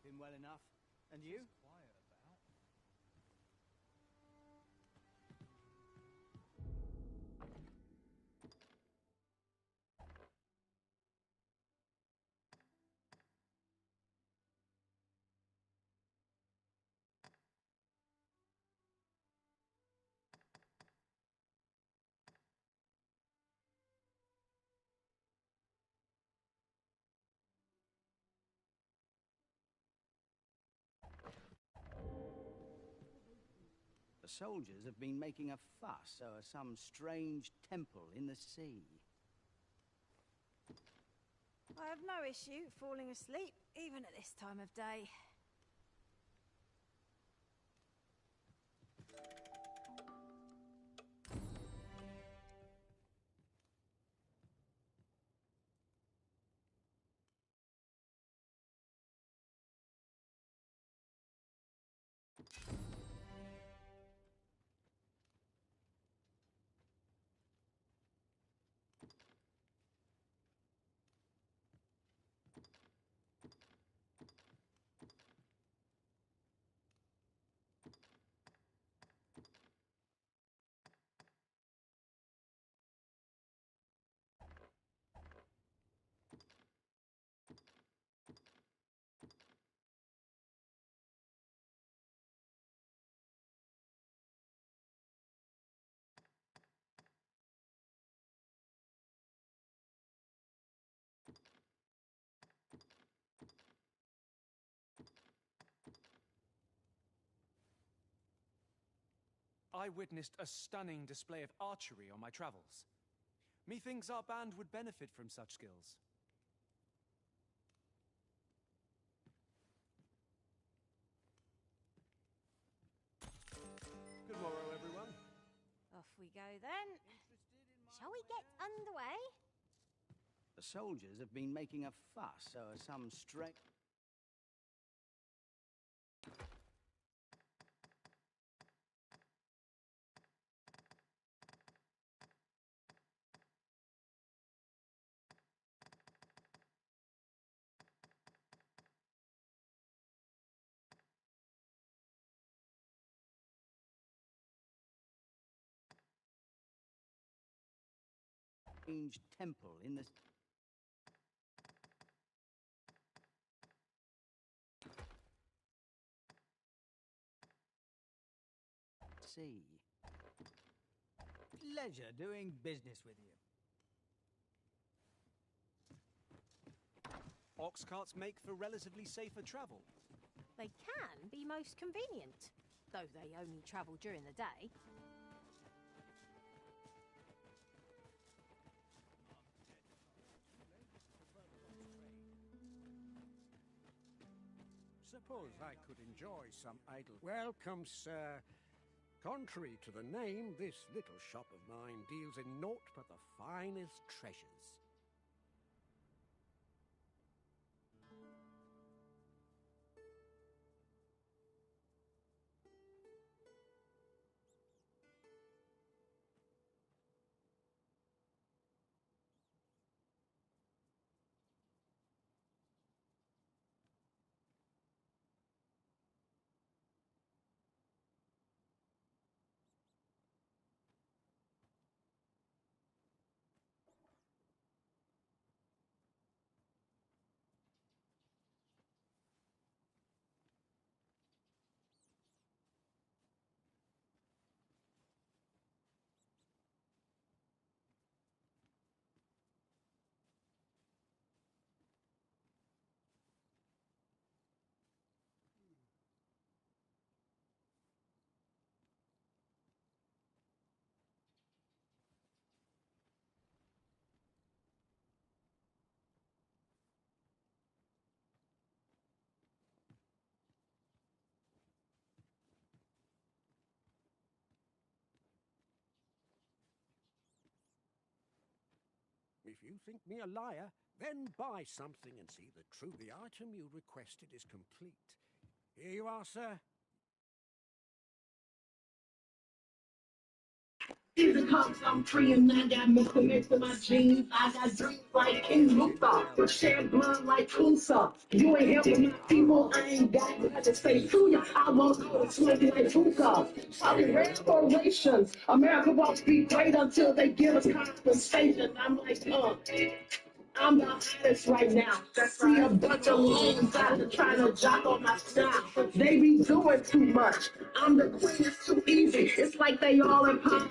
sleeping well enough. And you? It's quiet about. The soldiers have been making a fuss over some strange temple in the sea. I have no issue falling asleep, even at this time of day. I witnessed a stunning display of archery on my travels. Methinks our band would benefit from such skills. Good morrow, everyone. Off we go then. Shall we get underway? The soldiers have been making a fuss over some strange... temple in the sea. Pleasure doing business with you. Ox carts make for relatively safer travel. They can be most convenient, though they only travel during the day. Suppose I could enjoy some idle... Welcome, sir. Contrary to the name, this little shop of mine deals in naught but the finest treasures. If you think me a liar, then buy something and see that true the item you requested is complete. Here you are, sir. Easy cause I'm free and I got nothing next to my jeans. I got dreams like King Luther, shed blood like Tulsa. You ain't helping my people, I ain't got nothing to say to ya. I won't go to smoke like hookah. Talking reparations. America won't be great until they give us compensation. I'm like, I'm the hottest right now. See a bunch of lames out there trying to jock on my style. They be doing too much. I'm the queen, it's too easy. It's like they all in Popeyes.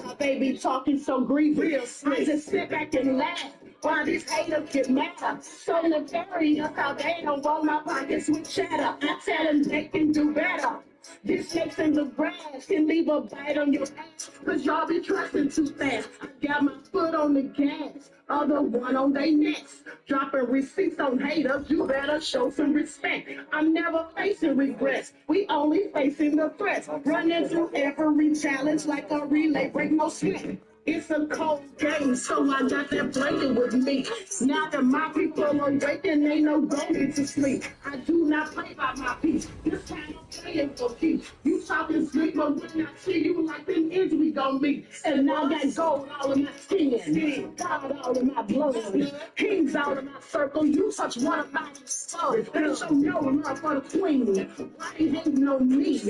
How they be talking so greedy. I just sit back and laugh while these haters get mad. So nefarious how they don't roll my pockets with cheddar. I tell them they can do better. This snakes in the grass can leave a bite on your ass, cause y'all be trusting too fast. I got my foot on the gas, other one on their necks. Dropping receipts on haters, you better show some respect. I'm never facing regrets, we only facing the threats. Running through every challenge like a relay, break no sweat. It's a cold game, so I got that blanket with me. Now that my people are waking, ain't no going to sleep. I do not play by my peace. This time I'm playing for peace. You talking sweet, but when I see you like them ends, we gon' meet. And I got gold all in my skin, God all in my blood, kings all in my circle. You touch one of my souls. They show no love for the queen. Why they hating on me?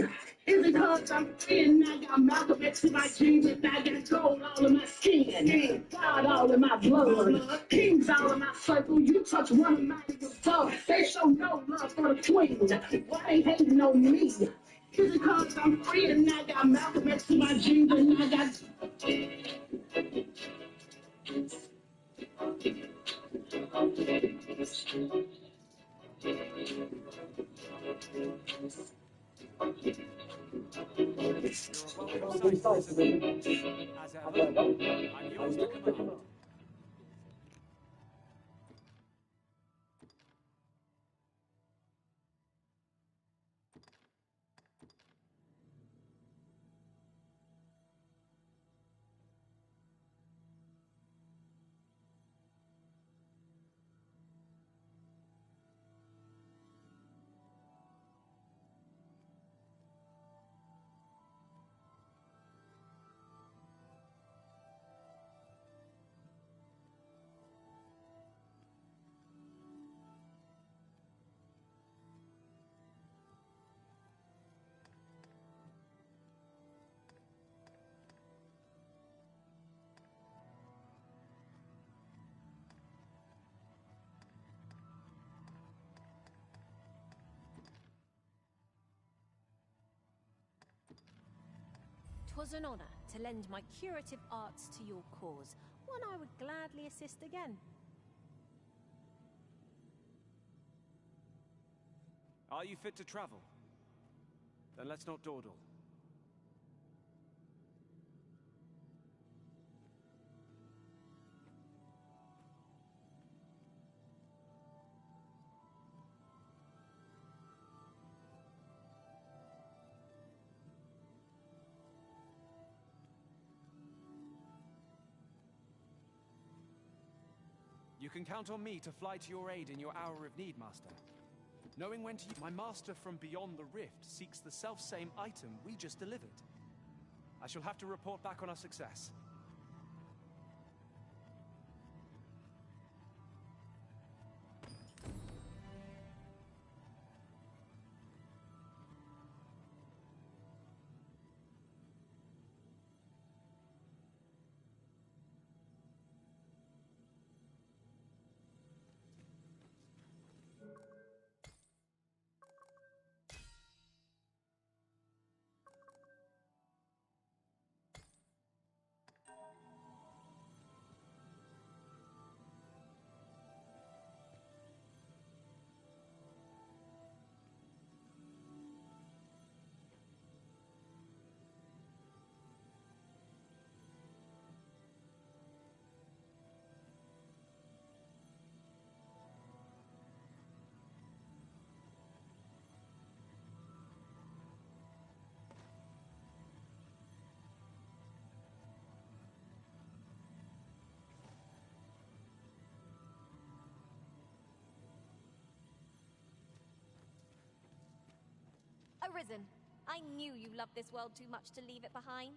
Is it cause I'm free and I got Malcolm X in my jeans and I got gold all in my skin, God all in my blood, kings all in my circle. You touch one of my toes, they show no love for the queen. Why they hating on me? Is it cause I'm free and I got Malcolm X in my jeans and I got You're a welcome sight, Elizabeth. As ever, I'm yours to command. "'Twas an honour to lend my curative arts to your cause, one I would gladly assist again." Are you fit to travel? Then let's not dawdle. You can count on me to fly to your aid in your hour of need, Master. Knowing when to use my master from beyond the rift seeks the self-same item we just delivered. I shall have to report back on our success. Arisen, I knew you loved this world too much to leave it behind.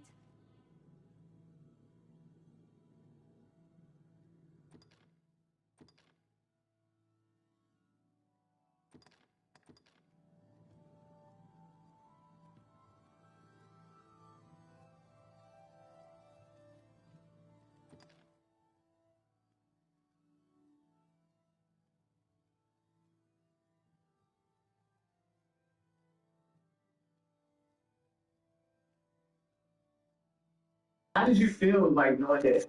How did you feel like knowing that,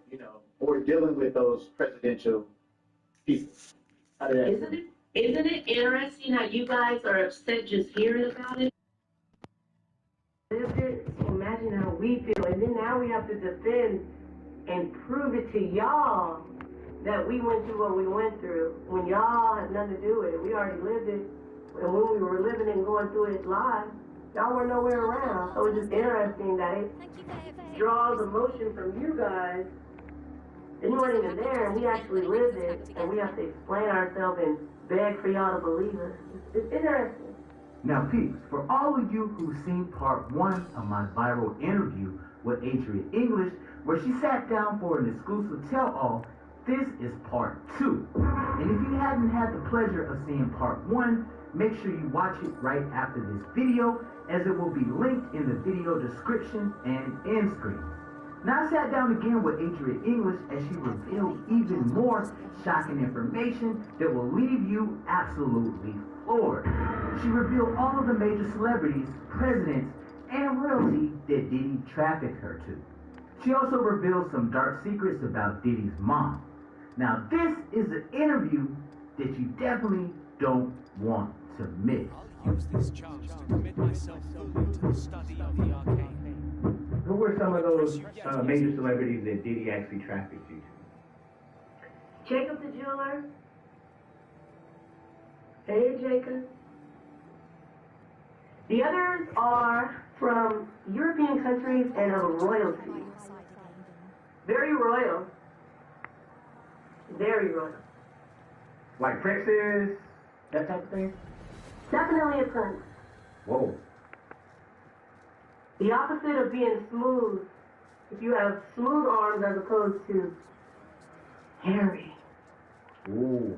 or dealing with those presidential people? How did that Isn't it interesting how you guys are upset just hearing about it? Lived it, so imagine how we feel, and then now we have to defend and prove it to y'all that we went through what we went through when y'all had nothing to do with it. We already lived it, and when we were living and going through it live, y'all were nowhere around. So it's just interesting that it draws emotion from you guys. And you weren't even there, and we actually lived it, and we have to explain ourselves and beg for y'all to believe us. It's interesting. Now, peeps, for all of you who've seen part 1 of my viral interview with Adrian English, where she sat down for an exclusive tell-all, this is part 2. And if you hadn't had the pleasure of seeing part 1, make sure you watch it right after this video, as it will be linked in the video description and end screen. Now I sat down again with Adrian English as she revealed even more shocking information that will leave you absolutely floored. She revealed all of the major celebrities, presidents, and royalty that Diddy trafficked her to. She also revealed some dark secrets about Diddy's mom. Now this is an interview that you definitely don't want to miss. I'll use this chance to commit myself fully to the study of the arcane. Who were some of those major celebrities that Diddy actually trafficked you to? Jacob the jeweler. Hey, Jacob. The others are from European countries and of royalty. Very royal. Very royal. Like princes, that type of thing? Definitely a prince. Whoa. The opposite of being smooth. If you have smooth arms as opposed to hairy. Ooh.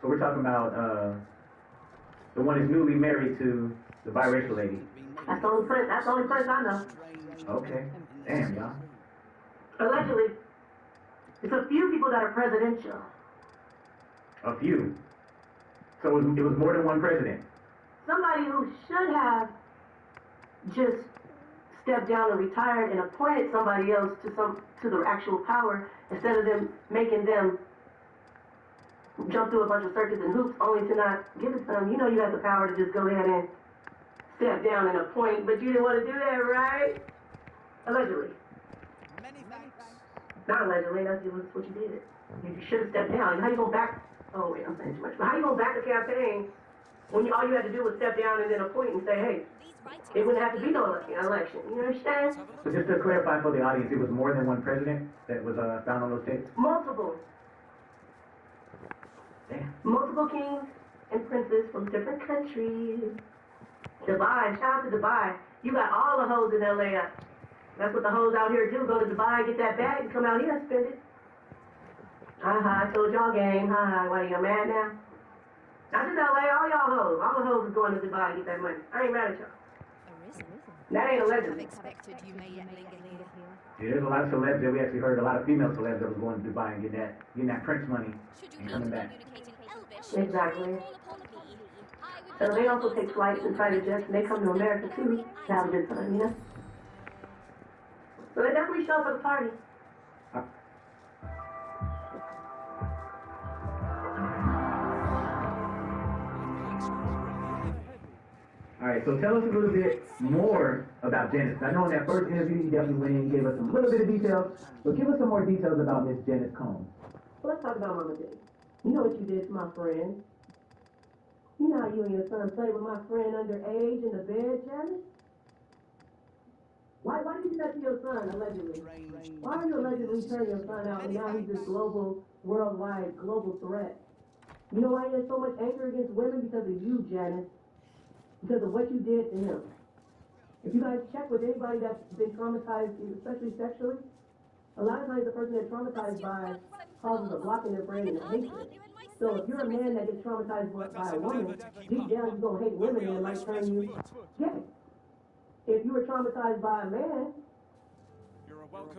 So we're talking about the one who's newly married to the biracial lady. That's the only prince. That's the only prince I know. Okay. Damn, y'all. Allegedly. It's a few people that are presidential. A few. So it was more than one president. Somebody who should have just stepped down and retired and appointed somebody else to the actual power instead of them making them jump through a bunch of circuits and hoops only to not give it to them. You know you have the power to just go ahead and step down and appoint, but you didn't want to do that, right? Allegedly. Many thanks. Not allegedly, that's what you did. You should have stepped down. How you gonna back? Oh wait, I'm saying too much. But how you gonna back the campaign when all you had to do was step down and then appoint and say, hey, it wouldn't have to be no election. You understand? So just to clarify for the audience, it was more than one president that was found on those tapes? Multiple. Damn. Multiple kings and princes from different countries. Dubai, shout out to Dubai. You got all the hoes in LA. That's what the hoes out here do. Go to Dubai, get that bag, and come out here and spend it. I told y'all game. Why you mad now? Not just LA, all y'all hoes. All the hoes is going to Dubai to get that money. I ain't mad at y'all. That ain't allegedly. Yeah, there's a lot of celebs that we actually heard, a lot of female celebs that was going to Dubai and getting that Prince money and coming back. Exactly. So they also take flights and private jets, and they come to America too to have a good time, you know? So they definitely show up at the party. All right, so tell us a little bit more about Janice. I know in that first interview you definitely went in and gave us a little bit of details, but give us some more details about Miss Janice Combs. Well, let's talk about Mama Day. You know what you did to my friend. You know how you and your son played with my friend underage in the bed, Janice? Why did you do that to your son, allegedly? Why are you allegedly turning your son out and now he's this global, worldwide, global threat? You know why there's so much anger against women? Because of you, Janice. Because of what you did to him. If you guys check with anybody that's been traumatized, especially sexually, a lot of times the person that's traumatized by causes a block in their brain and hatred. So if you're a man that gets traumatized by a woman, deep down you're going to hate women and it might turn you gay. If you were traumatized by a man,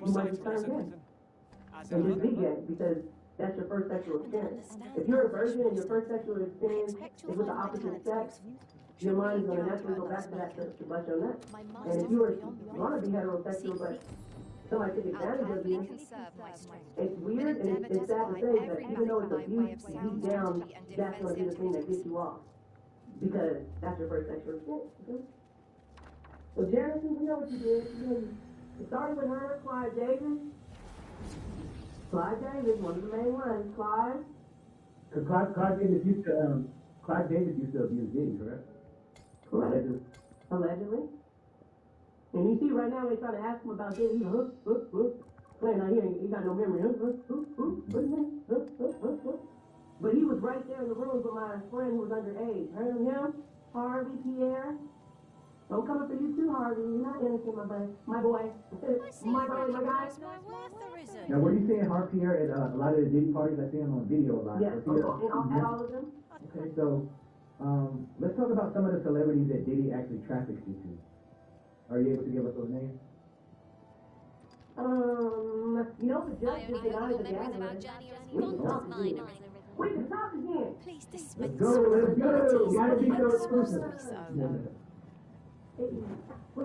you might be turned gay. And just be gay because that's your first sexual experience. If you're a virgin and your first sexual experience is with the opposite sex, your mind is going to naturally go back to that to bust your nut. And if you want to be heterosexual, but somebody took I'll advantage of gladly you. conserve my strength. It's weird and it's sad to say that even though it's abuse, deep down, that's going to be the thing that gets you off. Because that's your first sexual experience. Okay? So Janice, we know what you did. It started with her, Clive Davis. Clive Davis, one of the main ones. Clive. Because Clive Davis used to abuse Diddy, correct? Correct. Allegedly. And you see right now they trying to ask him about Diddy. Playing out here, he got no memory. But he was right there in the room with my friend who was underage. Heard of him? Harvey Pierre. Don't come up for you too, Harvey. You're not innocent, my boy. My guy. Now, were you seeing Harvey Pierre at a lot of the Diddy parties? I see him on video a lot. Yes, at all of them. Okay, so let's talk about some of the celebrities that Diddy actually trafficked you to. Are you able to give us those names? The judge just denied the gathering. We can talk again. Please dismiss. Let's go. Gotta be so exclusive. We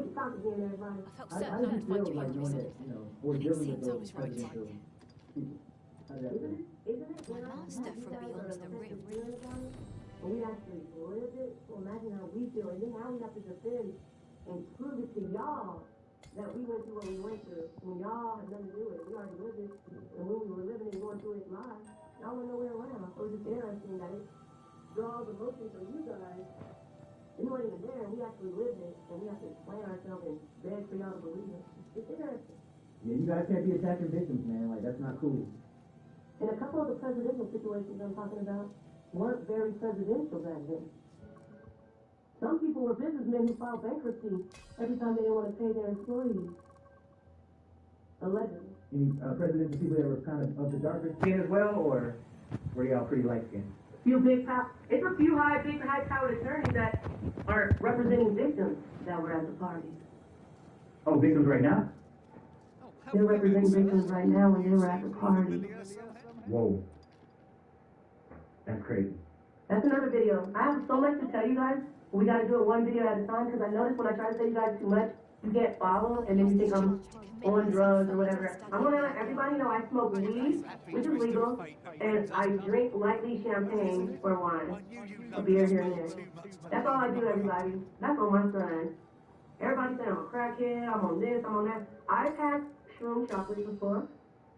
can talk again, everybody. I felt How certain do I you would find feel you like in knowing prison. that, we're And it dealing with seems I those was right. presidential people? How does that feel? Isn't it? My master from beyond the rift. And we actually lived it. So imagine how we feel. And then now we have to defend and prove it to y'all that we went through what we went through. When y'all had nothing to do with it. We already lived it. And when we were living it and going through it live, y'all went nowhere around. So it's just interesting that it draws emotion from you guys. We weren't even there, and we actually lived it, and we have to explain ourselves and beg for y'all to believe it. It's interesting. Yeah, you guys can't be attacking victims, man. Like, that's not cool. And a couple of the presidential situations I'm talking about weren't very presidential back then. Some people were businessmen who filed bankruptcy every time they didn't want to pay their employees. Allegedly. Any presidential people that were kind of the darker skin as well, or were y'all pretty light skinned? It's a few high-powered attorneys that are representing victims that were at the parties. Oh, victims right now? They're representing victims right now when they were at the party. Whoa. That's crazy. That's another video. I have so much to tell you guys. We gotta do it one video at a time because I noticed when I try to tell you guys too much, you can't follow and then you think I'm on drugs or whatever. I'm gonna let everybody know I smoke weed, which is legal, and I drink lightly champagne or wine, a beer here and there. That's all I do, everybody. That's on my son. Everybody say I'm a crackhead, I'm on this, I'm on that. I've had shroom chocolate before,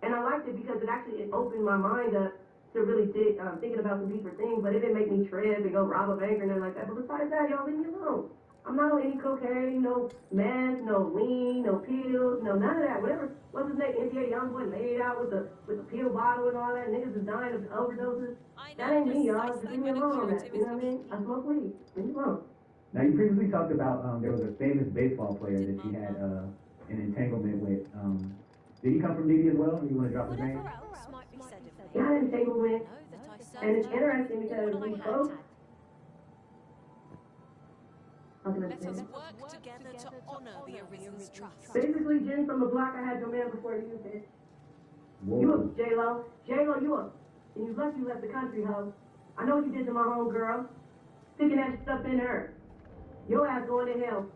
and I liked it because it opened my mind up to really thinking about some deeper things, but it didn't make me trip and go rob a bank or nothing like that. But besides that, y'all leave me alone. I'm not on any cocaine, no meth, no lean, no pills, no none of that. What's his name? NBA Youngboy laid out with the pill bottle and all that. Niggas is dying of overdoses. That ain't me, y'all. Just leave me alone on that. You know what I mean? I smoke weed. Leave me alone. Now, you previously talked about there was a famous baseball player that you had an entanglement with. Did he come from Diddy as well? You want to drop his name? Whatever else might be said of me, Yeah, I entanglement. know that I And it's served interesting because all I we had. both. How can I Let say us that? work together to honor the Arisen's trust. Basically, Jen from the block, I had your man before you, bitch. Whoa. You a J-Lo. J-Lo, you a. And you lucky you left the country, ho. I know what you did to my homegirl. Sticking that stuff in her. Your ass going to hell.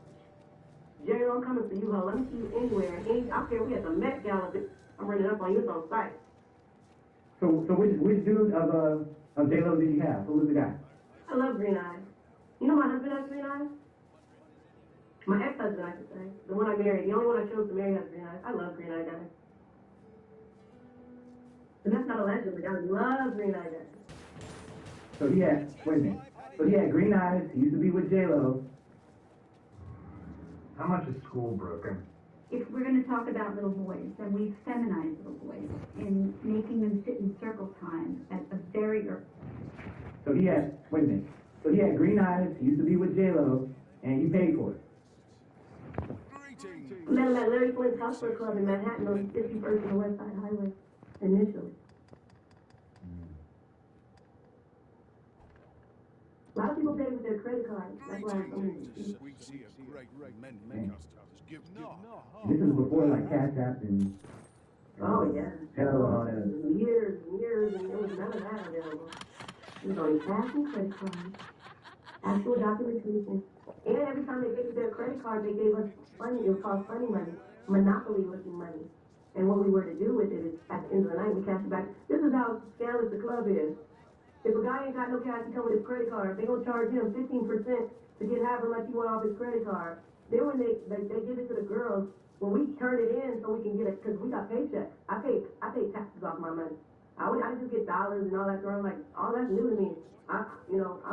J-Lo, I'm coming for you, ho. Let me see you anywhere. I don't care if we at the Met Gala, bitch. I'm running up on you. It's on site. So which dude of J-Lo did you have? Who was the guy? I love green eyes. You know my husband has green eyes? My ex-husband, I should say. The one I married. The only one I chose to marry has green eyes. I love green eye guys. And that's not allegedly. I love green eye guys. So he had, wait a minute. So he had green eyes. He used to be with J-Lo. How much is school broken? If we're going to talk about little boys, then we've feminized little boys and making them sit in circle time at a very early. So he had, wait a minute. So he had green eyes. He used to be with J-Lo, and you paid for it. I met him at Larry Flynt's Hustler Club in Manhattan on 51st and West Side Highway, initially. A lot of people pay with their credit cards. That's why I'm saying This is before like Cash App and oh, yeah. Zelle and Years and years, and there was none of that available. It was only cash and credit cards, actual documentation. And every time they gave us their credit card, they gave us money. It was called funny money, monopoly looking money. And what we were to do with it is, at the end of the night, we cash it back. This is how scandalous the club is. If a guy ain't got no cash to come with his credit card, they gonna charge him 15% to get however much he want off his credit card. Then when they give it to the girls, when we turn it in so we can get it, because we got paychecks. I pay taxes off my money. I just get dollars and all that. So I'm like, all that's new to me. I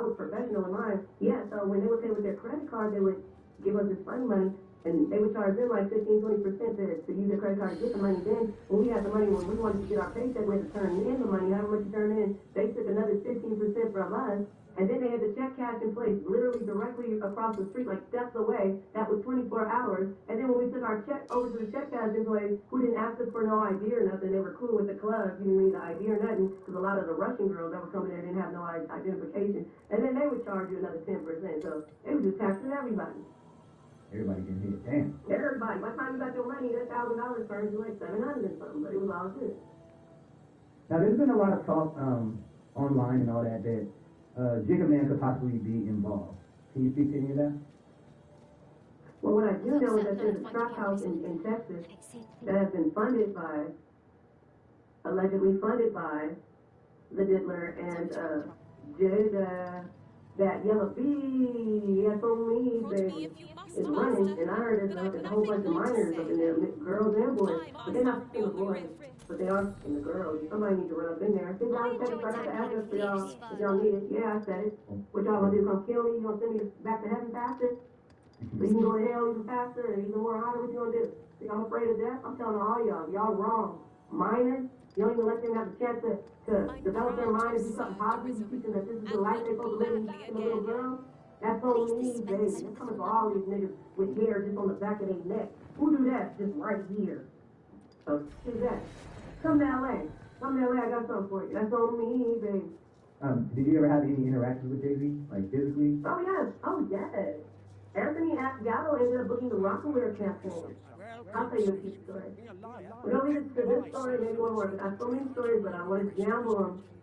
was professional in mine. Yeah, so when they would pay with their credit card, they would give us this funny money, and they would charge them like 15-20% to use their credit card to get the money. Then when we had the money, when we wanted to get our paycheck, we had to turn in the money. However much you turn in, they took another 15% from us. And then they had the check cash in place, literally directly across the street, like steps away. That was 24 hours. And then when we took our check over to the check cash in place, who didn't ask us for no ID or nothing. They were cool with the club. You didn't need the ID or nothing, because a lot of the Russian girls that were coming there didn't have no identification. And then they would charge you another 10%. So they were just taxing everybody. Everybody getting hit. Damn. Everybody. By the time you got your money, that $1,000 turned to like $700 and something, but it was all good. Now, there's been a lot of talk online and all that Jigga Man could possibly be involved. Can you speak to any of that? Well, what I do know is that there's a trap house in Texas that has been allegedly funded by the Diddler and Jigga. That yellow bee, that's on me, baby, is running, and I heard there's a whole bunch of minors up in there, girls and boys, but they're not in the boys, but they are in the girls. Somebody needs to run up in there. Hey, guys, I got the address for y'all, if y'all need it. Yeah, I said it. What y'all gonna do, come kill me? You gonna send me back to heaven faster? So you can go to hell even faster and even more hotter? What you gonna do? Think I'm afraid of death? I'm telling all y'all wrong. Minors, you don't even let them have the chance to develop their mind and do something positive. You teach them that this is the life they're supposed to live in a little girl. That's on me, baby. They're coming for all these niggas with hair just on the back of their neck. Who do that? Just right here. So, who's that? Come to LA. Come to LA, I got something for you. That's on me, baby. Did you ever have any interactions with Jay-Z, like physically? Oh, yes. Oh, yes. Anthony Gallo ended up booking the Rockaware campaign. I'll tell you a few stories. We're going to leave it to this story, maybe one more, but I have so many stories, but I want to gamble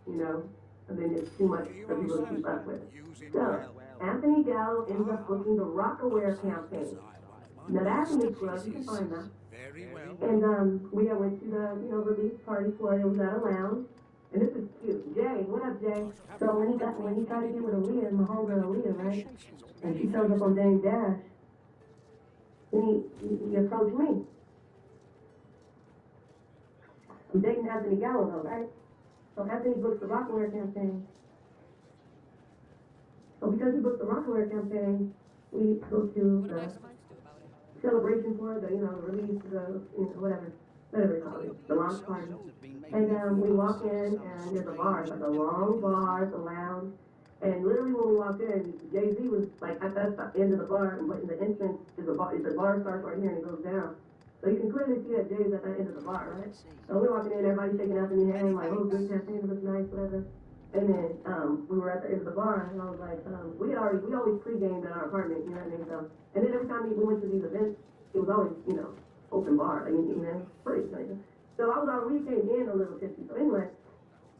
them, and then it's too much for people to keep up with. So, Anthony Gallo ended up booking the Rockaware campaign. Now, that's in this club, you can find that. And we went to the, release party for it. It was at a lounge. And this is cute. Jay, what up, Jay? So when he tried to get with Aaliyah, my homegirl Aaliyah, right? And she shows up on Dame Dash. Then he approached me. I'm dating Anthony Gallo, though, right? So Anthony books the Rockaware campaign. So because he booked the Rockaware campaign, we go to the celebration for the, the release, whatever they call it, the launch party. And we walk in, and there's a bar. It's like a long bar, it's a lounge. And literally when we walked in, Jay-Z was like at the end of the bar, but in the entrance is the bar starts right here and it goes down. So you can clearly see that Jay's at the end of the bar, right? So we're walking in, everybody shaking Anthony's hand, like, oh, good campaign, looks nice, whatever. And then we were at the end of the bar, and I was like, we always pre-gamed at our apartment, you know what I mean? So, and then every time we went to these events, it was always, open bar, like, free. Like, so we came in a little tipsy. So anyway,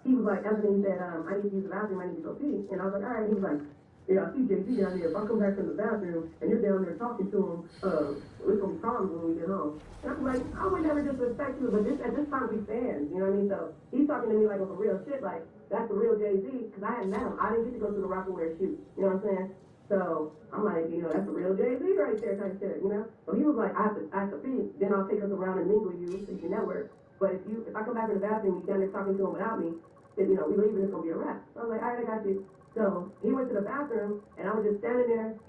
he was like, Anthony said, I need to use the bathroom, I need to go pee. And I was like, all right. He was like, yeah, I see Jay-Z down there. If I come back from the bathroom and you're down there talking to him, it's going to be problems when we get home. And I'm like, I would never disrespect you, but at this time we fans, you know what I mean? So he's talking to me like on some real shit, like, that's the real Jay-Z, because I hadn't met him. I didn't get to go to the Rockaware shoot, you know what I'm saying? So I'm like, that's the real Jay-Z right there type shit, So he was like, I have to pee, then I'll take us around and mingle you so you can network. But if I come back in the bathroom, you down there talking to him without me, then, we leave and it's going to be a wrap. So I was like, all right, I got you. So he went to the bathroom, and I was just standing there.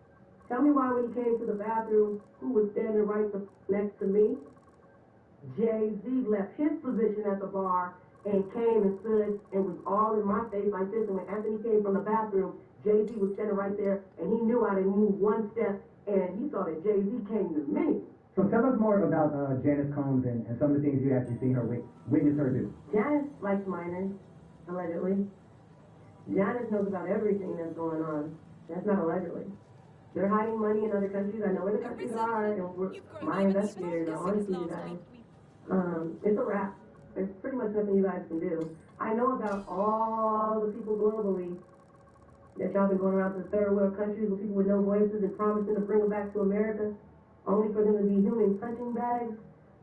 Tell me why when he came to the bathroom, who was standing right next to me? Jay-Z left his position at the bar and came and stood and was all in my face like this. And when Anthony came from the bathroom, Jay-Z was standing right there, and he knew I didn't move one step, and he saw that Jay-Z came to me. So tell us more about Janice Combs and some of the things you actually seen her witness her do. Janice likes minors, allegedly. Janice knows about everything that's going on. That's not allegedly. They're hiding money in other countries. I know where the countries are, and my investigators are on to you guys. It's a wrap. There's pretty much nothing you guys can do. I know about all the people globally that y'all been going around to the third world countries with people with no voices and promising to bring them back to America, only for them to be human punching bags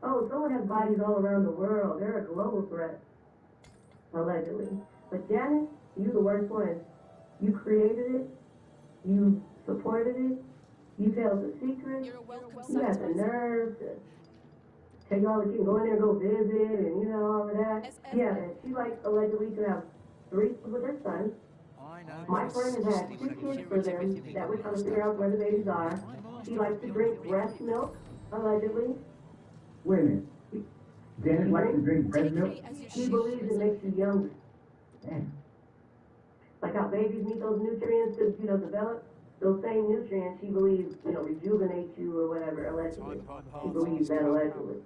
Oh, someone has bodies all around the world. They're a global threat, allegedly. But Janice, you the worst one. You created it. You supported it. You held the secret. You had the nerve to take all the kids, go in there and go visit, and you know, all of that. Yeah, and she likes allegedly to have 3 with her son. My friend has had 2 kids for them that we're trying to figure out where the babies are. She likes to drink breast milk, allegedly. Wait a minute. Janice likes to drink breast milk? She believes it makes you younger. Damn. Like how babies need those nutrients to, you know, develop. Those same nutrients, she believes, you know, rejuvenate you or whatever, allegedly. She believes that allegedly.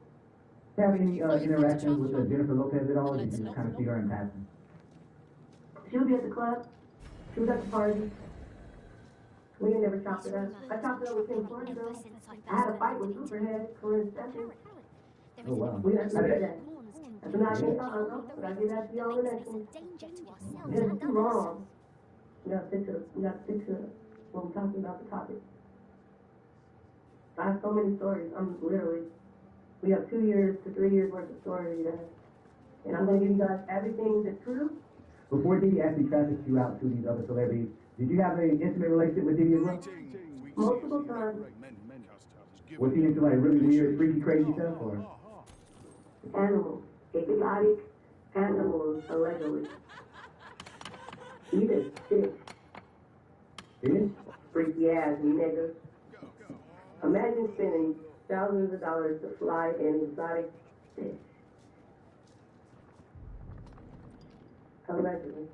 Have any interactions with Jennifer Lopez at all? Or did you just kind of see her in passing? She would be at the club. She was at the party. We ain't never chopped it up. I chopped it up with Tim Flores, though. I had a fight with Superhead, Corinne Stephens. Oh, wow. We have to look at that. That's not me, but I give that to y'all the next one. It's too long. We gotta stick to when we're talking about the topic. I have so many stories. We have 2 years to 3 years worth of stories, you guys. And I'm gonna give you guys everything that's true. Before Diddy actually trafficked you out to these other celebrities, did you have an intimate relationship with Diddy as well? Multiple times. Was he into like really weird, freaky, crazy stuff, or? Animals. Exotic animals, allegedly. Even fish. Fish? Freaky ass nigga. Imagine spending thousands of dollars to fly an exotic fish. Allegedly.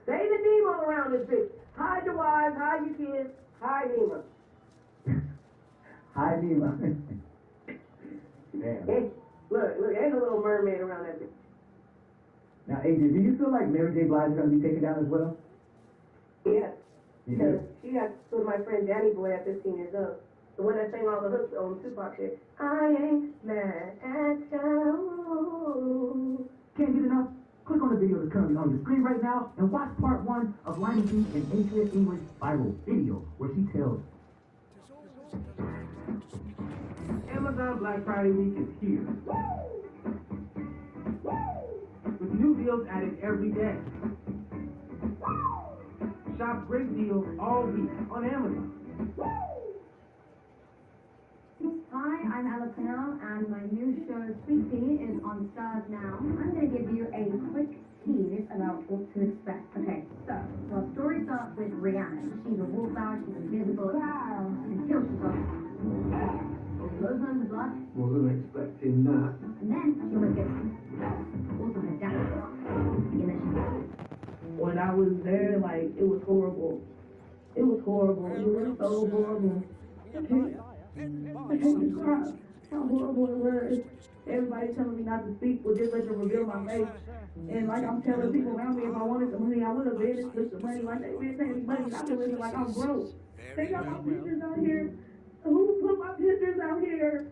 Say the Nemo around this bitch. Hide your wives, hide your kids, hide Nemo. Hide Nemo. Damn. Hey, look, ain't a little mermaid around that bitch. Now, AJ, do you feel like Mary J. Blige is going to be taken down as well? Yes. You Because do? she got with my friend Danny Boy at 15 years old. The one that sang all the hooks on Tupac shit. I ain't mad at you. Can't get enough? Click on the video that's currently on your screen right now and watch part 1 of Lionel B and Adrian English viral video where she tells Amazon Black Friday week is here. With new deals added every day. Shop great deals all week on Amazon. Hi, I'm Ella Pennell, and my new show, Sweet Tea, is on Stars now. I'm going to give you a quick tease about what to expect. Okay, so our story starts with Rihanna. She's a wallflower, she's invisible, until she goes blows on the blood. Wasn't expecting that. And then she almost gets also her jacket off. And then she When I was there, like, it was horrible. It was horrible. It was so horrible. I can't describe how horrible it was. Everybody telling me not to speak would just let them reveal my face. And like I'm telling people around me, if I wanted the money, I would have been and split the money. Like they've been paying me money, I've been living like I'm broke. They got my pictures out here. Who put my pictures out here?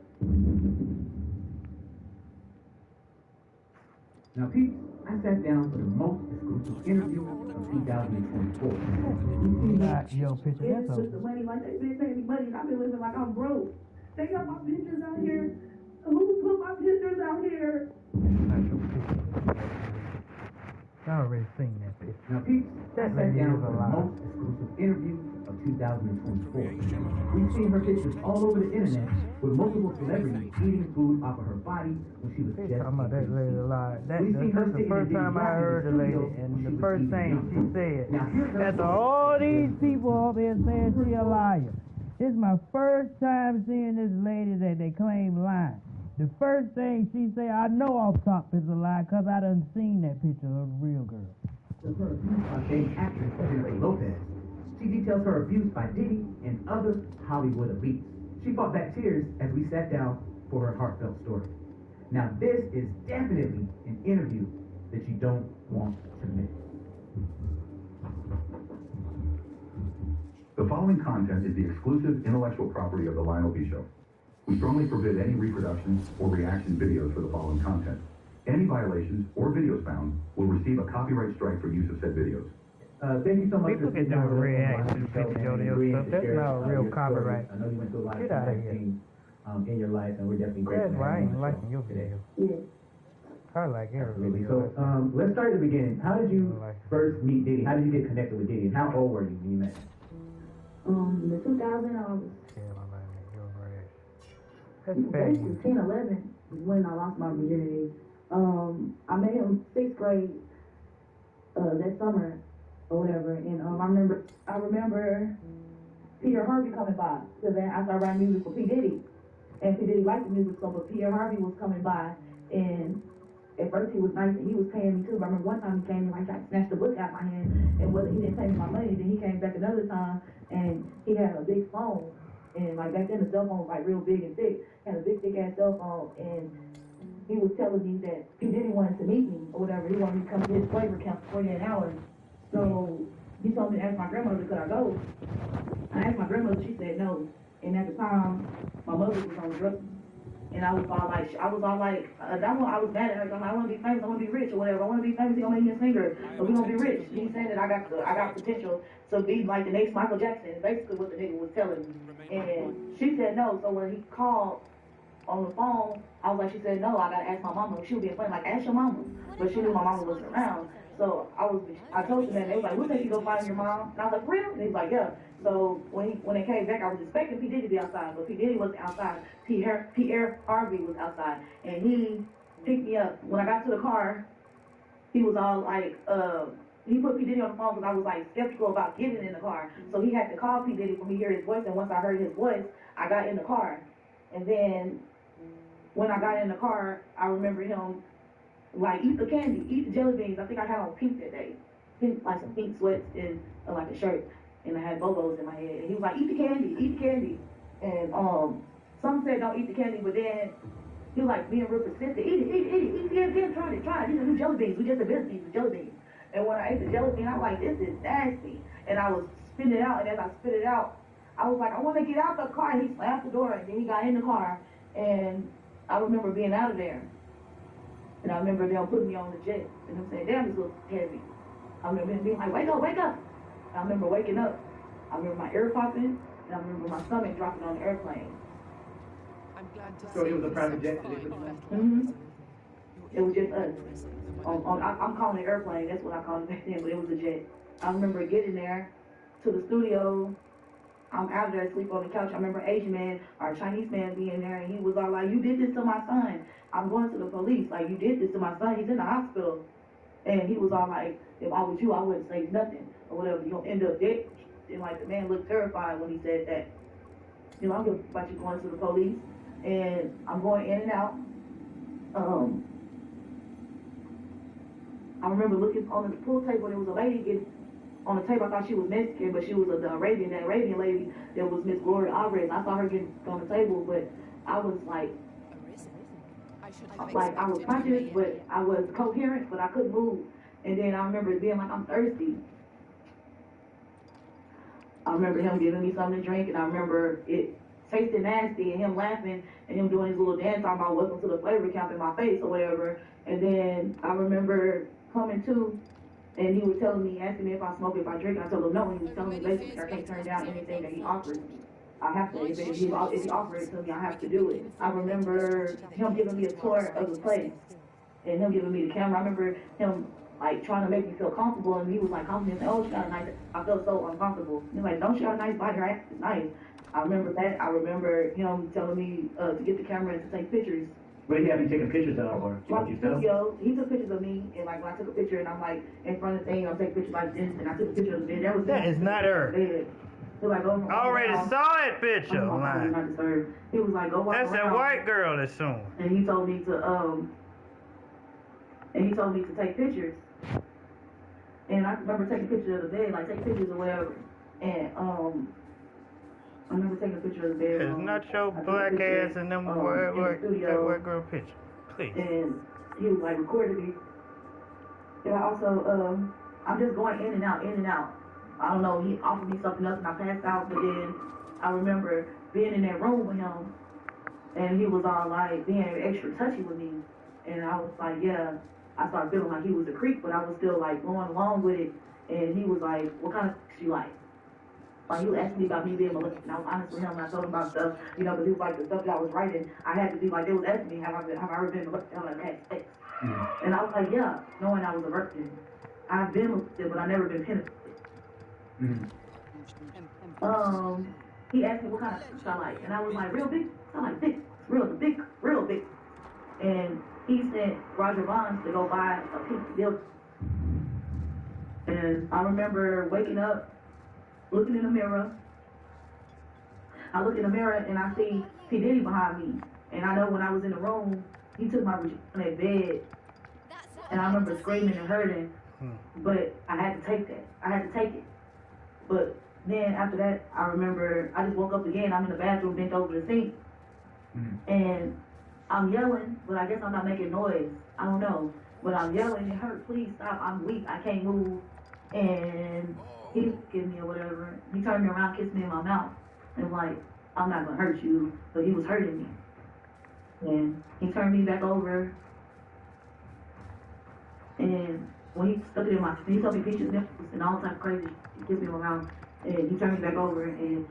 Now, Pete, I sat down for the most exclusive interview of 2024. Your picture, that's all. The money, like they've been paying me money, I've been living like I'm broke. They got my pictures out here. Who put my pictures out here? I already seen that picture. Now, Pete, I sat down for the most exclusive interview of 2024. We've seen her pictures all over the internet with multiple celebrities eating food off of her body when she was just that lady alive. That's the first time I heard the lady, and the first thing she said, after all these people up here saying she a liar, this is my first time seeing this lady that they claim lying. The first thing she said, I know off top is a lie, because I done seen that picture of a real girl. Her abuse by famed actress Jennifer Lopez. She details her abuse by Diddy and other Hollywood elites. She fought back tears as we sat down for her heartfelt story. Now this is definitely an interview that you don't want to miss. The following content is the exclusive intellectual property of The Lionel B. Show. We strongly forbid any reproductions or reaction videos for the following content. Any violations or videos found will receive a copyright strike for use of said videos. Thank you so much People can do a reaction video stuff. That's not a real copyright. I know you went through a lot of Get out of here. things. in your life, and we're definitely grateful. That's why I ain't to have liking you your on the show today. video. Yeah. I like every Absolutely. video. So let's start at the beginning. How did you first meet Diddy? How did you get connected with Diddy? And how old were you when you met him? The 2000, I was basically 10, 11 is when I lost my virginity. I met him 6th grade that summer or whatever, and I remember Peter Harvey coming by, because then I started writing music for P. Diddy, and P. Diddy liked the music, so but Peter Harvey was coming by, and at first he was nice and he was paying me too. But I remember one time he came and like tried to snatch the book out of my hand, and he didn't pay me my money. Then he came back another time and he had a big phone, and like back then the cell phone was like real big and thick, had a big thick ass cell phone, and he was telling me that P. Diddy wanted to meet me or whatever. He wanted me to come to his flavor camp for 48 hours. So he told me to ask my grandmother, could I go? I asked my grandmother, she said no. And at the time, my mother was on drugs. And I was all like, I was mad at her. I'm like, I want to be famous, I want to be rich or whatever. I want to be famous, he's going to make me a singer. So we're going to be rich. He said that I got potential to be like the next Michael Jackson, basically what the nigga was telling me. And she said no. So when he called on the phone, I was like, she said no, I got to ask my mama. She was being funny, like, ask your mama. But she knew my mama wasn't around. So I told him that, and they was like, we'll take you to go find your mom. And I was like, real? And he was like, yeah. So when they came back, I was expecting P. Diddy to be outside, but P. Diddy wasn't outside. Pierre Harvey was outside, and he picked me up. When I got to the car, he was all like, he put P. Diddy on the phone because I was like skeptical about getting in the car. So he had to call P. Diddy for me to hear his voice, and once I heard his voice, I got in the car. And then when I got in the car, I remember him like, eat the candy, eat the jelly beans. I think I had on pink that day, like some pink sweats and like a shirt. And I had bobos in my head. And he was like, eat the candy, eat the candy. And some said don't eat the candy, but then he was like being real persistent. Eat it, try it. These are new jelly beans. We just invented these jelly beans. And when I ate the jelly bean, I was like, this is nasty. And I was spitting it out, and as I spit it out, I was like, I want to get out the car. And he slammed the door, and then he got in the car. And I remember being out of there. And I remember them putting me on the jet. And them saying, damn, this looks heavy. I remember him being like, wake up. I remember waking up. I remember my ear popping, and I remember my stomach dropping on the airplane. I'm glad to So it was a private jet? It was just us. I'm calling it airplane. That's what I called it back then, but it was a jet. I remember getting there to the studio. I'm out there asleep on the couch. I remember Asian man or Chinese man being there, and he was all like, you did this to my son. I'm going to the police. Like, you did this to my son. He's in the hospital. And he was all like, if I was you, I wouldn't say nothing or whatever. You're going to end up dead. And like, the man looked terrified when he said that. You know, I'm about you going to the police. And I'm going in and out. I remember looking on the pool table, there was a lady getting on the table. I thought she was Mexican, but she was the Arabian lady that was Miss Gloria Alvarez. I saw her getting on the table, but I was like I was conscious, but I was coherent, but I couldn't move. And then I remember being like, I'm thirsty. I remember him giving me something to drink, and I remember it tasting nasty, and him laughing, and him doing his little dance talking about welcome to the flavor camp in my face or whatever. And then I remember coming to, and he was telling me, asking me if I smoke, if I drink. I told him no, and he was telling me basically I can't turn down anything that he offers. I have to, if he offers it to me, I have to do it. I remember him giving me a tour of the place, and him giving me the camera. I remember him like trying to make me feel comfortable, and he was like complimenting, oh, she got a nice, I felt so uncomfortable. He was like, don't she got a nice body, right? It's nice. I remember that. I remember him telling me to get the camera and to take pictures. What did he have you taking pictures of, or like you studio, he took pictures of me, and like when I took a picture, and I'm like in front of the thing, I'm taking pictures like this, and I took a picture of the bed. That is not her. Like, go I already saw that picture. He was like, go walk That's around. that white girl that's soon. And he told me to take pictures. And I remember taking pictures of the bed, like take pictures or whatever. And I remember taking a picture of the bed. It's not your black ass and them that white girl picture. Please. And he was like recording me. And I also I'm just going in and out. I don't know, he offered me something else and I passed out, but then I remember being in that room with him, and he was all like being extra touchy with me, and I was like, yeah, I started feeling like he was a creep, but I was still like going along with it, and he was like, what kind of you like? Like, he was asking me about me being molested, and I was honest with him, and I told him about stuff, you know, because he was like, the stuff that I was writing, I had to be like, they was asking me, have I ever been molested? Have I ever had sex? And I was like, yeah, knowing I was a virgin. I've been molested, but I've never been penetrated. He asked me what kind of fish I like, and I was like, real big. I like big, real big. And he sent Roger Bonds to go buy a pink dildo. And I remember waking up, looking in the mirror. I look in the mirror and I see P. Diddy behind me. And I know when I was in the room, he took my vagina on that bed. And I remember screaming and hurting. But I had to take that. I had to take it. But then after that, I remember I just woke up again. I'm in the bathroom, bent over the sink. And I'm yelling, but I guess I'm not making noise. I don't know. But I'm yelling, it hurt, please stop, I'm weak, I can't move. And he kissed me or whatever. He turned me around, kissed me in my mouth. And like, I'm not gonna hurt you, but he was hurting me. And he turned me back over. And when he stuck it in my, he told me peaches, nipples, and all type of crazy shit. He kissed me in my mouth. And he turned me back over, and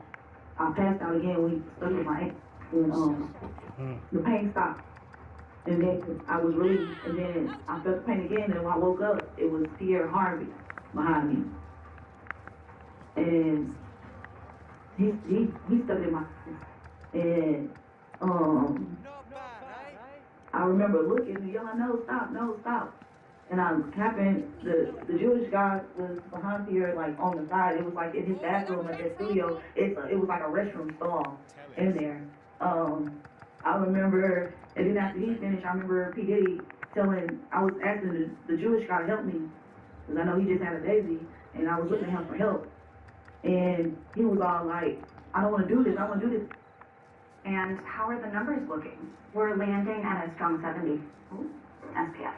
I passed out again when he stuck it in my ankle. And the pain stopped. And then I was relieved, and then I felt the pain again, and when I woke up, it was Pierre Harvey behind me. And he stuck it in my and I remember looking and yelling, no, stop. And happened, the Jewish guy was behind Pierre, like on the side. It was like in his bathroom at that studio. It was like a restroom stall in there. I remember, and then after he finished, I remember P. Diddy I was asking the Jewish guy to help me, because I know he just had a baby, and I was looking at him for help. And he was all like, I don't want to do this, I want to do this. And how are the numbers looking? We're landing at a strong 70 SPF.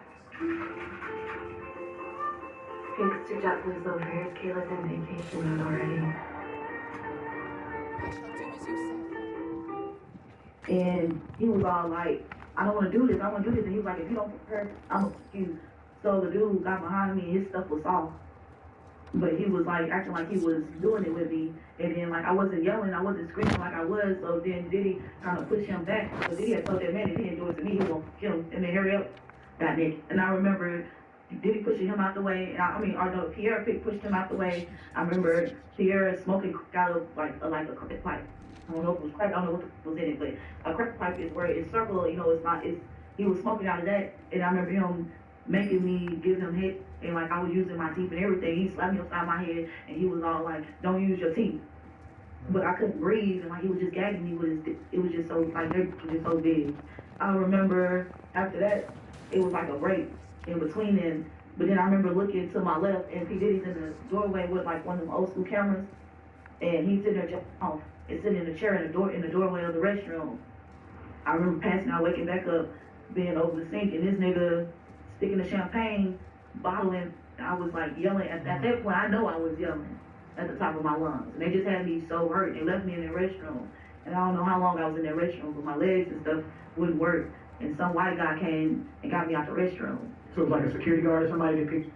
Thanks to JetBlue's low fares, Kayla's in vacation mode already. And he was all like, I don't want to do this, I want to do this. And he was like, if you don't prepare, I'm going to kill you. So the dude got behind me and his stuff was off. But he was like acting like he was doing it with me. And then like I wasn't yelling, I wasn't screaming like I was. So then Diddy kind of pushed him back. So Diddy had told that man if he didn't do it to me, he was going to kill him. And then hurry up, got naked. And I remember Diddy pushing him out the way. Pierre pushed him out the way. I remember Pierre smoking out of like a crack pipe. I don't know if it was crack, I don't know what was in it, but a crack pipe is where it's circular, you know, he was smoking out of that. And I remember him making me give him hit, and like I was using my teeth and everything. He slapped me upside my head, and he was all like, don't use your teeth. But I couldn't breathe, and like he was just gagging me with his, it was just so, like, it was just so big. I remember after that, it was like a break in between them. But then I remember looking to my left, and P. Diddy's in the doorway with like one of them old school cameras, and he's sitting there just off, and sitting in the chair in the doorway of the restroom. I remember passing out, waking back up, being over the sink, and this nigga sticking the champagne bottle in. I was like yelling. At that point, I know I was yelling at the top of my lungs. And they just had me so hurt. They left me in the restroom. And I don't know how long I was in that restroom, but my legs and stuff wouldn't work. And some white guy came and got me out the restroom. So it was like a security guard or somebody that picked you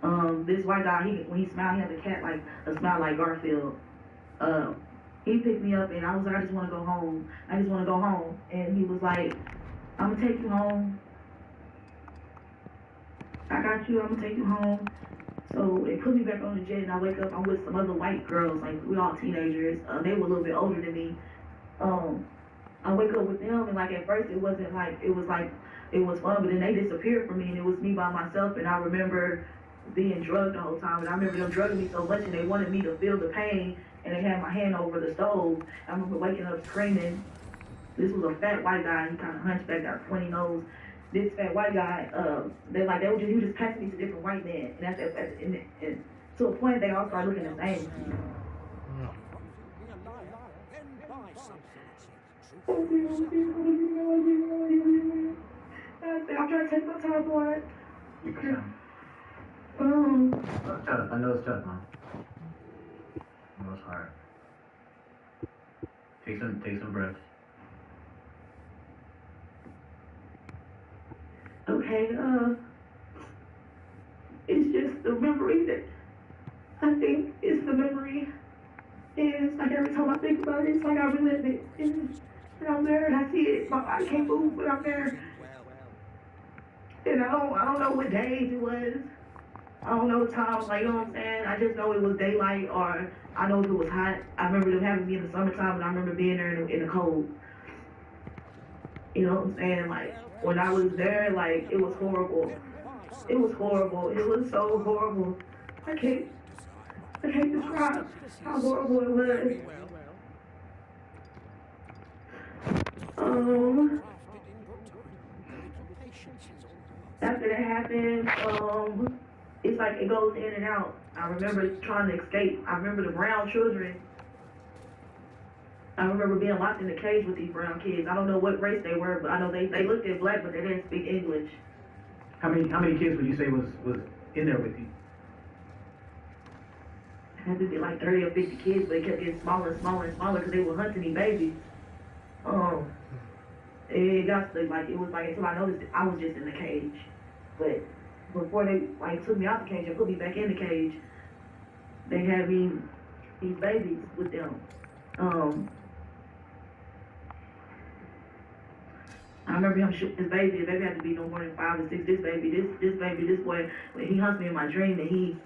up? This white guy, when he smiled, he had the cat like a smile like Garfield. He picked me up, and I was like, I just want to go home. And he was like, I'm gonna take you home. I got you, I'm gonna take you home. So they put me back on the jet, and I wake up, I'm with some other white girls, like we all teenagers. They were a little bit older than me. I wake up with them, and like at first it was fun, but then they disappeared from me, and it was me by myself. And I remember being drugged the whole time, and I remember them drugging me so much, and they wanted me to feel the pain, and they had my hand over the stove. I remember waking up screaming. This was a fat white guy. He kind of hunchbacked, got a pointy nose. This fat white guy, he was just passing me to different white men, and to a point they all started looking the same. I'm trying to take my time for it. You can. I know it's tough, man. I know it's hard. Take some breaths. Okay, it's just the memory that I think is the memory And it's like every time I think about it, it's like I relive it. And I'm there and I see it. My body can't move, but I'm there. And I don't know what days it was. I don't know the time, like, you know what I'm saying? I just know it was daylight, or I know if it was hot. I remember them having me in the summertime, and I remember being there in the cold. You know what I'm saying? Like, when I was there, like, it was horrible. It was horrible. It was so horrible. I can't describe how horrible it was. After that happened, it's like it goes in and out. I remember trying to escape. I remember the brown children. I remember being locked in the cage with these brown kids. I don't know what race they were, but I know they looked at black, but they didn't speak English. How many kids would you say was in there with you? It had to be like 30 or 50 kids, but it kept getting smaller and smaller and smaller because they were hunting these babies. It got to like, it was like until I noticed I was just in the cage. But before they like took me out the cage and put me back in the cage, they had me these babies with them. I remember him shooting this baby. The baby had to be no more than 5 or 6. This boy, when he hunts me in my dream, and he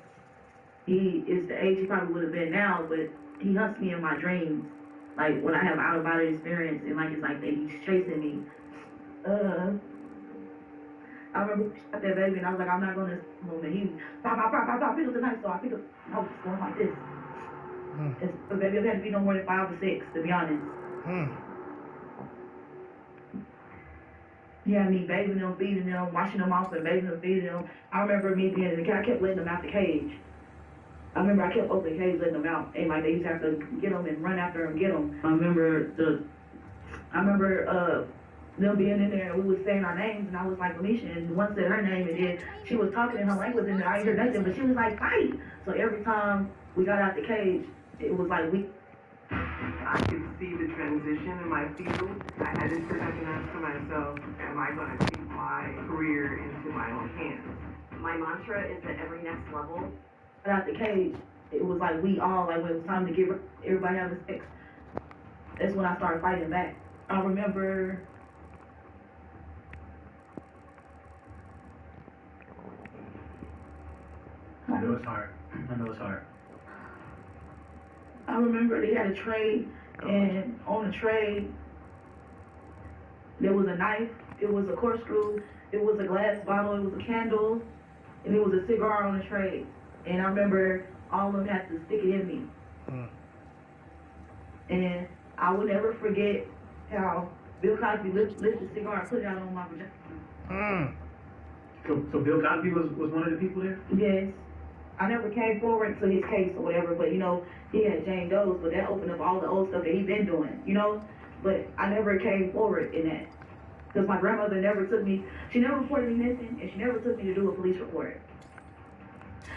is the age he probably would have been now, but he hunts me in my dreams. Like when I have out of body experience, and like it's like that he's chasing me. I remember he shot that baby, and I was like, I'm not gonna. And he pop, pick up the knife, so I pick up. I was going like this. The baby had to be no more than 5 or 6, to be honest. He had me bathing them, feeding them, washing them off, and bathing them, feeding them. I remember me being in the cage. I kept letting them out the cage. I remember I kept opening the cage, letting them out, and like they used to have to get them and run after them, get them. I remember them being in there, and we was saying our names, and I was like, Alicia, and one said her name, and then she was talking in her language, and I didn't hear nothing, but she was like, fight! So every time we got out the cage, it was like I could see the transition in my field. I had to sit back and ask myself, am I going to take my career into my own hands? My mantra is that every next level. Out the cage, it was like we all, like when it was time to give everybody have a sex, that's when I started fighting back. I remember I know it's hard. I remember they had a tray, and on the tray there was a knife, it was a corkscrew, it was a glass bottle, it was a candle, and it was a cigar on the tray. And I remember all of them had to stick it in me. And I will never forget how Bill Cosby lit the cigar and put it out on my vagina. So Bill Cosby was one of the people there? Yes. I never came forward to his case or whatever, but you know, he had Jane Doe's, but that opened up all the old stuff that he'd been doing, you know? But I never came forward in that. Because my grandmother never took me, she never reported me missing, and she never took me to do a police report.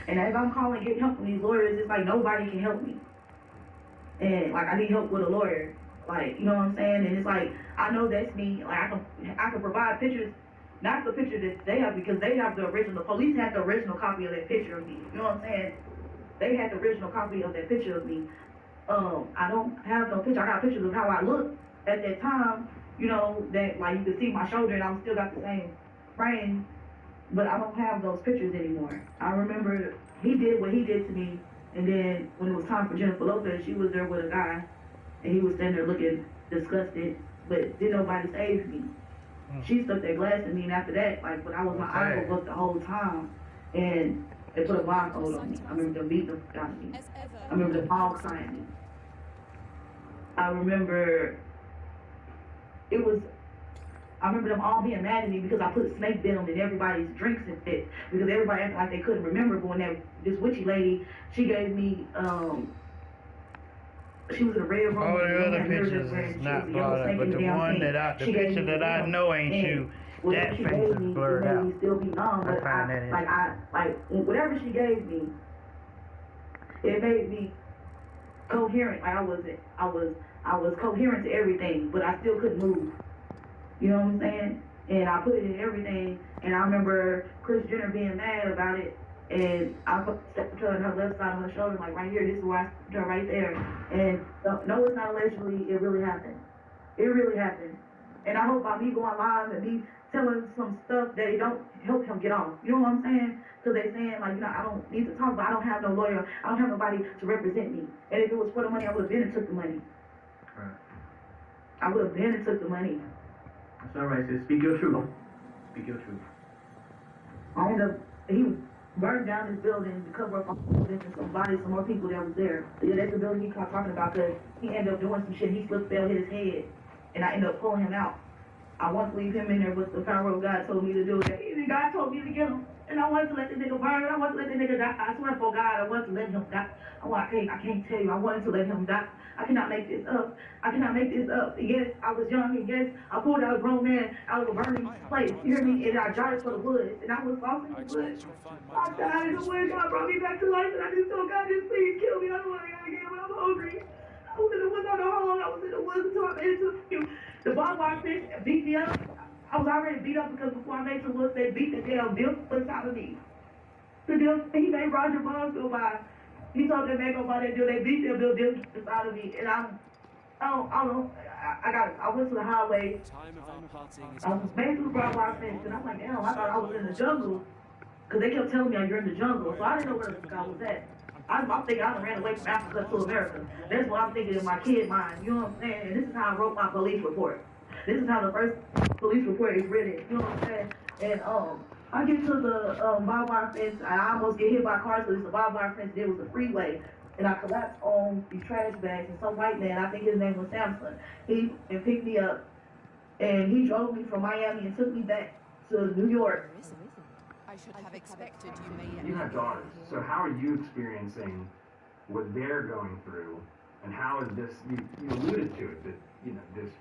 And as I'm calling, getting help from these lawyers, it's like nobody can help me. And like I need help with a lawyer. Like, you know what I'm saying? And it's like, I know that's me. Like I can provide pictures, not the picture that they have, because they have the original. The police had the original copy of that picture of me. You know what I'm saying? They had the original copy of that picture of me. I don't have no picture. I got pictures of how I looked at that time. You know, that like you could see my shoulder and I still got the same frame. But I don't have those pictures anymore. I remember he did what he did to me, and then when it was time for Jennifer Lopez, she was there with a guy, and he was standing there looking disgusted, but didn't nobody save me. She stuck that glass in me, and after that, like, when I was, my eyes were up the whole time, and they put a blindfold on me. I remember them beating the fuck out of me. I remember the dog signing me. I remember them all being mad at me because I put snake venom in everybody's drinks and shit. Because everybody acted like they couldn't remember. But when this witchy lady, she gave me, she was in a red room. All the other pictures is not brought up, but the one the picture that I know ain't you. That face is blurred out. Still be numb, but whatever she gave me, it made me coherent. Like I was coherent to everything, but I still couldn't move. You know what I'm saying? And I put it in everything. And I remember Kris Jenner being mad about it And I stepped her on her left side of her shoulder, like right here. This is where I stepped her right there. And no, it's not allegedly. It really happened. It really happened. And I hope by me going live and me telling some stuff that it don't help him get off. You know what I'm saying? Because they saying, like, you know, I don't need to talk, but I don't have no lawyer. I don't have nobody to represent me. And if it was for the money, I would have been and took the money. Right. I would have been and took the money. That's all right, sis. Speak your truth. Speak your truth. I ended up, he burned down this building to cover up some bodies, some more people that was there. Yeah, that's the building he kept talking about, because he ended up doing some shit. He slipped, fell, hit his head, and I ended up pulling him out. I wanted to leave him in there with the power of God told me to do it. Even God told me to get him. And I wanted to let the nigga burn. I wanted to let the nigga die. I swear for God, I wanted to let him die. I can't tell you. I wanted to let him die. I cannot make this up. I cannot make this up. Yes, I was young, and yes, I pulled out a grown man out of a burning place. You hear me? And I darted for the woods. And I was lost in the woods. I died in the woods. God brought me back to life. And I just told God, just please kill me. I don't want to go again, but I'm hungry. I was in the woods on the hole. I was in the woods until I made it to the barbed wire fish beat me up. I was already beat up because before I made it to the woods, they beat the damn Bill inside of me. The deal, he made Roger Bonds go by. He told that man go by that deal. They beat their Bill inside of me. And I went to the highway. I was made through the barbed wire fence. And I'm like, damn, I thought I was in the jungle. Because they kept telling me, you're in the jungle. So I didn't know where the fuck I was at. I'm thinking I ran away from Africa to America. That's what I'm thinking in my kid mind. You know what I'm saying? And this is how I wrote my police report. This is how the first police report is written. You know what I'm saying? And I get to the barbed wire fence. I almost get hit by cars because it's a barbed wire fence. There was a freeway. And I collapsed on these trash bags. And some white man, I think his name was Samson, he picked me up. And he drove me from Miami and took me back to New York. I should have expected you may. You have daughters, so how are you experiencing what they're going through, and how is this? You alluded to it, that you know this.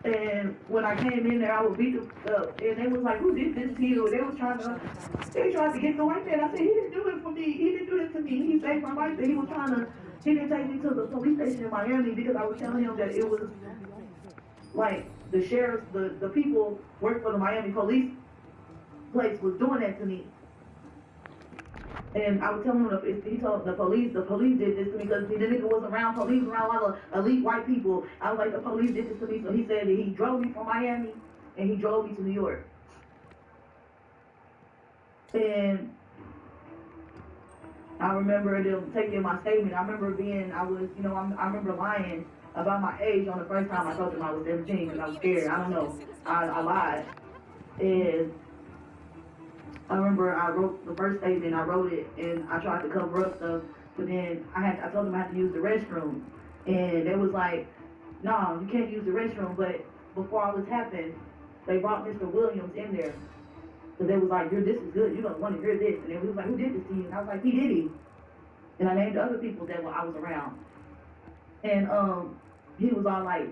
And when I came in there, I was beat up, and they was like, "Who did this to you?" They tried to get the white man. I said, "He didn't do it for me. He didn't do it to me. He saved my life." He was he didn't take me to the police station in Miami because I was telling him that it was like the sheriffs, the people work for the Miami police place was doing that to me. And I was telling him, he told the police did this to me because the nigga was around police, around a lot of elite white people. I was like, the police did this to me. So he said that he drove me from Miami and he drove me to New York. And I remember them taking my statement. I remember I remember lying about my age on the first time I told them I was 17 because I was scared. I don't know. I lied. And I remember I wrote the first statement, I wrote it, and I tried to cover up stuff, but then I told them I had to use the restroom, and they was like, no, you can't use the restroom, but before all this happened, they brought Mr. Williams in there, because they was like, this is good, you don't want to hear this, and they was like, who did this to you? And I was like, he did it, and I named the other people that I was around, and he was all like,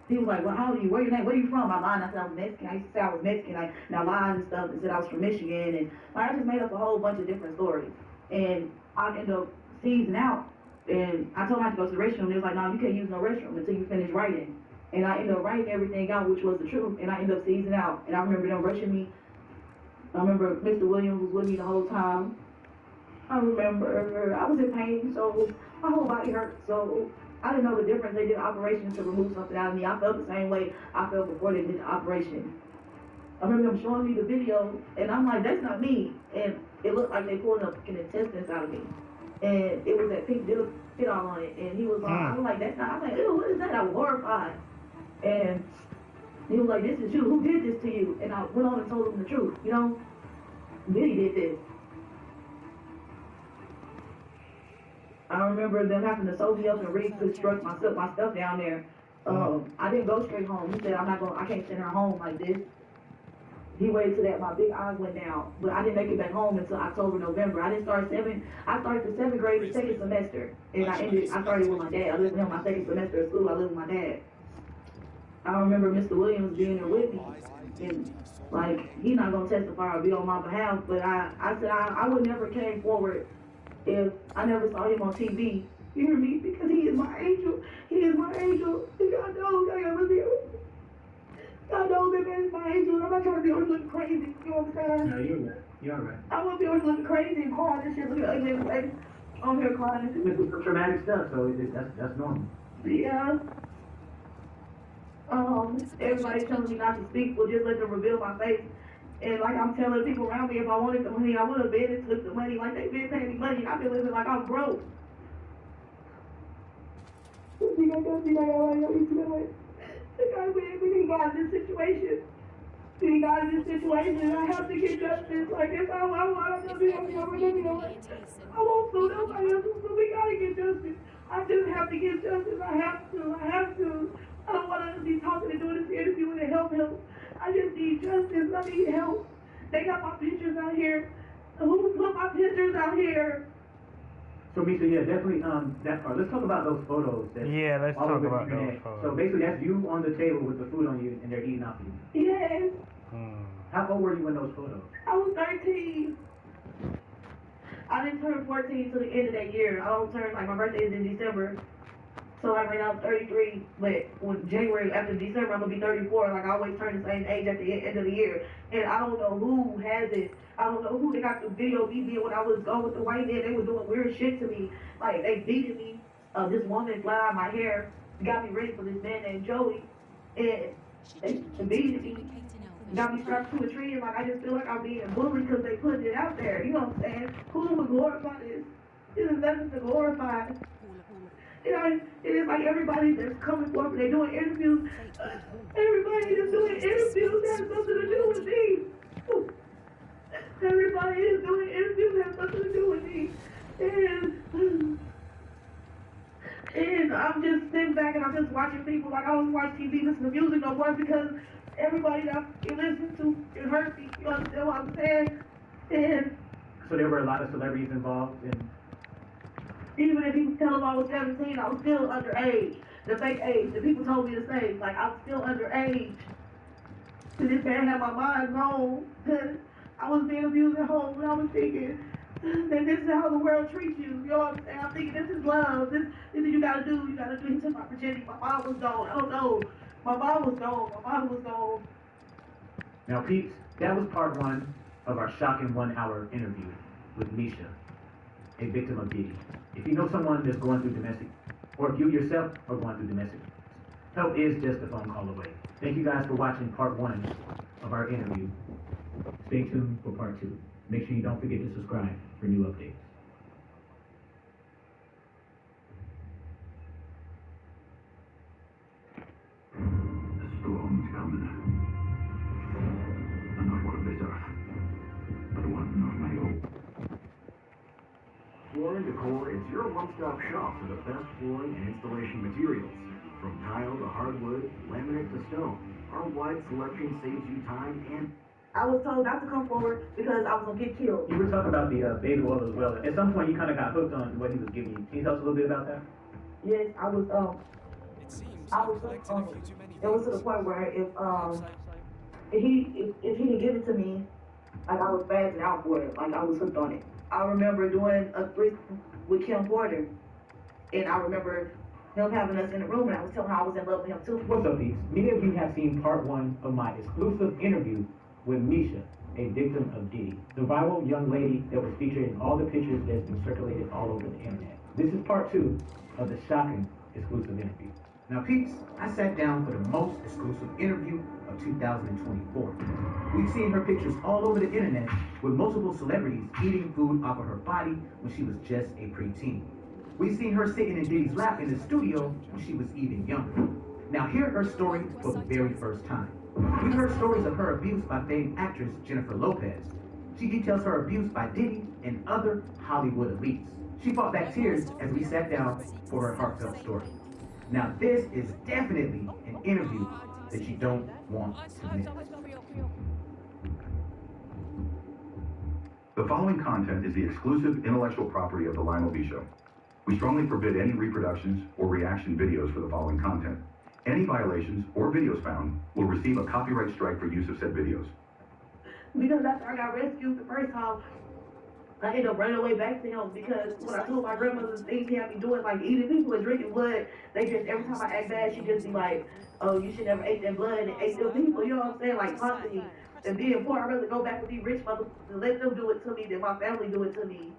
well, how old are you? Where are you from? I lied. I said I was Mexican. I used to say I was Mexican. I lied and stuff and said I was from Michigan. And I just made up a whole bunch of different stories. And I ended up seizing out. And I told him I had to go to the restroom. They was like, no, you can't use no restroom until you finish writing. And I ended up writing everything out, which was the truth. And I ended up seizing out. And I remember them rushing me. I remember Mr. Williams was with me the whole time. I remember I was in pain, so my whole body hurt. So I didn't know the difference. They did an operation to remove something out of me. I felt the same way I felt before they did the operation. I remember them showing me the video, and I'm like, that's not me. And it looked like they pulled up fucking intestines out of me. And it was that pink fit all on it. And he was like, I was like, that's not. I was like, ew, what is that? I was horrified. And he was like, this is you. Who did this to you? And I went on and told him the truth. You know, Diddy did this. I remember them having to sew me up and reconstruct my stuff down there. I didn't go straight home. He said, I can't send her home like this. He waited till that my big eyes went down. But I didn't make it back home until October, November. I started the 7th grade, the second semester. And I started with my dad. I lived with him my second semester of school. I lived with my dad. I remember Mr. Williams being there with me. And like, he's not gonna testify or be on my behalf, but I said I would never came forward if I never saw him on TV. You hear me? Because he is my angel. He is my angel. God knows I love him. God knows that man is my angel. I'm not trying to be always looking crazy. You know what I'm saying? No, you're right. You're all right. I won't be always looking crazy and crying and shit, looking ugly and like, I'm here crying. This is some traumatic stuff, so that's normal. Yeah. Everybody telling me not to speak, well, just let them reveal my face. And like I'm telling people around me, if I wanted the money, I would have been and took the money. Like they've been paying me money, I've been living like I'm broke. We got in this situation. We got in this situation. I have to get justice. Like if I want to be able to I won't sue nobody else, so we gotta get justice. I just have to get justice. I have to. I don't want to be talking and doing this interview and help him. I just need justice. I need help. They got my pictures out here. Who put my pictures out here? So, Misha, yeah, definitely that part. Let's talk about those photos. Yeah, let's talk about those photos. So basically, that's you on the table with the food on you, and they're eating off of you. Yes. How old were you in those photos? I was 13. I didn't turn 14 till the end of that year. I don't turn, like, my birthday is in December. So, like, right now I'm 33, but when January, after December, I'm going to be 34. Like, I always turn the same age at the end of the year. And I don't know who has it. I don't know who they got the video of me being when I was going with the white man. They were doing weird shit to me. Like, they beating me. This woman flat out my hair, got me ready for this man named Joey. And they beating me. Got me strapped to a tree, and like I just feel like I'm being bullied because they put it out there. You know what I'm saying? Who would glorify this? This is nothing to glorify. You know, it is like everybody that's coming forth and they're doing interviews. Everybody that's doing interviews has something to do with me. Everybody is doing interviews has something to do with me. And I'm just sitting back and I'm just watching people. Like I don't watch TV, listen to music no more because everybody that you listen to, it hurts me. You understand what I'm saying? And so there were a lot of celebrities involved in. Even if people tell them I was 17, I was still underage. The fake age. The people told me the same. Like, I was still underage. And this man had my mind blown. I was being abused at home, and I was thinking that this is how the world treats you. You know what I'm saying? I'm thinking this is love. This is you gotta do. You gotta do. He took my virginity. My mom was gone. I don't know. My mom was gone. My mom was gone. Now, peeps, that was part one of our shocking 1 hour interview with Misha, a victim of Diddy. If you know someone that's going through domestic, or if you yourself are going through domestic, help is just a phone call away. Thank you guys for watching part one of our interview. Stay tuned for part two. Make sure you don't forget to subscribe for new updates. The storm's coming. And not one of this earth, but one of my own. Floor & Decor is your one-stop shop for the best flooring and installation materials. From tile to hardwood, laminate to stone, our wide selection saves you time and... I was told not to come forward because I was going to get killed. You were talking about the baby oil as well. At some point, you kind of got hooked on what he was giving you. Can you tell us a little bit about that? Yes, I was it was to the point where if he didn't give it to me, like I was spazzing out for it, like I was hooked on it. I remember doing a threesome with Kim Porter, and I remember him having us in the room, and I was telling her I was in love with him too. What's up, peeps? Many of you have seen part one of my exclusive interview with Misha, a victim of Diddy, the viral young lady that was featured in all the pictures that's been circulated all over the internet. This is part two of the shocking exclusive interview. Now, peeps, I sat down for the most exclusive interview of 2024. We've seen her pictures all over the internet with multiple celebrities eating food off of her body when she was just a preteen. We've seen her sitting in Diddy's lap in the studio when she was even younger. Now, hear her story for the very first time. We've heard stories of her abuse by famed actress Jennifer Lopez. She details her abuse by Diddy and other Hollywood elites. She fought back tears as we sat down for her heartfelt story. Now, this is definitely an interview that you don't want to miss. The following content is the exclusive intellectual property of The Lionel B. Show. We strongly forbid any reproductions or reaction videos for the following content. Any violations or videos found will receive a copyright strike for use of said videos. Because after I got rescued the first time, I ended up running away back to him because when I told my grandmother the things he had me doing, like eating people and drinking blood, they just, every time I act bad, she just be like, oh, you should never ate that blood and ate them people, you know what I'm saying? Like constantly. And being poor, I'd rather go back with these rich motherfuckers and let them do it to me than my family do it to me.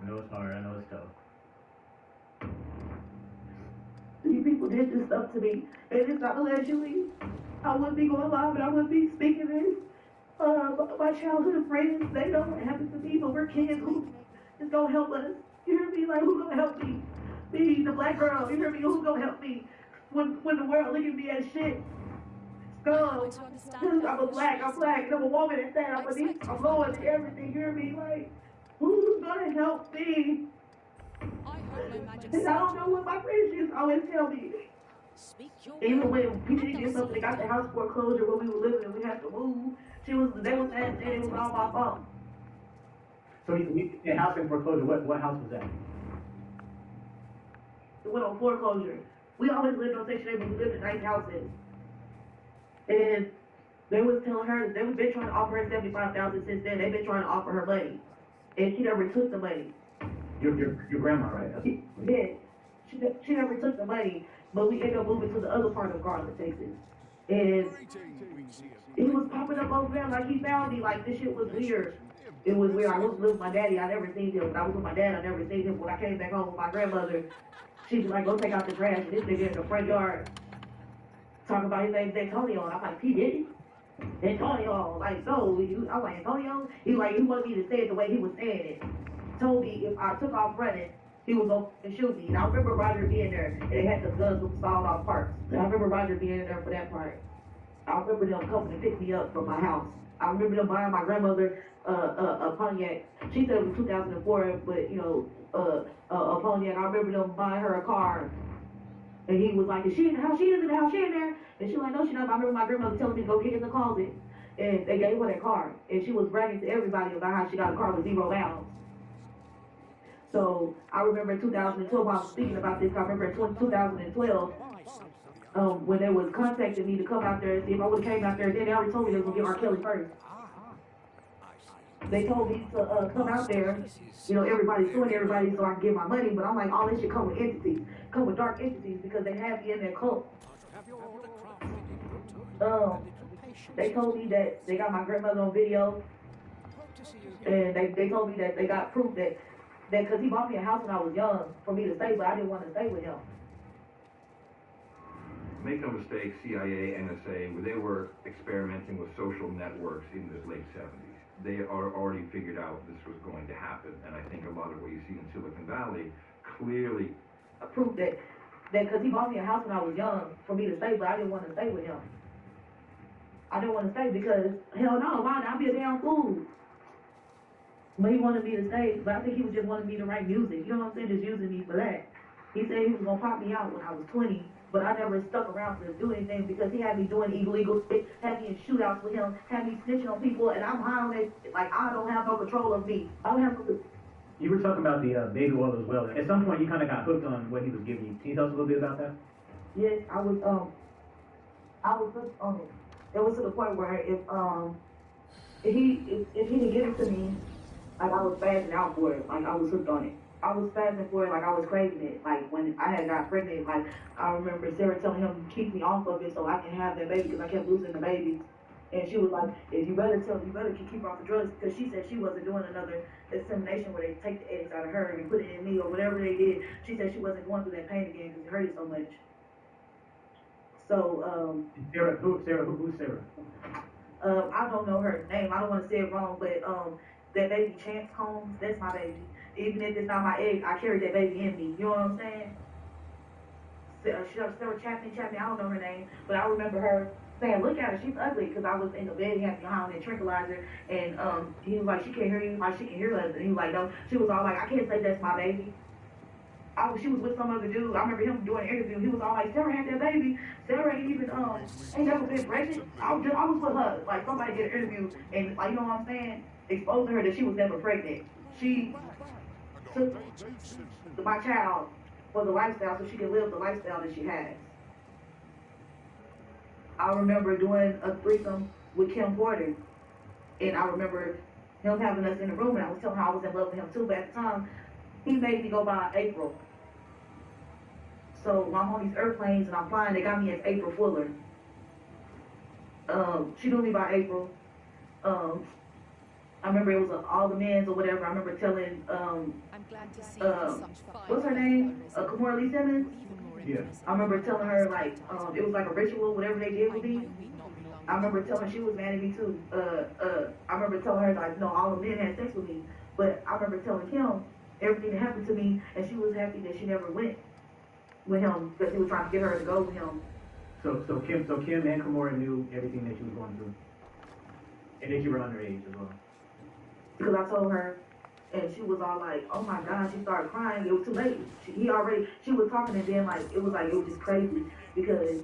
I know it's hard, I know it's tough. These people did this stuff to me, and it's not allegedly. I wouldn't be going live, and I wouldn't be speaking this. My childhood friends, they know what happened to me, but we're kids who is gonna help us. You hear me? Like, who gonna help me? Me, the black girl. You hear me? Who gonna help me? When the world look at me as shit. Scum. I'm black, and I'm a woman and that I'm low and everything. You hear me? Like, who's gonna help me? And I don't know what my friends used to always tell me. Even when PG did something, they got the house foreclosure where we were living and we had to move. They was saying it was all my fault. So you said house in foreclosure, what house was that? It went on foreclosure. We always lived on Section 8, but we lived in nice houses. And they was telling her, they've been trying to offer her $75,000 since then. They've been trying to offer her money. And she never took the money. Your grandma, right? Yeah. She never took the money, but we ended up moving to the other part of Garland, Texas. And he was popping up over there like he found me, like this shit was weird. It was weird. I was with my daddy, I never seen him. When I was with my dad, I never seen him. When I came back home with my grandmother, she was like, go take out the trash. And this nigga in the front yard talking about his name's Antonio. And I'm like, he did it? Antonio. Like, no. I'm like, Antonio? He wanted me to say it the way he was saying it. Told me if I took off running, he was going to shoot me. And I remember Roger being there, and they had the guns with sawed off parts. And I remember Roger being there for that part. I remember them coming to pick me up from my house. I remember them buying my grandmother a Pontiac. She said it was 2004, but, you know, a Pontiac. I remember them buying her a car. And he was like, is she in the house? She is in the house. She in there. And she was like, no, she's not. I remember my grandmother telling me to go get in the closet. And they gave her that car. And she was bragging to everybody about how she got a car with 0 miles. So I remember in 2012, I was speaking about this. I remember in 2012, when they was contacting me to come out there and see if I would have came out there, then they already told me they was going to get R. Kelly first. They told me to come out there. You know, everybody's suing everybody so I can get my money, but I'm like, all this shit come with entities, come with dark entities because they have me in their cult. They told me that they got my grandmother on video, and they told me that they got proof that because he bought me a house when I was young for me to stay, but I didn't want to stay with him. Make no mistake, CIA, NSA, they were experimenting with social networks in the late 70s. They are already figured out this was going to happen, and I think a lot of what you see in Silicon Valley clearly proof that because he bought me a house when I was young for me to stay, but I didn't want to stay with him. I didn't want to stay because hell no, why? I'd be a damn fool. But he wanted me to stay, but I think he was just wanting me to write music. You know what I'm saying? Just using me for that. He said he was gonna pop me out when I was 20. But I never stuck around to do anything because he had me doing illegal shit, had me in shootouts with him, had me snitching on people, and I'm high on it. Like, I don't have no control of me. I don't have no. You were talking about the baby oil as well. At some point, you kind of got hooked on what he was giving you. Can you tell us a little bit about that? Yes, I was hooked on it. It was to the point where if he didn't give it to me, like I was spazzing out for it. Like I was hooked on it. I was spazzing for it, like I was craving it. Like when I had got pregnant, like I remember Sarah telling him to keep me off of it so I can have that baby because I kept losing the babies. And she was like, if you better keep her off the drugs because she said she wasn't doing another insemination where they take the eggs out of her and put it in me or whatever they did. She said she wasn't going through that pain again because it hurted so much. So, Who's Sarah? I don't know her name. I don't want to say it wrong, but that baby Chance Combs, that's my baby. Even if it's not my egg, I carry that baby in me. You know what I'm saying? Sarah Chapman, I don't know her name, but I remember her saying, look at her, she's ugly, because I was in the bed, he had me behind that tranquilizer, and he was like, she can't hear you, like she can hear us, and he was like, no, she was all like, I can't say that's my baby. She was with some other dude. I remember him doing an interview. He was all like, Sarah had that baby. Sarah ain't even ain't never been pregnant. I was with her. Like somebody did an interview and like you know what I'm saying, exposing her that she was never pregnant. She took my child for the lifestyle so she could live the lifestyle that she has. I remember doing a threesome with Kim Porter. And I remember him having us in the room, and I was telling him I was in love with him too. But at the time, he made me go by April. So I'm on these airplanes and I'm flying. They got me as April Fuller. She knew me by April. I remember it was All the Men's or whatever. I remember telling I'm glad to see what's her name? Kimora Lee Simmons. Yeah. I remember telling her like it was like a ritual, whatever they did with me. I remember telling her she was mad at me too. I remember telling her like, no, all the men had sex with me. But I remember telling Kim everything that happened to me, and she was happy that she never went with him because he was trying to get her to go with him. So Kim and Kimora knew everything that you was going through, and that you were underage as well. Because I told her, and she was all like, "Oh my God!" She started crying. It was too late. She was talking, and then it was just crazy because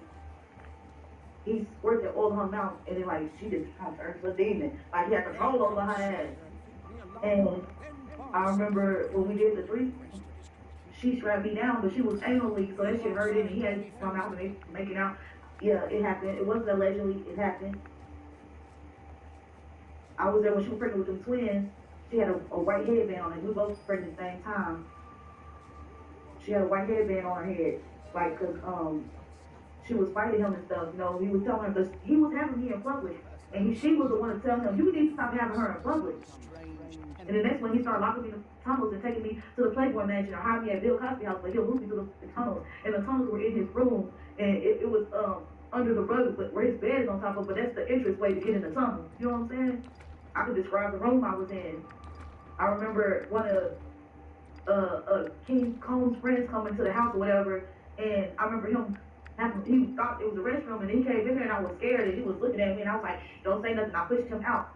he squirted oil in her mouth, and then she just kind of turned to a demon. Like he had control over her ass. And I remember when we did the threesome, she strapped me down, but she was anally, so that shit hurt it, and he had to come out and make it out. Yeah, it happened. It wasn't allegedly. It happened. I was there when she was pregnant with them twins. She had a white headband on, and we both pregnant at the same time. She had a white headband on her head, cause she was fighting him and stuff. He was telling her, because he was having me in public, and she was the one to tell him, you need to stop having her in public. And then that's when he started locking me in the tunnels and taking me to the Playboy Mansion or hiding me at Bill Cosby house, but he'll move me to the tunnels. And the tunnels were in his room, and it was under the rug, but where his bed is on top of, but that's the entrance way to get in the tunnel. You know what I'm saying? I could describe the room I was in. I remember one of King Combs' friends coming to the house or whatever, and I remember he thought it was a restroom, and he came in there, and I was scared, and he was looking at me, and I was like, don't say nothing. I pushed him out.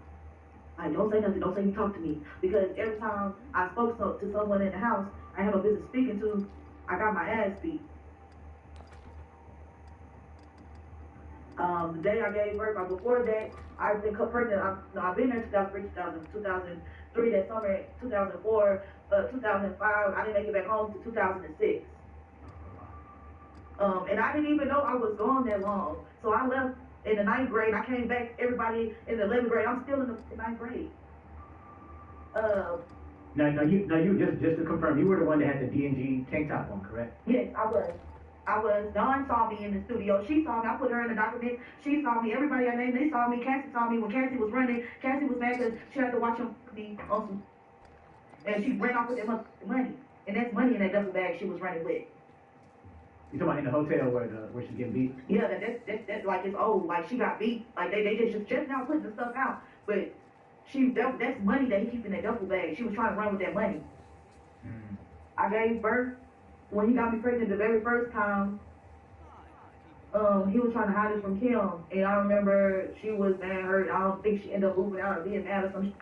Like, don't say nothing, don't say you talk to me. Because every time I spoke to someone in the house I had no business speaking to, I got my ass beat. The day I gave birth, before that, I've been pregnant. I've been there 2003, that summer, 2004, 2005. I didn't make it back home to 2006. And I didn't even know I was gone that long. So I left in the 9th grade. I came back, everybody in the 11th grade. I'm still in the 9th grade. Now you just to confirm, you were the one that had the D&G tank top on, correct? Yes, I was. Dawn saw me in the studio. She saw me. I put her in the document. She saw me. Everybody I named, they saw me. Cassie saw me. When Cassie was running, Cassie was mad because she had to watch him be awesome. And she ran off with that money. And that's money in that duffel bag she was running with. You talking about in the hotel where she's getting beat? Yeah, that's like it's old. Like she got beat. Like they just now putting the stuff out. But that's money that he keep in that duffel bag. She was trying to run with that money. I gave birth. When he got me pregnant the very first time, he was trying to hide it from Kim. And I remember she was mad hurt. I don't think she ended up moving out or being mad or something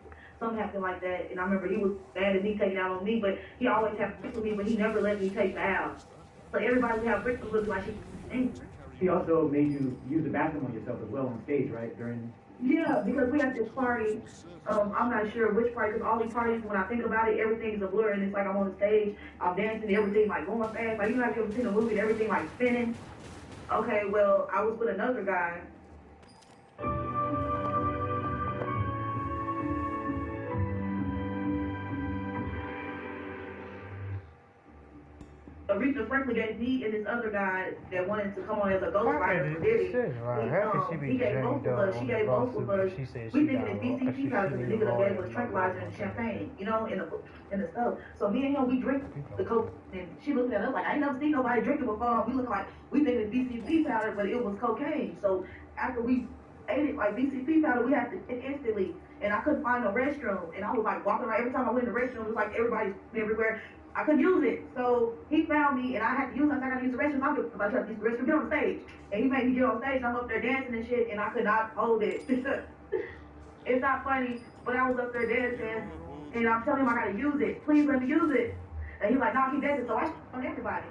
happened like that. And I remember he was mad at me taking out on me, but he always had sex with me, but he never let me take the house. So everybody would have victims look like she was angry. She also made you use the bathroom on yourself as well on stage, right? Yeah, because we had this party. I'm not sure which party, because all these parties, when I think about it, everything is a blur, and it's like I'm on the stage, I'm dancing, everything like going fast. Like, you know, have you ever seen a movie and everything like spinning? Okay, well, I was with another guy. Aretha Franklin gave me and this other guy that wanted to come on as a ghostwriter for Diddy. He gave both of us. She gave both of us. We thinking it's BCP powder because the nigga that gave us tranquilizer and champagne, you know, in the stuff. So me and him, we drink the coke, and she looked at us like, I ain't never seen nobody drink it before. We look like we think it's BCP powder, but it was cocaine. So after we ate it like BCP powder, we had to instantly. And I couldn't find a restroom, and I was like walking around. Every time I went in the restroom, it was like everybody's everywhere. I couldn't use it. So he found me, and I had to use it. I got to use the restroom. I'm about to use the restroom, get on stage. And he made me get on stage. I'm up there dancing and shit, and I could not hold it. It's not funny, but I was up there dancing, and I'm telling him I got to use it. Please let me use it. And he's like, no, keep dancing. So I on everybody.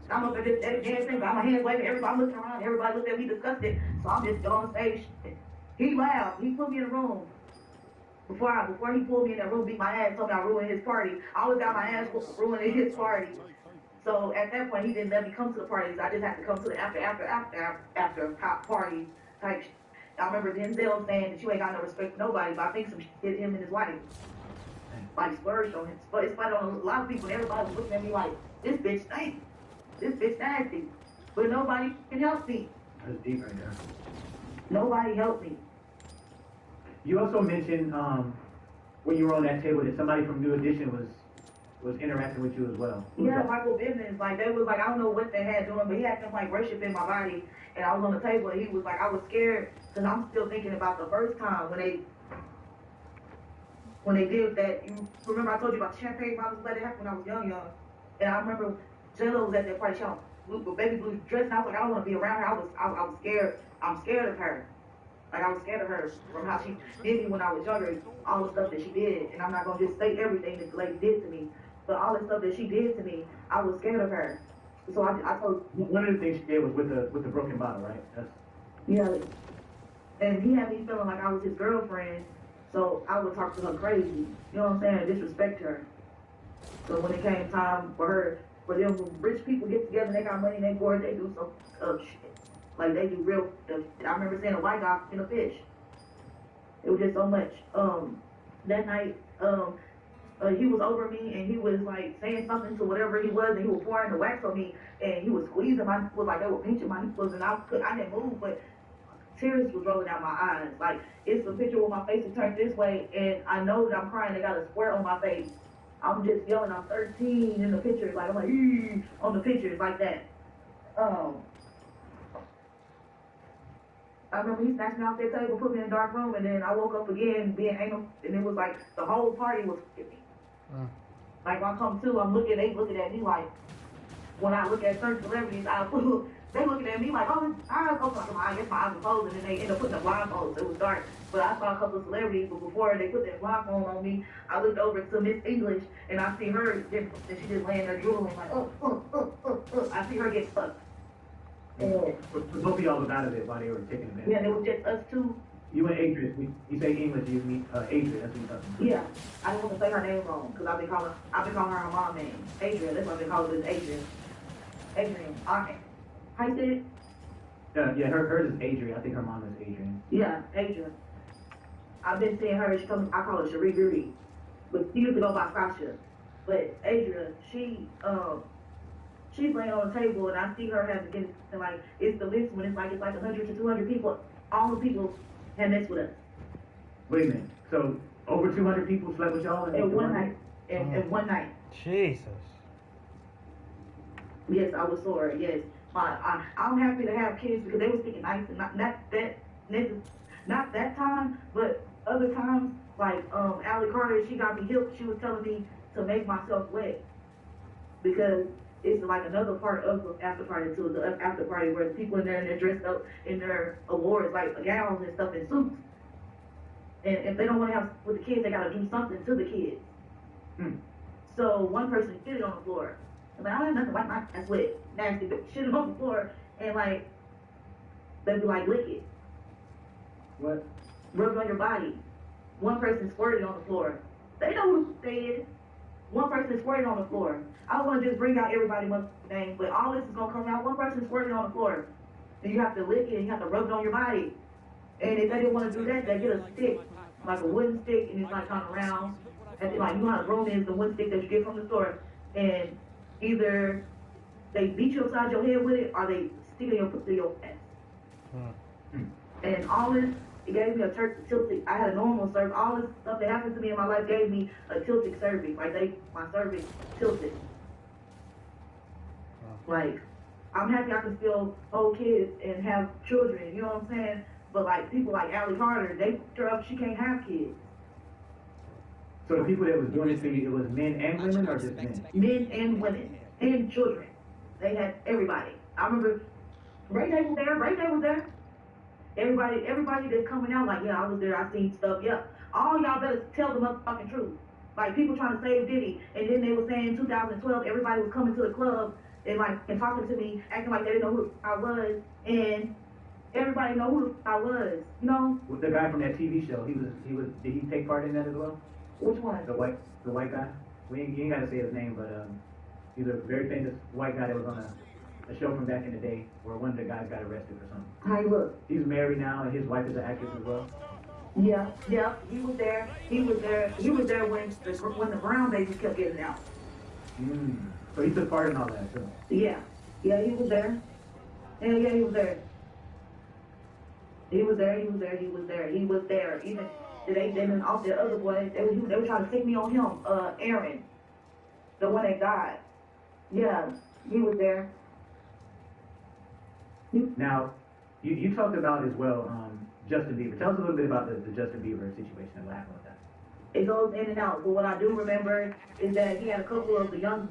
I'm up there dancing, got my hands waving. Everybody looking around. Everybody looked at me disgusted. So I'm just on stage. He laughed. He put me in the room. Before he pulled me in that room, beat my ass, told me I ruined his party. I always got my ass ruined in his party. So at that point, he didn't let me come to the parties. I just had to come to the after party type. I remember Denzel saying that you ain't got no respect for nobody, but I think some shit hit him and his wife. Like splurged on him. But it's funny on a lot of people. Everybody was looking at me like, this bitch stinks. This bitch nasty. But nobody can help me. That's deep right there. Nobody helped me. You also mentioned when you were on that table that somebody from New Edition was interacting with you as well. Yeah, Michael Bivens, like they was like, I don't know what they had doing, but he had some like worship in my body, and I was on the table, and he was like, I was scared because I'm still thinking about the first time when they did that. You remember I told you about the champagne bottles that happened when I was young, and I remember J-Lo was at that party, she had baby blue dress, and I was like, I don't want to be around her. I was scared. I'm scared of her. Like I was scared of her from how she did me when I was younger, all the stuff that she did, and I'm not gonna just say everything that the lady did to me. But all the stuff that she did to me, I was scared of her. So I told. One of the things she did was with the broken bottle, right? Yeah. And he had me feeling like I was his girlfriend, so I would talk to her crazy. You know what I'm saying? Disrespect her. So when it came time for them rich people get together, they got money, they bored, they do some shit. Like they do real. I remember seeing a white guy in a fish. It was just so much. That night, he was over me and he was like saying something to whatever he was, and he was pouring the wax on me, and he was squeezing my nipples like they were pinching my nipples, and I didn't move, but tears was rolling down my eyes. Like it's a picture where my face is turned this way, and I know that I'm crying. They got a square on my face. I'm just yelling. I'm 13 in the pictures, like I'm like on the pictures like that. I remember he snatched me off that table, put me in a dark room, and then I woke up again being anal, and it was like the whole party was with me. Like when I come to, they looking at me like, when I look at certain celebrities, they looking at me like, oh, I guess my eyes were closed, and then they end up putting the blindfolds. It was dark, but I saw a couple of celebrities, but before they put that blindfold on me, I looked over to Miss English, and I see her, and she just laying there drooling like, I see her get fucked. Both of y'all was out of it while they were taking a minute. Yeah, it was just us two. You and Adrian, you say English, you mean Adrian, that's what you're talking about. Yeah, I didn't want to say her name wrong, because I've been calling her mom name. Adrian, that's what I've been calling this Adrian. Adrian, okay. How you say it? Yeah, hers is Adrian. I think her mom is Adrian. Yeah, Adrian. I've been seeing her, I call her Cherie Beauty, but she used to go by Sasha. But Adrian, she's laying on the table, and I see her having to get, like, it's the list when it's like 100 to 200 people. All the people have messed with us. Wait a minute. So over 200 people slept with y'all in one night. In one night. Jesus. Yes, I was sorry. Yes, I'm happy to have kids because they were speaking nice, and not that time, but other times. Like Allie Carter, she got me hipped. She was telling me to make myself wet because it's like another part of the after party too. The after party where the people in there and they're dressed up in their awards, like gowns and stuff and suits. And if they don't want to have with the kids, they got to do something to the kids. So one person shit on the floor. I'm like, I have nothing like my ass wet, nasty, but shit on the floor, and like they'd be like, lick it. What? Rub it on your body. One person squirted on the floor. They know who said. One person squirted on the floor. I don't want to just bring out everybody's name, but all this is gonna come out. One person squirted on the floor, and you have to lick it and you have to rub it on your body. And if they didn't want to do that, they get a stick, like a wooden stick, and it's like kind of round. And like you know how the broom is, the wooden stick that you get from the store, and either they beat you upside your head with it, or they stick it in your ass. And all this, it gave me a tilted. I had a normal cervix. All this stuff that happened to me in my life gave me a tilted cervix. Like my cervix tilted. Like I'm happy I can still hold kids and have children. You know what I'm saying? But like people like Allie Carter, they put her up. She can't have kids. So the people that was doing this to you, it was men and women, or just men? Men and women and children. They had everybody. I remember Ray Day was there. Ray Day was there. Everybody that's coming out like, yeah, I was there. I seen stuff. Yeah, all y'all better tell the motherfucking truth. Like people trying to save Diddy, and then they were saying 2012, everybody was coming to the club and talking to me, acting like they didn't know who I was, and everybody know who I was. You know? With the guy from that TV show, he was. Did he take part in that as well? Which one? The white guy. You ain't got to say his name, but He's a very famous white guy that was on a show from back in the day where one of the guys got arrested for something. How you look? He's married now, and his wife is an actress as well. Yeah, he was there. He was there when the brown babies kept getting out. So he took part in all that too. Yeah, he was there. Yeah, he was there. He was there. Even they didn't off the other boy. They were trying to take me on him. Aaron, the one that died. Yeah, he was there. Now, you talked about as well Justin Bieber. Tell us a little bit about the Justin Bieber situation and what happened with that. It goes in and out. But what I do remember is that he had a couple of the young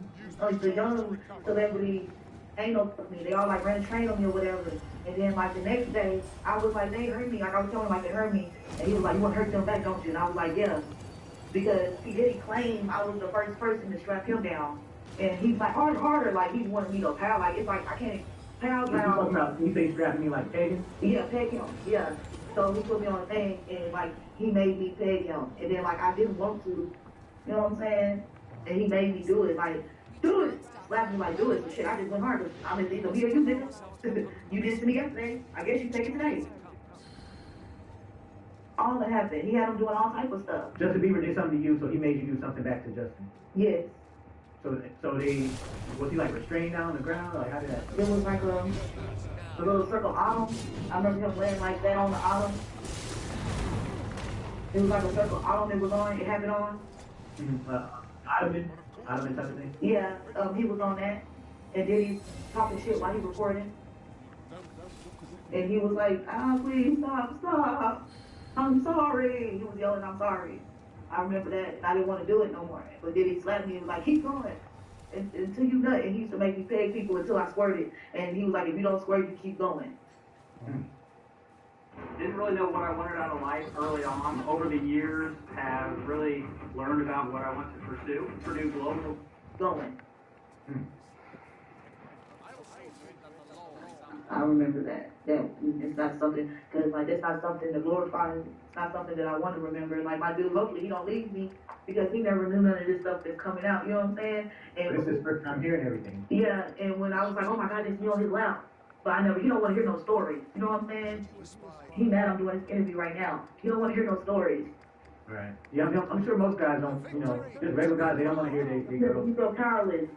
celebrities ain't no fuck me. They all like ran train on me or whatever. And then like the next day, I was like, they hurt me. Like I was telling him like they hurt me. And he was like, you want to hurt them back, don't you? And I was like, yeah. Because he didn't claim I was the first person to strap him down. And he's like, harder. Like he wanted me to pow. Like it's like I can't pow down. You say strapping me like pegging? Yeah, peg him. Yeah. So he put me on a thing and like he made me peg him. And then like I didn't want to. You know what I'm saying? And he made me do it. Like, do it. Slap me like, do it. So shit, I just went hard. I mean, either me or you, nigga. You did to me yesterday. I guess you take it today. All that happened. He had him doing all type of stuff. Justin Bieber did something to you, so he made you do something back to Justin. Yes. So was he like restrained down on the ground? Like how did that? It was like a little circle autumn. I remember him laying like that on the autumn. It was like a circle autumn it was on. It happened on. Ottoman type of thing? Yeah, he was on that. And then he's talking shit while he recording. And he was like, please stop. I'm sorry. He was yelling, I'm sorry. I remember that. And I didn't want to do it no more. But then he slapped me and was like, keep going. Until you nut. And he used to make me peg people until I squirted. And he was like, if you don't squirt, you keep going. Didn't really know what I wanted out of life early on. Over the years, have really learned about what I want to pursue. Purdue Global. Going. I remember that. That it's not something, because like that's not something to glorify. It's not something that I want to remember. Like my dude, hopefully he don't leave me because he never knew none of this stuff that's coming out. You know what I'm saying? And this is his first time hearing everything. Yeah, and when I was like, oh my God, it's me on his lap. But he don't want to hear no stories. You know what I'm saying? He mad I'm doing this interview right now. He don't want to hear no stories. Right. Yeah, I'm sure most guys don't, just regular guys, they don't want to hear they girls. You feel powerless.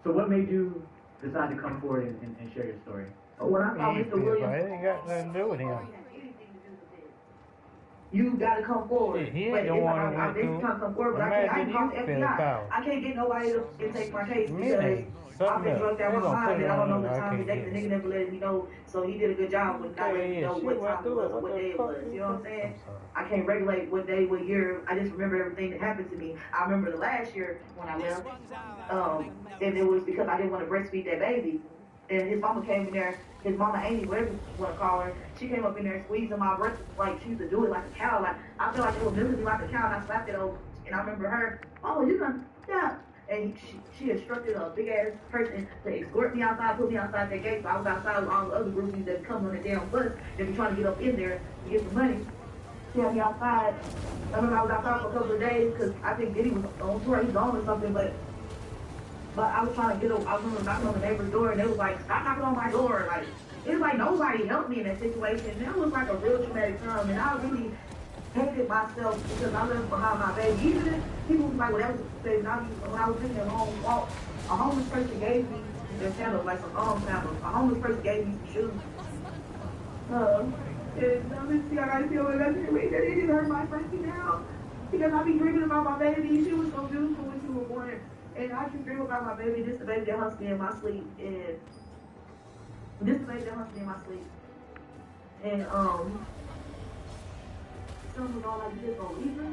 So what made you decide to come forward and share your story? When I saw Mr. Williams, it ain't got nothing to do with him. You gotta come forward. He ain't the one who went to come forward, but I can't call the FBI. I can't get nobody to take my case because I've been drugged out my mind and I don't know the time of day. The nigga never let me know, so he did a good job with not letting me know what time it was, what day it was. You know what I'm saying? I can't regulate what day, what year. I just remember everything that happened to me. I remember the last year when I left, and it was because I didn't want to breastfeed that baby. And his mama came in there, his mama Amy, whatever you want to call her, she came up in there squeezing my breast like she used to do it like a cow. Like I feel like it was milking me like a cow, and I slapped it over. And I remember her, oh, you done, yeah. And she instructed a big ass person to escort me outside, put me outside that gate. So I was outside with all the other groupies that come on the damn bus. They be trying to get up in there to get some money. She had me outside. I remember I was outside for a couple of days because I think Diddy was on tour, he's gone or something, but I was trying to get up. I remember knocking on the neighbor's door, and they was like, stop knocking on my door. Like, it was like nobody helped me in that situation. And that was like a real traumatic time, and I really hated myself because I left behind my baby. Even if people was like, well, that was a baby. When I was taking a home walk, a homeless person gave me their sandals, like some sandals. A homeless person gave me some shoes. And honestly, I gotta feel like that's the way that it didn't hurt my Frankie now. Because I be dreaming about my baby. She was so beautiful when she was born. And I just dream about my baby. This the baby that hunts me in my sleep. And this the baby that hunts me in my sleep. And someone was all like, you just gonna leave her?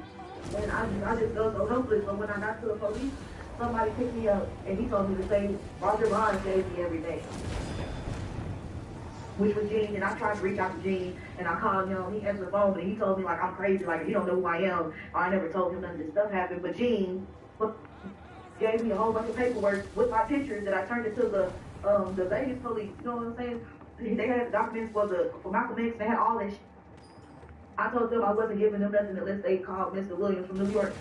And I just felt so helpless. But when I got to the police, somebody picked me up and he told me to say, Roger Bond saves me every day. Which was Gene, and I tried to reach out to Gene, and I called him, he answered the phone, and he told me like I'm crazy, like he don't know who I am, or I never told him none of this stuff happened. But Gene gave me a whole bunch of paperwork with my pictures that I turned into the Vegas police. You know what I'm saying? They had the documents for Malcolm X. They had all that shit. I told them I wasn't giving them nothing unless they called Mr. Williams from New York.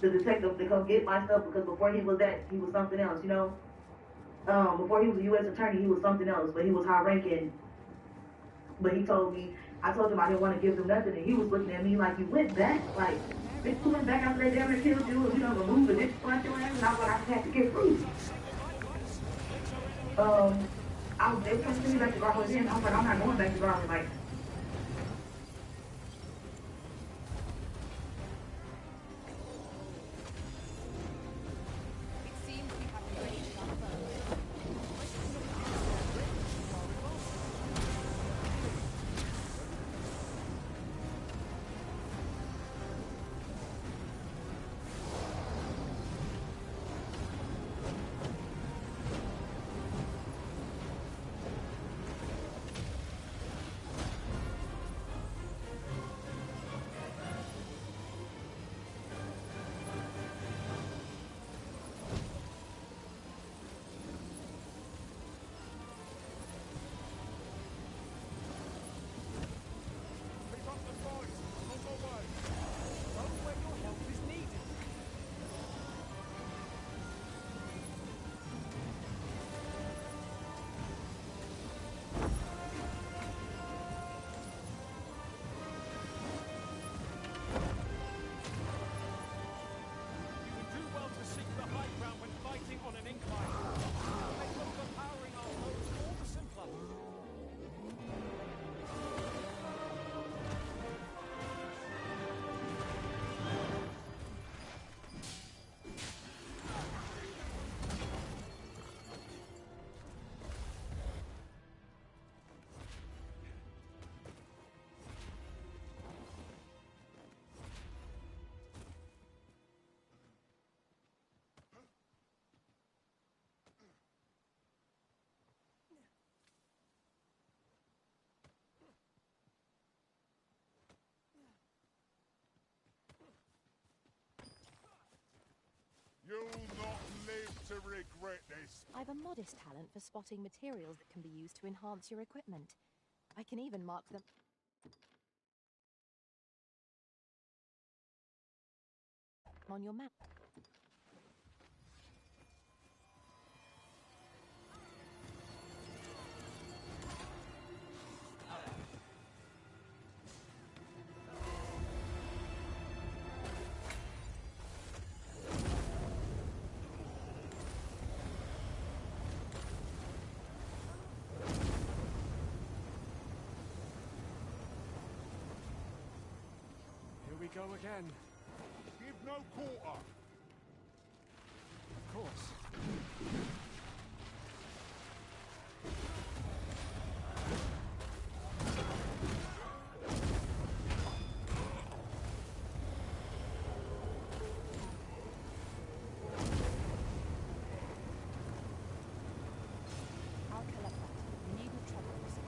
the detective to come get my stuff, because before he was that, he was something else, you know? Before he was a U.S. attorney, he was something else, but he was high ranking. But he told me, I told him I didn't want to give him nothing, and he was looking at me like, you went back? Like, bitch, you went back after they damn near killed you, you know, removed the bitch, punch your ass, and I was like, I just had to get free. They were trying to send me back to Garland again. I was like, I'm not going back to Garland. Like, You'll not live to regret this. I've a modest talent for spotting materials that can be used to enhance your equipment. I can even mark them on your map. Go again. Give no quarter. Of course. I'll collect that. You needn't trouble yourself.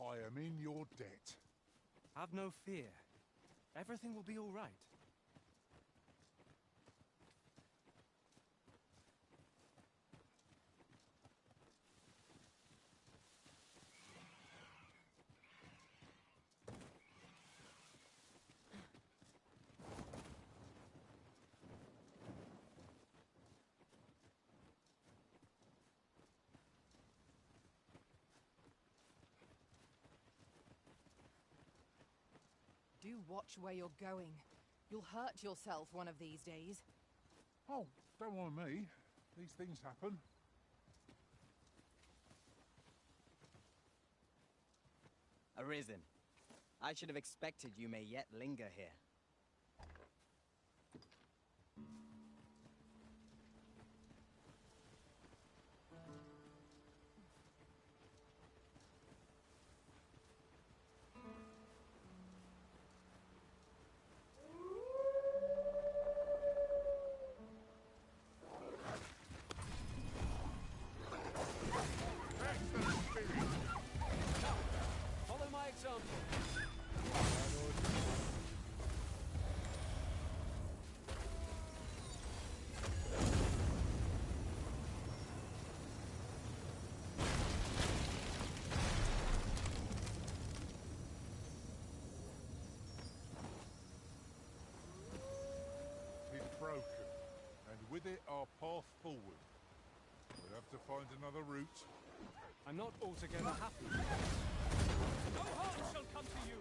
I am in your debt. Have no fear. Everything will be all right. Do watch where you're going. You'll hurt yourself one of these days. Oh, don't worry me. These things happen. Arisen. I should have expected you may yet linger here. Follow my example. It's broken, and with it our path forward. We'll have to find another route. I'm not altogether happy. No harm shall come to you!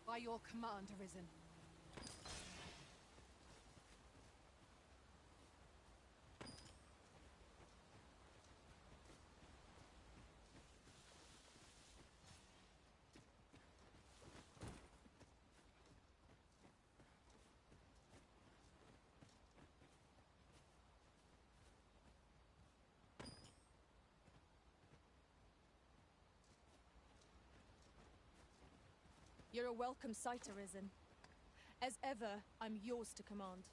By your command, Arisen. You're a welcome sight, Arisen. As ever, I'm yours to command.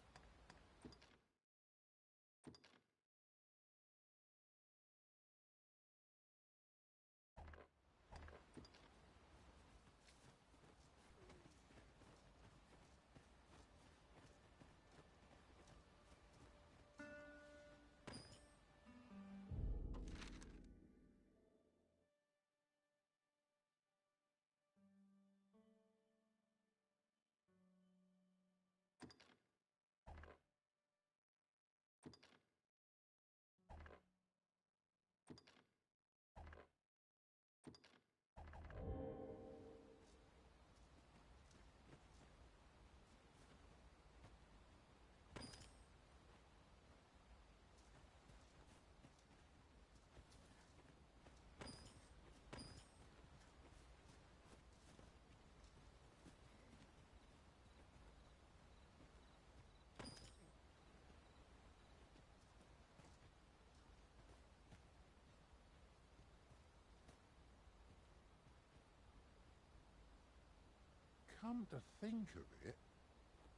Come to think of it,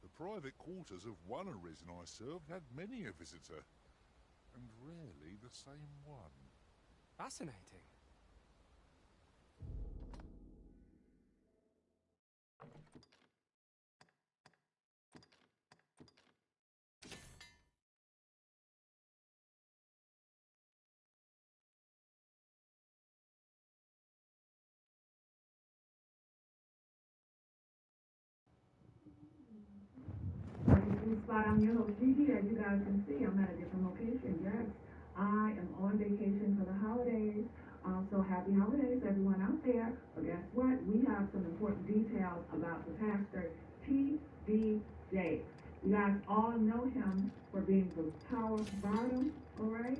the private quarters of one Arisen I served had many a visitor, and rarely the same one. Fascinating. Spot, I'm your host, Gigi. As you guys can see, I'm at a different location. Yes, I am on vacation for the holidays. So happy holidays, everyone out there. But guess what? We have some important details about the pastor, T.D. Jakes. You guys all know him for being the power bottom, all right?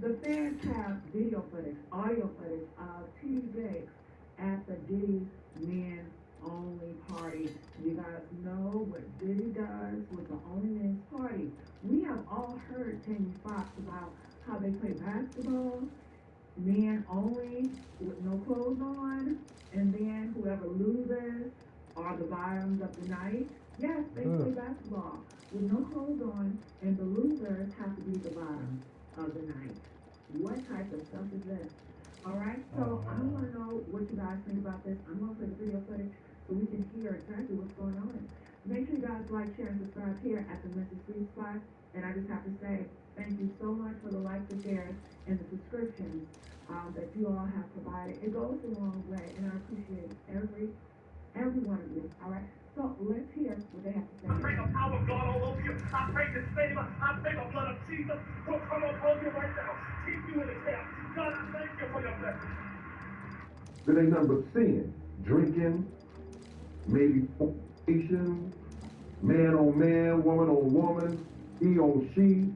The fans have video footage, audio footage of T.D. Jakes at the Diddy Men Only Party. You guys know what Diddy does with the Only Men's Party. We have all heard Tammy Fox about how they play basketball, men only, with no clothes on, and then whoever loses are the bottoms of the night. Yes, they play basketball with no clothes on, and the losers have to be the bottoms of the night. What type of stuff is this? All right, so I want to know what you guys think about this. I'm going to play the video footage so we can hear exactly what's going on. Make sure you guys like, share, and subscribe here at the Message Free Spot. And I just have to say thank you so much for the likes, the shares, and the subscriptions that you all have provided. It goes a long way, and I appreciate every one of you. All right, so let's hear what they have to say. I pray the power of God all over you. I pray His favor. I pray the blood of Jesus will come upon you right now. Keep you in His hand. God, I thank you for your blessing. There ain't nothing but sin. Drinking, maybe fornication, man on man, woman on woman, he on she.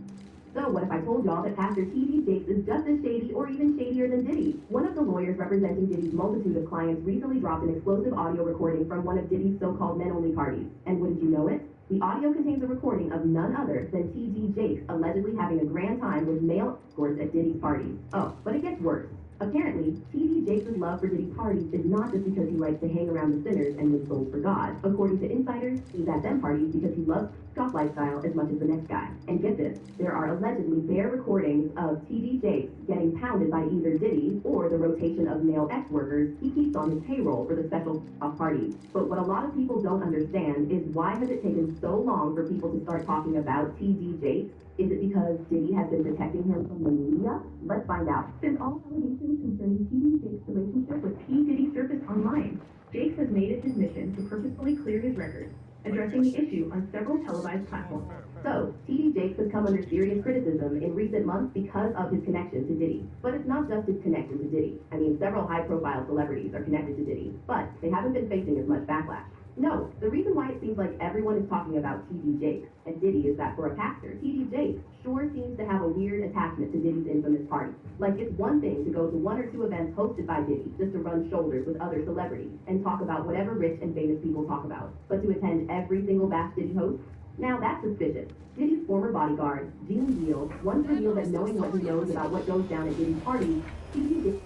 So what if I told y'all that Pastor T.D. Jakes is just as shady or even shadier than Diddy? One of the lawyers representing Diddy's multitude of clients recently dropped an explosive audio recording from one of Diddy's so-called men-only parties. And wouldn't you know it? The audio contains a recording of none other than T.D. Jakes allegedly having a grand time with male escorts at Diddy's parties. Oh, but it gets worse. Apparently, T.D. Jakes' love for Diddy parties is not just because he likes to hang around the sinners and win souls for God. According to insiders, he's at them parties because he loves golf lifestyle as much as the next guy. And get this, there are allegedly bare recordings of T.D. Jakes getting pounded by either Diddy or the rotation of male ex-workers he keeps on his payroll for the special parties. But what a lot of people don't understand is why has it taken so long for people to start talking about T.D. Jakes? Is it because Diddy has been protecting him from the media? Let's find out. Since all allegations concerning T.D. Jakes' relationship with P. Diddy surfaced online, Jakes has made it his mission to purposefully clear his record, addressing the issue on several televised platforms. So, T.D. Jakes has come under serious criticism in recent months because of his connection to Diddy. But it's not just his connection to Diddy. I mean, several high-profile celebrities are connected to Diddy, but they haven't been facing as much backlash. No, the reason why it seems like everyone is talking about T.D. Jakes and Diddy is that for a pastor, T.D. Jakes sure seems to have a weird attachment to Diddy's infamous party. Like, it's one thing to go to one or two events hosted by Diddy just to run shoulders with other celebrities and talk about whatever rich and famous people talk about. But to attend every single bash Diddy hosts? Now that's suspicious. Diddy's former bodyguard, Gene Deal, once revealed that knowing what he knows about what goes down at Diddy's parties, T.D. Jakes...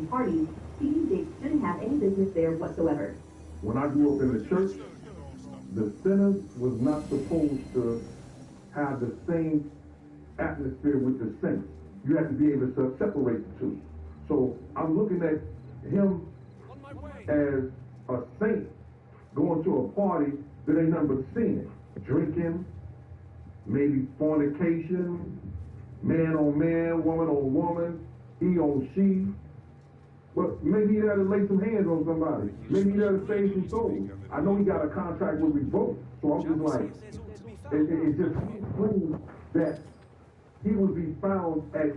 parties, T.D. Jakes shouldn't have any business there whatsoever. When I grew up in the church, the sinners was not supposed to have the same atmosphere with the saints. You had to be able to separate the two. So I'm looking at him as a saint going to a party that ain't nothing but sin. Drinking, maybe fornication, man on man, woman on woman, he on she. But maybe he had to lay some hands on somebody. Maybe he had to save some souls. I know he got a contract with Revolt, so I'm just like, it just proves that he would be found at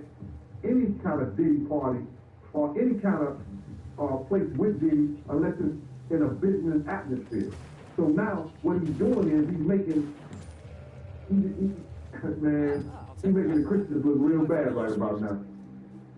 any kind of Diddy party or any kind of place with Diddy unless it's in a business atmosphere. So now what he's doing is he's making, he's making the Christians look real bad right about now.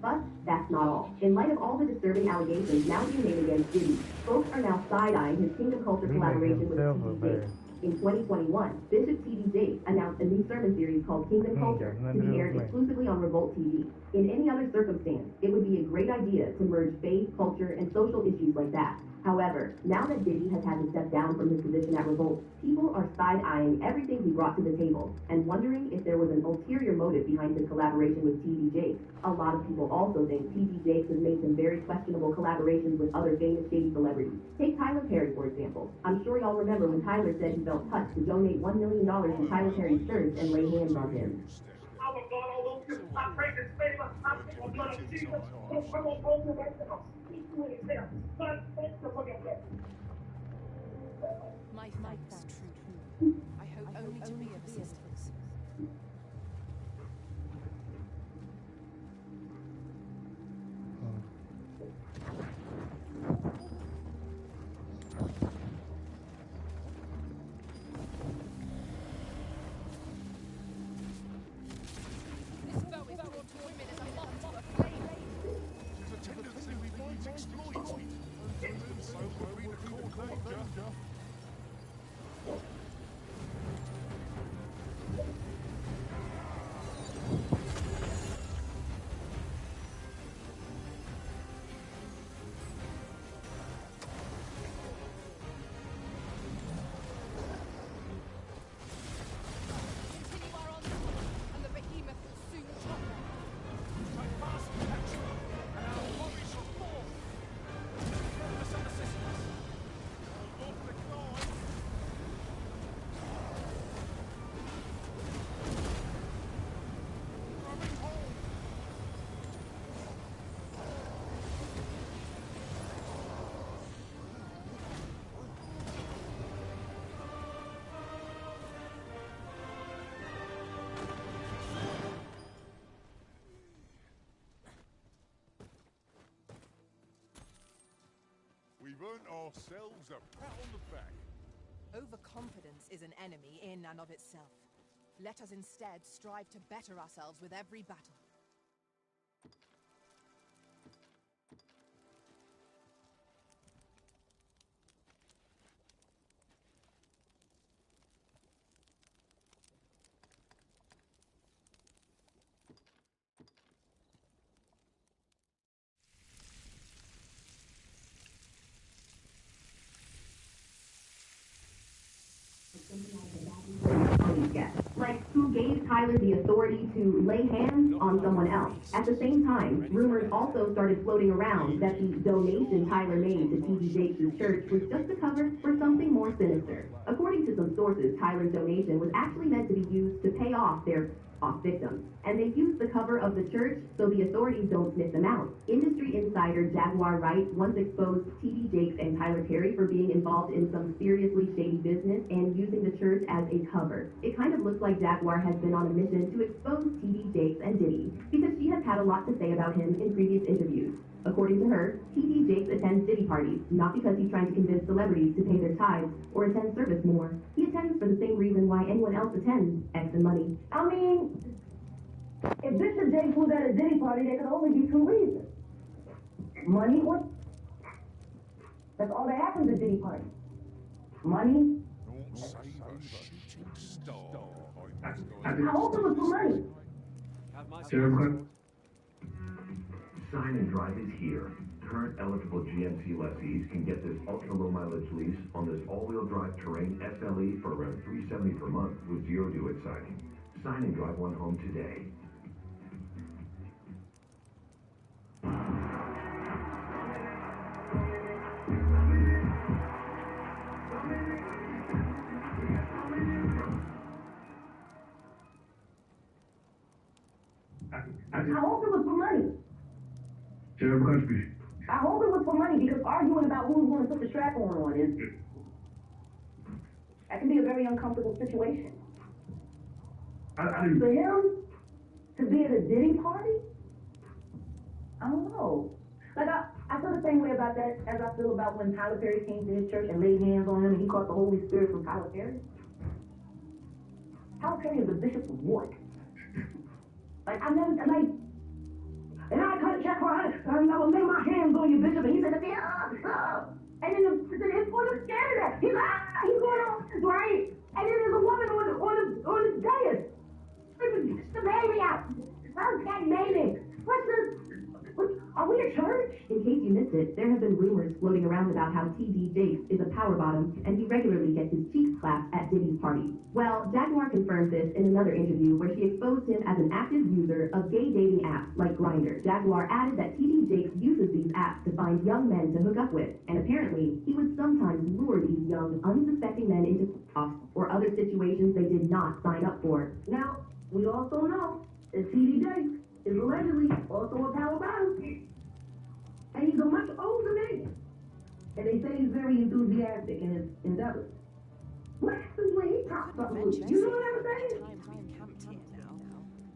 But that's not all. In light of all the disturbing allegations now being made against Diddy, folks are now side-eyeing his Kingdom Culture collaboration with T.D. Jakes. In 2021, Bishop T.D. Jakes announced a new sermon series called Kingdom Culture to be aired exclusively on Revolt TV. In any other circumstance, it would be a great idea to merge faith, culture, and social issues like that. However, now that Diddy has had to step down from his position at Revolt, people are side-eyeing everything he brought to the table and wondering if there was an ulterior motive behind his collaboration with T.D. Jakes. A lot of people also think T.D. Jakes has made some very questionable collaborations with other famous shady celebrities. Take Tyler Perry, for example. I'm sure y'all remember when Tyler said he felt touched to donate $1 million to Tyler Perry's church and lay hands on him. Our God all over you. I pray His favor. I pray the blood of Jesus will come upon you right now. Keep you in His hand. God, thank you for your blessing. My faith is true. I hope only to be of assistance. There's a tendency we need We've earned ourselves a pat on the back. Overconfidence is an enemy in and of itself. Let us instead strive to better ourselves with every battle. Like who gave Tyler the authority to lay hands on someone else. At the same time, rumors also started floating around that the donation Tyler made to T.D. Jakes' church was just a cover for something more sinister. According to some sources, Tyler's donation was actually meant to be used to pay off their victims, and they used the cover of the church so the authorities don't sniff them out. Industry insider Jaguar Wright once exposed T.D. Jakes and Tyler Perry for being involved in some seriously shady business and using the church as a cover. It kind of looks like Jaguar has been on a mission to expose T.D. Jakes and Diddy, because she has had a lot to say about him in previous interviews. According to her, T.D. Jakes attends Diddy parties, not because he's trying to convince celebrities to pay their tithes or attend service more. He attends for the same reason why anyone else attends, X and money. I mean, if Bishop Jakes was at a Diddy party, there could only be two reasons. Money or... That's all that happens at Diddy parties. Money. Don't save a shooting star. I hope it was for money. Sign and Drive is here. Current eligible GMC lessees can get this ultra-low mileage lease on this all-wheel drive terrain SLE for around $370 per month with zero due at signing. Sign and drive one home today. I hope it was for money. I hope it was for money, because arguing about who's going to put the strap on is... That can be a very uncomfortable situation. For him to be at a Diddy party? I don't know. Like, I feel the same way about that as I feel about when Tyler Perry came to his church and laid hands on him and he caught the Holy Spirit from Tyler Perry. Tyler Perry is the bishop of what? Like, I never, like... And I cut a check for it, and I will lay my hands on you, Bishop. And he said, and then his boy was scared of that. He's like, he's going on, right? And then there's a woman on the dais. The baby out. How's that baby? What's this? Are we a church? In case you missed it, there have been rumors floating around about how T.D. Jakes is a power bottom, and he regularly gets his cheeks clapped at Diddy's parties. Well, Jaguar confirmed this in another interview where she exposed him as an active user of gay dating apps like Grindr. Jaguar added that T.D. Jakes uses these apps to find young men to hook up with, and apparently, he would sometimes lure these young, unsuspecting men into offs or other situations they did not sign up for. Now, we also know that T.D. Jakes is allegedly also a power bottom. And he's a much older man. And they say he's very enthusiastic in his endeavors. What happens when he talks about food? You know what I'm saying?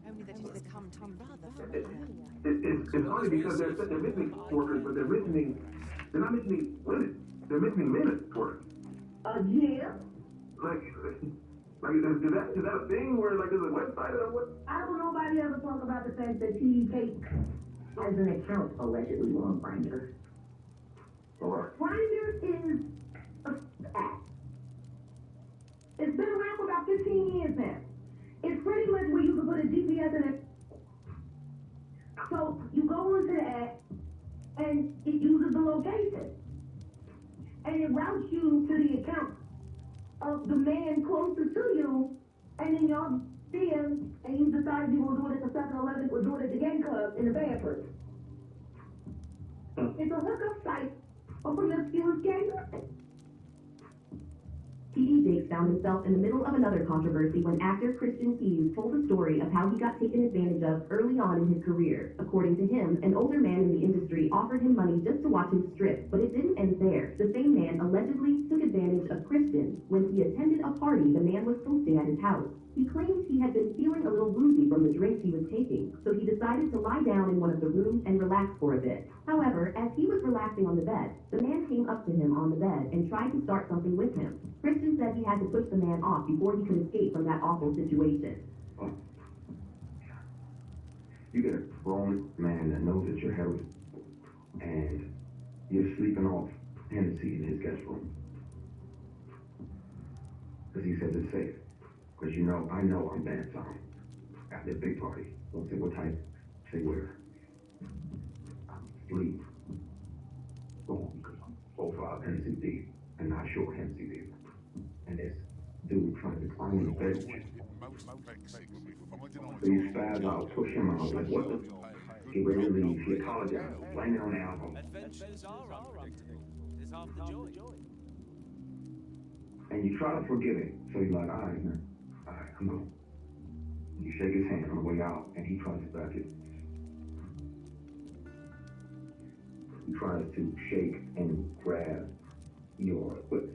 Only that it has come to me rather It's funny because they're mentioning workers, but they're not mentioning women. They're mentioning men as workers. Yeah. Like is that a thing where like there's a website or what? I don't know nobody ever talk about the fact that T.D. Jakes has an account allegedly on Grindr. Or Grindr is a app. It's been around for about 15 years now. It's pretty much where you can put a GPS in it. So you go into the app and it uses the location. And it routes you to the account of the man closest to you, and then y'all see him, and you decide you want to do it at the 7-Eleven or do it at the game club in the bathroom. It's a hookup site for promiscuous gay men. T.D. Jakes found himself in the middle of another controversy when actor Christian Hughes told a story of how he got taken advantage of early on in his career. According to him, an older man in the industry offered him money just to watch him strip, but it didn't end there. The same man allegedly took advantage of Christian when he attended a party the man was hosting at his house. He claimed he had been feeling a little woozy from the drinks he was taking, so he decided to lie down in one of the rooms and relax for a bit. However, as he was relaxing on the bed, the man came up to him on the bed and tried to start something with him. Christian said he had to push the man off before he could escape from that awful situation. Oh. You get a grown man that knows that you're heroin, and you're sleeping off Hennessy in his guest room. Because he says it's safe. Because you know, I know I'm bad time. At the big party. Don't say what type, say where. Sleep. Go on, because I'm 4-5 Hennessy deep, and not sure Hennessy deep. And this dude trying to climb in the bed. So you spaz out, push him out, like what the f? He ready to leave, he apologized, blame it on the alcohol. Adventures are unpredictable. It's half the joy. And you try to forgive him, so you're like, all right, man, all right, come on. You shake his hand on the way out, and he tries to back it. He tries to shake and grab your foot.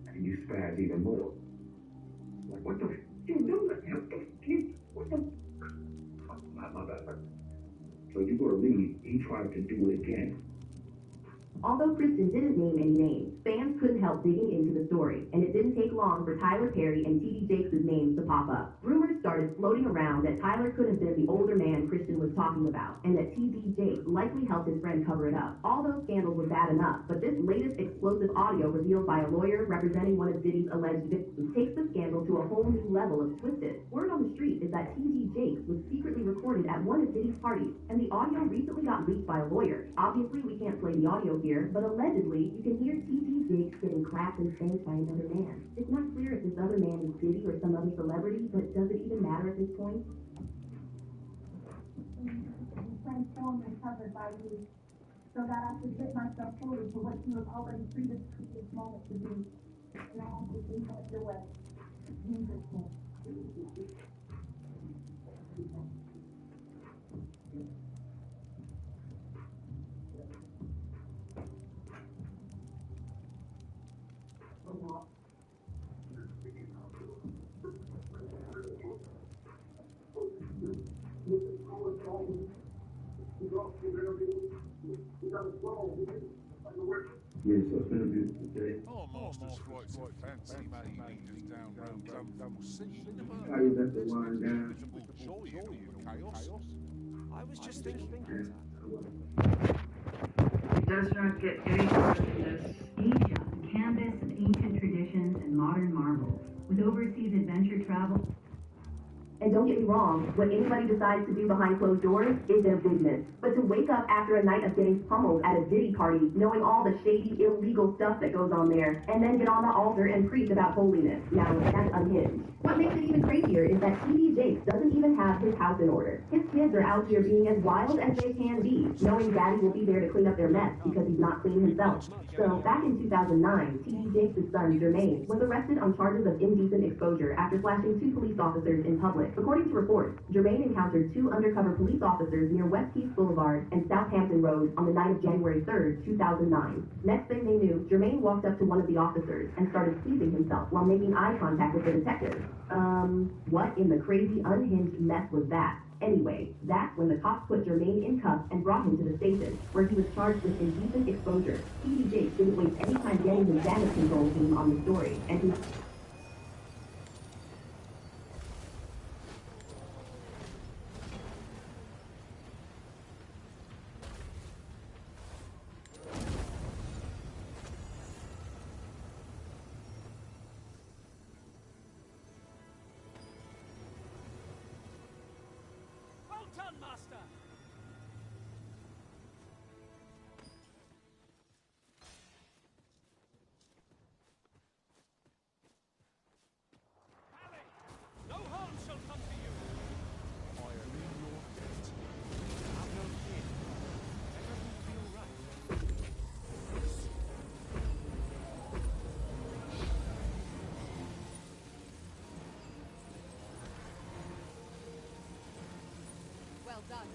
And you spaz even more. Like, what the f you doing? What the oh, my bad. So you go to leave, he tried to do it again. Although Kristen didn't name any names, fans couldn't help digging into the story, and it didn't take long for Tyler Perry and T.D. Jakes' names to pop up. Rumors started floating around that Tyler could have been the older man Kristen was talking about, and that T.D. Jakes likely helped his friend cover it up. All those scandals were bad enough, but this latest explosive audio revealed by a lawyer representing one of Diddy's alleged victims takes the scandal to a whole new level of twisted. Word on the street is that T.D. Jakes was secretly recorded at one of Diddy's parties, and the audio recently got leaked by a lawyer. Obviously, we can't play the audio here, but allegedly, you can hear T.D. Jakes getting clapped and spanked by another man. It's not clear if this other man is Diddy or some other celebrity, but does it even matter at this point? Transformed and covered by you, so that I could fit myself fully to what you have already predisposed this moment to be. And I want to think of your way. Jesus' name. Yeah, so it's been a beautiful day. Oh, Master strikes a fancy making down round Dumble Sea. How you let the wine down? Joy in all the chaos. I was just thinking. It does not get any better than this. Asia, a canvas of ancient traditions and modern marvels, with overseas adventure travel. And don't get me wrong, what anybody decides to do behind closed doors is their business. But to wake up after a night of getting pummeled at a Diddy party, knowing all the shady, illegal stuff that goes on there, and then get on the altar and preach about holiness, now that's unhinged. What makes it even crazier is that T.D. Jakes doesn't even have his house in order. His kids are out here being as wild as they can be, knowing daddy will be there to clean up their mess because he's not clean himself. So back in 2009, T.D. Jakes' son, Jermaine, was arrested on charges of indecent exposure after flashing 2 police officers in public. According to reports, Jermaine encountered 2 undercover police officers near West Keith Boulevard and Southampton Road on the night of January 3rd, 2009. Next thing they knew, Jermaine walked up to one of the officers and started pleasing himself while making eye contact with the detective. What in the crazy, unhinged mess was that? Anyway, that's when the cops put Jermaine in cuffs and brought him to the station, where he was charged with indecent exposure. T.D. Jakes didn't waste any time getting his damage control team on the story, and he... Well done, Master! Harry! No harm shall come to you! I am in your debt. Have no fear. Everything will be all right. Well done.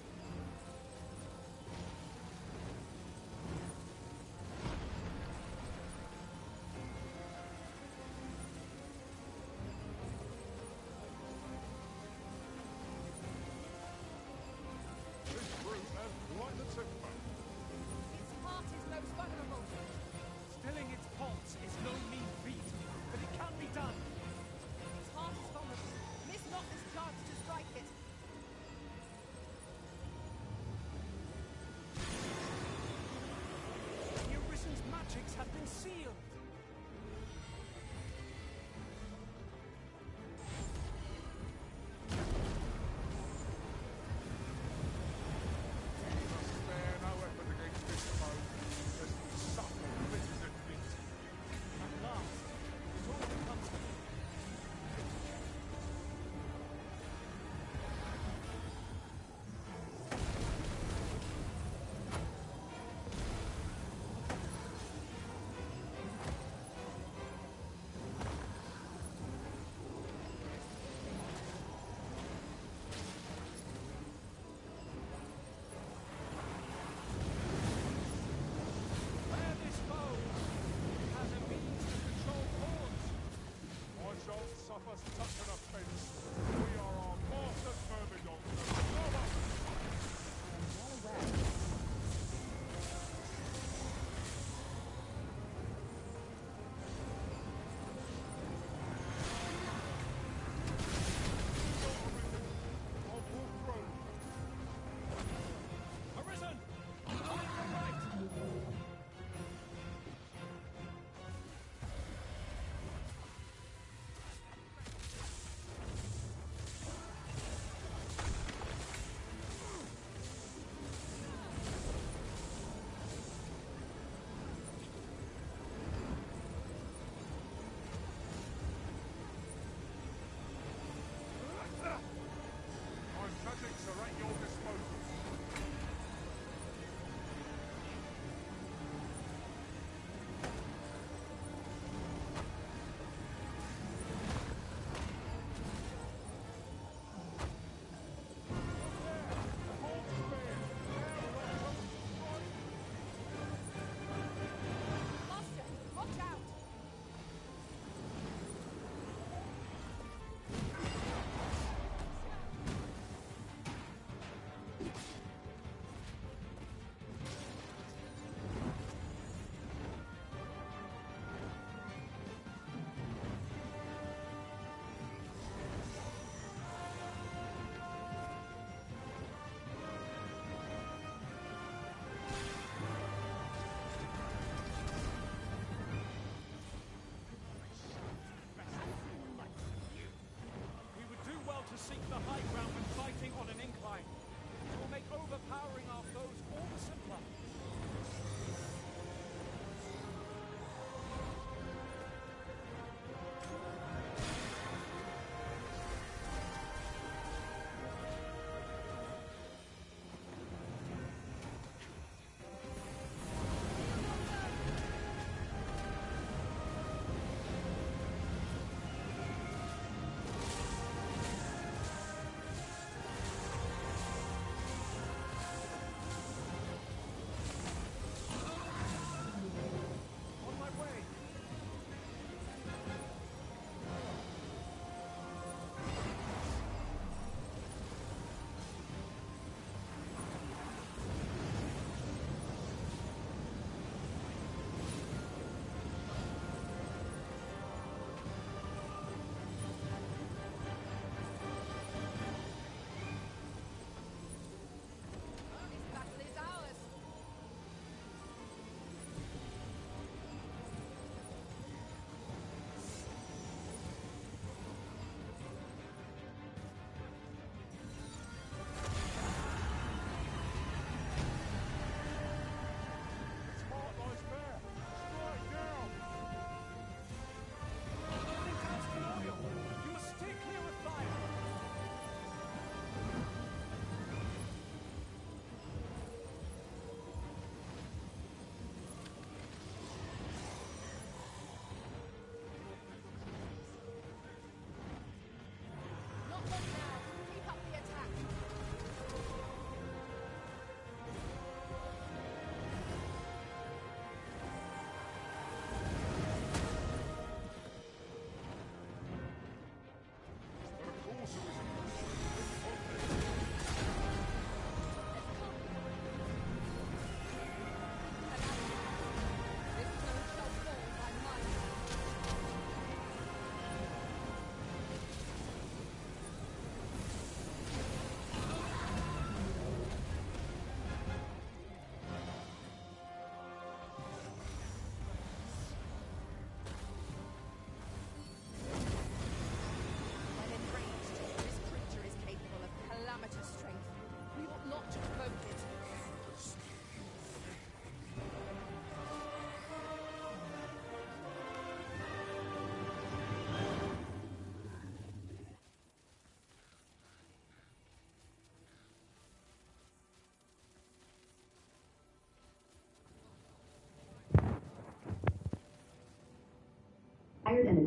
Sealed! Spare no weapon against this foe, lest we suffer bitter defeat. At last, it all comes to me.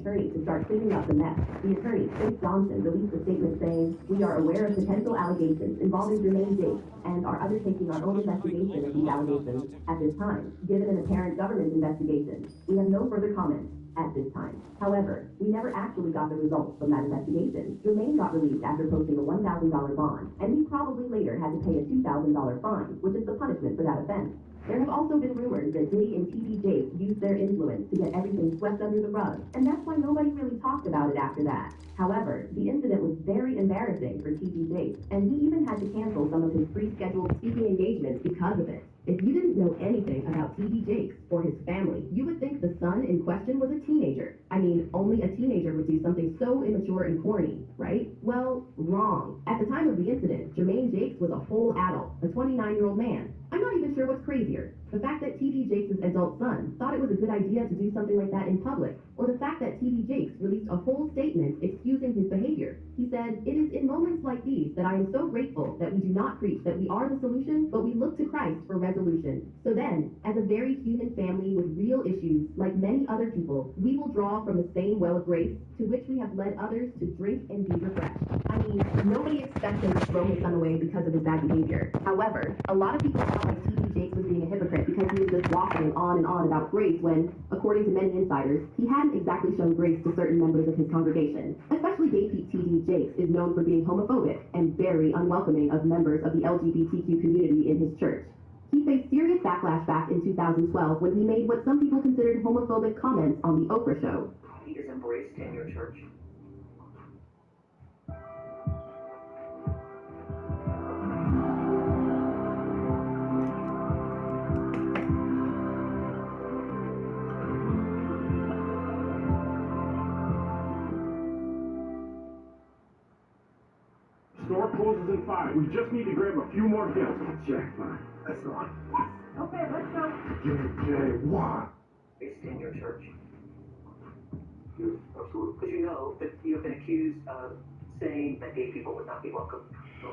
attorney to start cleaning up the mess. The attorney, Chris Johnson, released a statement saying, "We are aware of potential allegations involving Jermaine Jakes and are undertaking our own investigation of these allegations at this time. Given an apparent government investigation, we have no further comments at this time. However, we never actually got the results from that investigation. Jermaine got released after posting a $1,000 bond, and he probably later had to pay a $2,000 fine, which is the punishment for that offense. There have also been rumors that Diddy and T.D. Jakes used their influence to get everything swept under the rug, and that's why nobody really talked about it after that. However, the incident was very embarrassing for T.D. Jakes, and he even had to cancel some of his pre-scheduled speaking engagements because of it. If you didn't know anything about T.D. Jakes or his family, you would think the son in question was a teenager. I mean, only a teenager would do something so immature and corny, right? Well, wrong. At the time of the incident, Jermaine Jakes was a full adult, a 29-year-old man. I'm not even sure what's crazier. The fact that T.D. Jakes' adult son thought it was a good idea to do something like that in public, or the fact that T.D. Jakes released a whole statement excusing his behavior. He said, "It is in moments like these that I am so grateful that we do not preach that we are the solution, but we look to Christ for resolution. So then, as a very human family with real issues, like many other people, we will draw from the same well of grace to which we have led others to drink and be refreshed." I mean, nobody expects him to throw his son away because of his bad behavior. However, a lot of people felt like T.D. Jakes was being a hypocrite because he was just waffling on and on about grace when, according to many insiders, he hadn't exactly shown grace to certain members of his congregation. Especially gay T.D. Jakes is known for being homophobic and very unwelcoming of members of the LGBTQ community in his church. He faced serious backlash back in 2012 when he made what some people considered homophobic comments on The Oprah Show. He is embraced in your church. Store closes in 5. We just need to grab a few more gifts. Jackpot. That's the one. Okay, let's go. JJ, why? Based in your church. Yes, absolutely. Because you know that you've been accused of saying that gay people would not be welcome. No,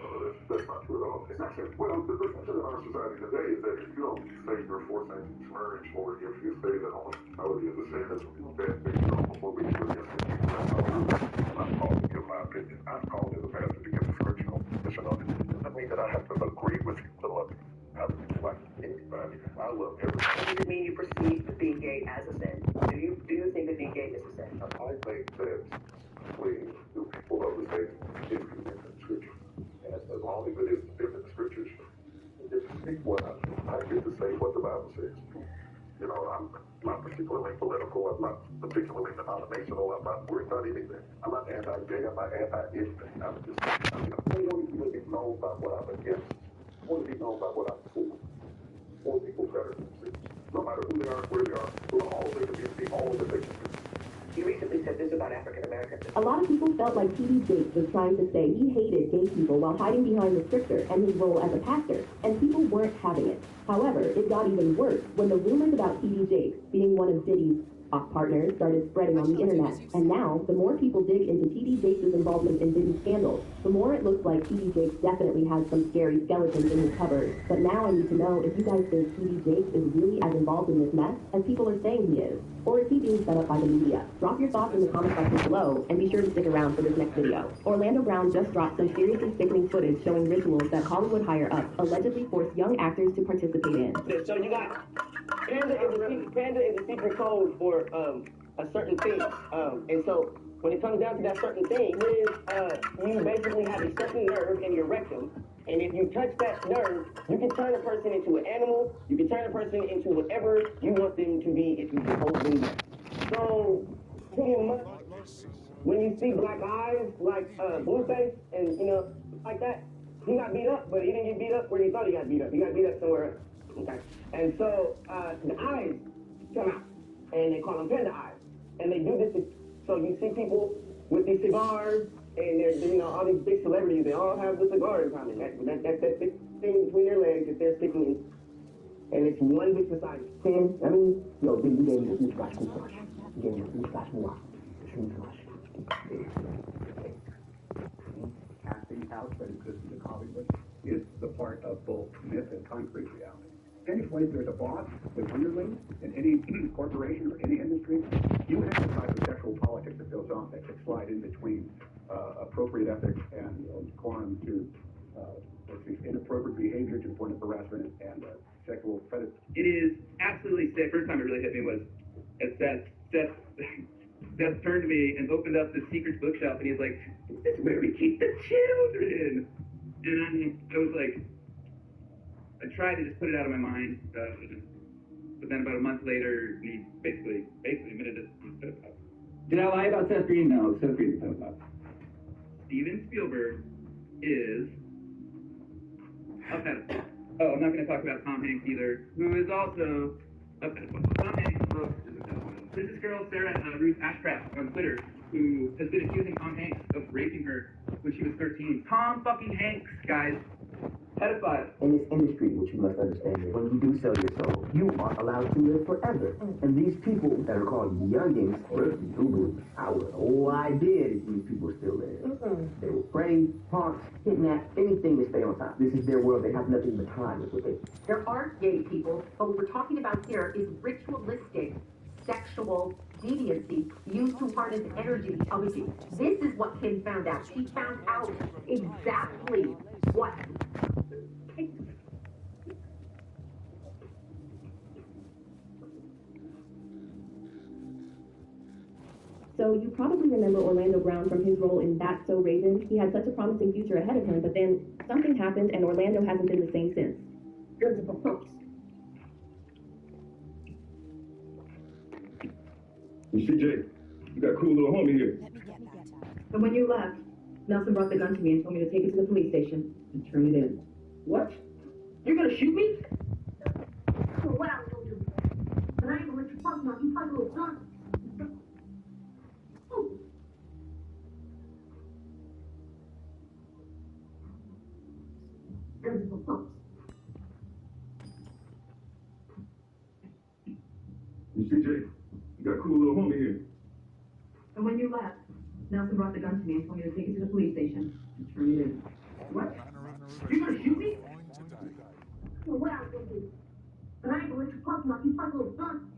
that's not true at all. It's not true. Well, the perception in our society today is that if you don't say you're for same-sex marriage or if you say that homosexuality is a sin, that you're homophobic, you're against it. That's not true. I'm not calling to give my opinion. I'm calling as a pastor to give a scriptural position on it. It doesn't mean that I have to agree with you to love you. I don't like anybody. I love everybody. Does it mean you perceive being gay as a sin? Do you think that being gay is a sin? I think that we, the people of the faith, is condemned in Scripture. And as long as it is condemned in Scriptures, it's what I get to say what the Bible says. You know, I'm not particularly political. I'm not particularly denominational. I'm not worried about anything. I'm not anti-gay. I'm not anti-anything. I want to be known by what I'm against. I want to be known by what I'm for. More people better than me. No matter who they are, where they are, who all they can be, all that they can do. You recently said this about African Americans. A lot of people felt like T.D. Jakes was trying to say he hated gay people while hiding behind the scripture and his role as a pastor, and people weren't having it. However, it got even worse when the rumors about T.D. Jakes being one of Diddy's partners started spreading on the internet. And now, the more people dig into T.D. Jakes' involvement in Diddy's scandals, the more it looks like T.D. Jakes definitely has some scary skeletons in his cupboard. But now I need to know if you guys think T.D. Jakes is really as involved in this mess as people are saying he is. Or is he being set up by the media? Drop your thoughts in the comment section below, and be sure to stick around for this next video. Orlando Brown just dropped some seriously sickening footage showing rituals that Hollywood higher-ups allegedly force young actors to participate in. So you got Panda is the secret code for a certain thing. And so when it comes down to that certain thing, you basically have a certain nerve in your rectum. And if you touch that nerve, you can turn a person into an animal. You can turn a person into whatever you want them to be if you can hold them there. So pretty much, when you see black eyes like Blueface and like that, he got beat up, but he didn't get beat up where you thought he got beat up. He got beat up somewhere else. Okay. And so the eyes come out, and they call them panda eyes. And they do this, so you see people with these cigars, and there's all these big celebrities, they all have the cigar in common. That's that big thing between their legs that they're sticking in. And it's one big society. Tim, I mean, yo, you gave me a huge glass of water. You gave me a huge glass of water. Cassidy's house that existed in Hollywood is the part of both myth and concrete reality. Any place there's a boss with underlings in any corporation or any industry, you exercise the sexual politics that goes on that could slide in between appropriate ethics and quorum to inappropriate behavior to the point of harassment and sexual predator. It is absolutely sick. First time it really hit me was as Seth turned to me and opened up the secrets bookshelf, and he's like, "This is where we keep the children." And I was like, I tried to just put it out of my mind, but then about a month later, he basically admitted it. Did I lie about Seth Green? No, Seth Green is a pedophile. Steven Spielberg is a pedophile. Oh, I'm not going to talk about Tom Hanks either, who is also a pedophile. Tom Hanks is a pedophile. There's this girl, Sarah Ruth Ashcraft, on Twitter, who has been accusing Tom Hanks of raping her when she was 13. Tom fucking Hanks, guys. Pedophile. In this industry, what you must understand is when you do sell your soul, you are allowed to live forever. And these people that are called youngins, all I did is these people still live. They will pray, haunt, kidnap, anything to stay on top. This is their world. They have nothing but time with it. There are gay people, but what we're talking about here is ritualistic sexual deviancy used to harness energy of you. This is what Kim found out. She found out exactly what. So you probably remember Orlando Brown from his role in That's So Raven. He had such a promising future ahead of him, but then something happened and Orlando hasn't been the same since. Here's the proposal. You see, Jay, you got a cool little homie here. And when you left, Nelson brought the gun to me and told me to take it to the police station and turn it in. What? You're gonna shoot me? So what else will do? But I ain't gonna let you talk about you fucking little son. Here's the proposal. You see, Jay, you got a cool little homie here. And when you left, Nelson brought the gun to me and told me to take it to the police station and turn it in. What? You're gonna shoot me? So what else will do? But I ain't gonna let you talk about you fucking little son.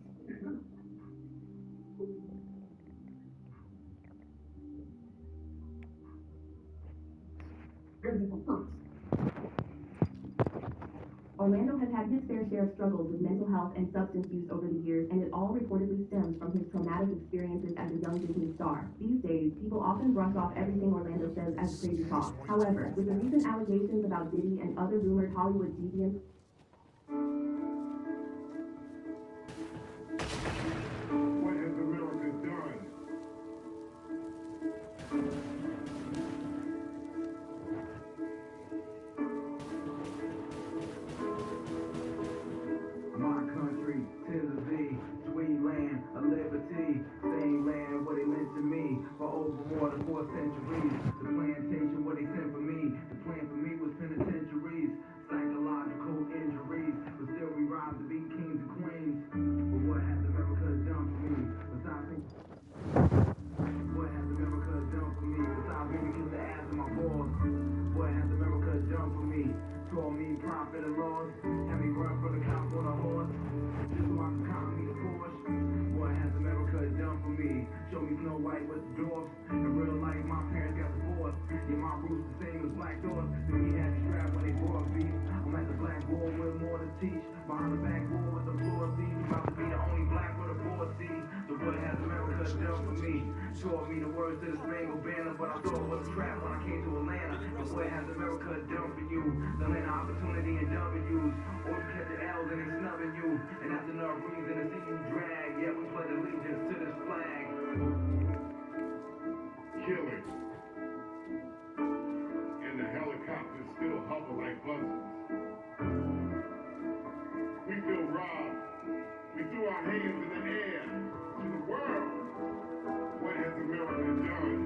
Here's the proposal. Orlando has had his fair share of struggles with mental health and substance use over the years, and it all reportedly stems from his traumatic experiences as a young Disney star. These days, people often brush off everything Orlando says as crazy talk. However, with the recent allegations about Diddy and other rumored Hollywood deviants, What has America done? My country, Tennessee, sweet land of liberty, same land what they meant to me for over more than 4 centuries. The plantation what they sent for me, the plan for me was penitentiaries, psychological injuries, but still we rise to be kings and queens. But what has America done for me? Besides me? What has America done for me? Besides me to kiss the ass of my boss? What has America done for me? Taught me profit and loss, had me run from the cops on a horse, just so I could cop me a Porsche. What has America done for me? Show me Snow White with the dwarfs. In real life, my parents got divorced. Yeah, my roots the same as black doors. Then we had to strap when they brought beef. I'm at the black wall with more to teach. Behind the back wall with the floor seat. About to be the only black with a board seat. So what has America done for me? Taught me the words to the Spangled Banner, but I thought it was a trap when I came to Atlanta. But what has America done for you? The land of opportunity and W's. Or you catch the L's and they snubbing you. And that's enough reason to see you drag. Yeah, we pledge allegiance to this flag. Killing. And the helicopters still hover like buzzards. We feel robbed. We threw our hands in the air to the world. What has America done?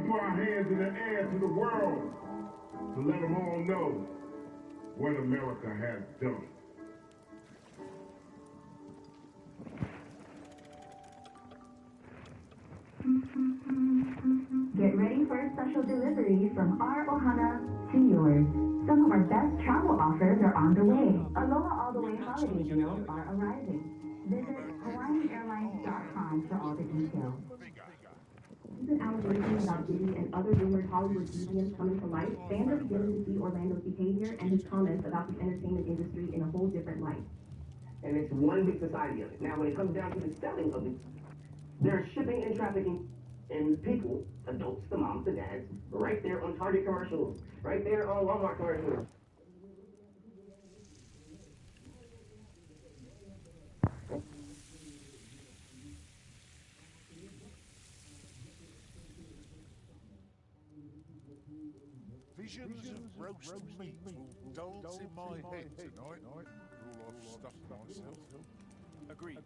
put our hands in the air to the world to let them all know what America has done. Get ready for a special delivery from our Ohana to yours. Some of our best travel offers are on the way. Aloha All the Way holiday deals are arriving. Visit HawaiianAirlines.com for all the details. Recent allegations about Diddy and other rumored Hollywood deviants coming to light, fans are beginning to see Orlando's behavior and his comments about the entertainment industry in a whole different light. And it's one big society of it. Now, when it comes down to the selling of it, there's shipping and trafficking in people, adults, the moms, the dads, right there on Target commercials, right there on Walmart commercials. Visions of roast meat will dance in my head tonight. All I've stuffed myself. Agreed.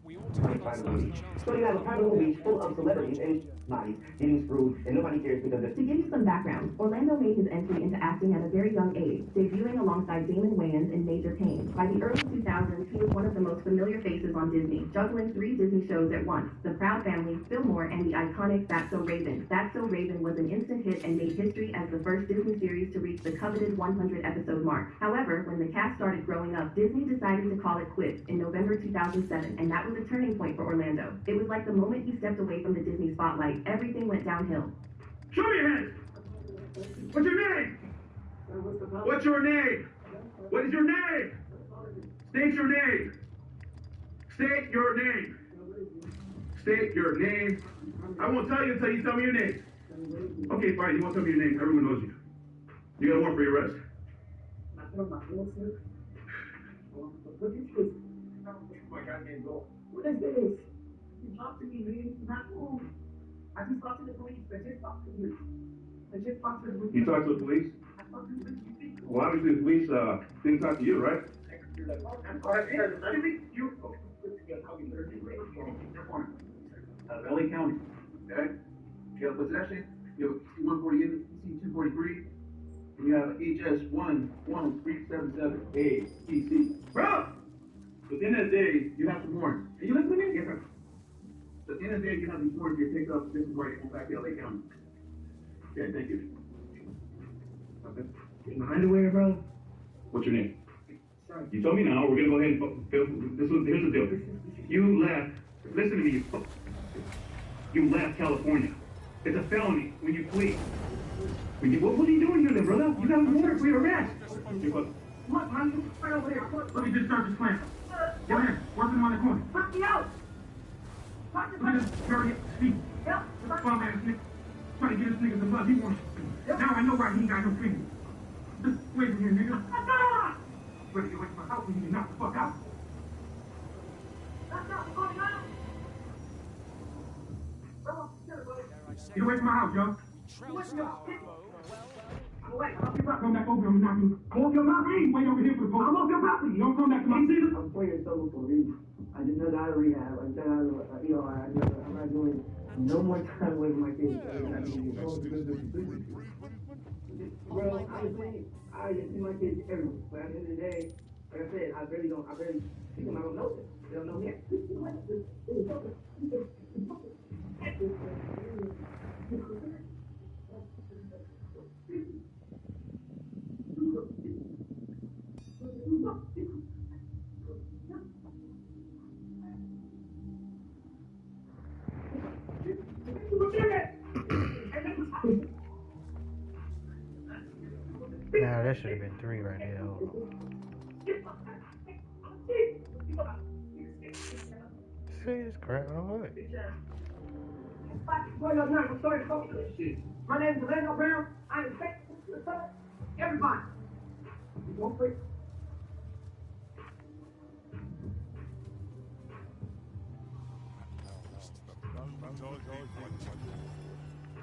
We ought to give ourselves a chance. So you have a private beach full of celebrities and bodies getting screwed, and nobody cares because of... To give you some background, Orlando made his entry into acting at a very young age, debuting alongside Damon Wayans in Major Payne. By the early 2000s, he was one of the most familiar faces on Disney, juggling 3 Disney shows at once: The Proud Family, Fillmore, and the iconic That's So Raven. That's So Raven was an instant hit and made history as the first Disney series to reach the coveted 100-episode mark. However, when the cast started growing up, Disney decided to call it quits in November 2007, and that was a turning point for Orlando. It was like the moment he stepped away from the Disney spotlight, everything went downhill. Show me your hands! What's your name? What's your name? What is your name? State your name. State your name. State your name. I won't tell you until you tell me your name. Okay, fine. You won't tell me your name. Everyone knows you. You got a warrant for your arrest. What is this? You talk to me, man. Not move. I just talked to the police. I just talked to you. You talked to the police? Well, obviously the police didn't talk to you, right? LA County, okay? You have possession, you have C-148, C-243, and you have HS-11377A, PC. Bro! So at the end of the day, you have some warrants. Are you listening to me? Yes, sir. So at the end of the day, you have these warrants you're picked up. This is why you go back to LA County. Okay, thank you. Okay. In my underwear, bro. What's your name? You told me now. We're gonna go ahead and here's the deal. You left. Listen to me. You left California. It's a felony when you flee. What are you doing here, then, brother? You got a warrant for your arrest. What, man? Right over there. Let me discharge this plan. Get in. Work him on the corner. Fuck me out. Look at this very speak. Yep. Bum ass nigga. Trying to get this nigga some blood. He wants. Now I know why he ain't got no fingers. Just wait from here, nigga. Better get away from my house when you get knocked the fuck out. Get away from my house, yo. Come back over here and knock me. I'm off your property. Wait over here for the police. I'm off your property. Don't come back to my city. I'm 4 years sober for a reason. I just got out of rehab. I just got out of I'm not doing no more time away from my kids. Well, honestly, I just see my kids everywhere. But at the end of the day, like I said, I barely see them. I don't know them. They don't know me. Nah, that should have been 3 right there. See, it's crap all right. My name is Orlando Brown. I am faithful to the Son. Everybody. You won't quit.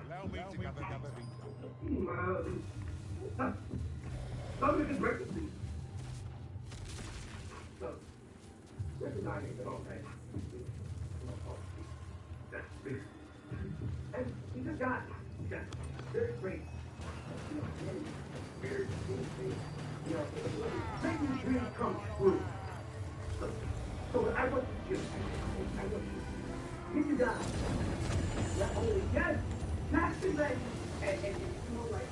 Allow me to gather Some of this breakfast. So, recognizing that all that. And he just got There's great. Make your dream come true. So what I want you to do, I want you, if you die, not only yes, not too late, and you know, like,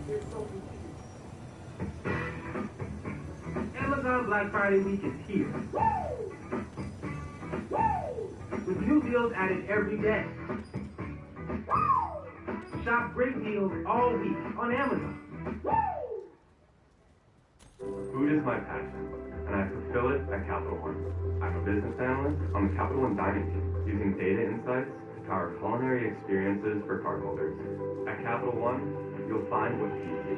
there's so many. Amazon Black Friday week is here. With new deals added every day. Shop great deals all week on Amazon. Food is my passion, and I fulfill it at Capital One. I'm a business analyst on the Capital One dining team, using data insights to power culinary experiences for cardholders. At Capital One, you'll find what feeds you.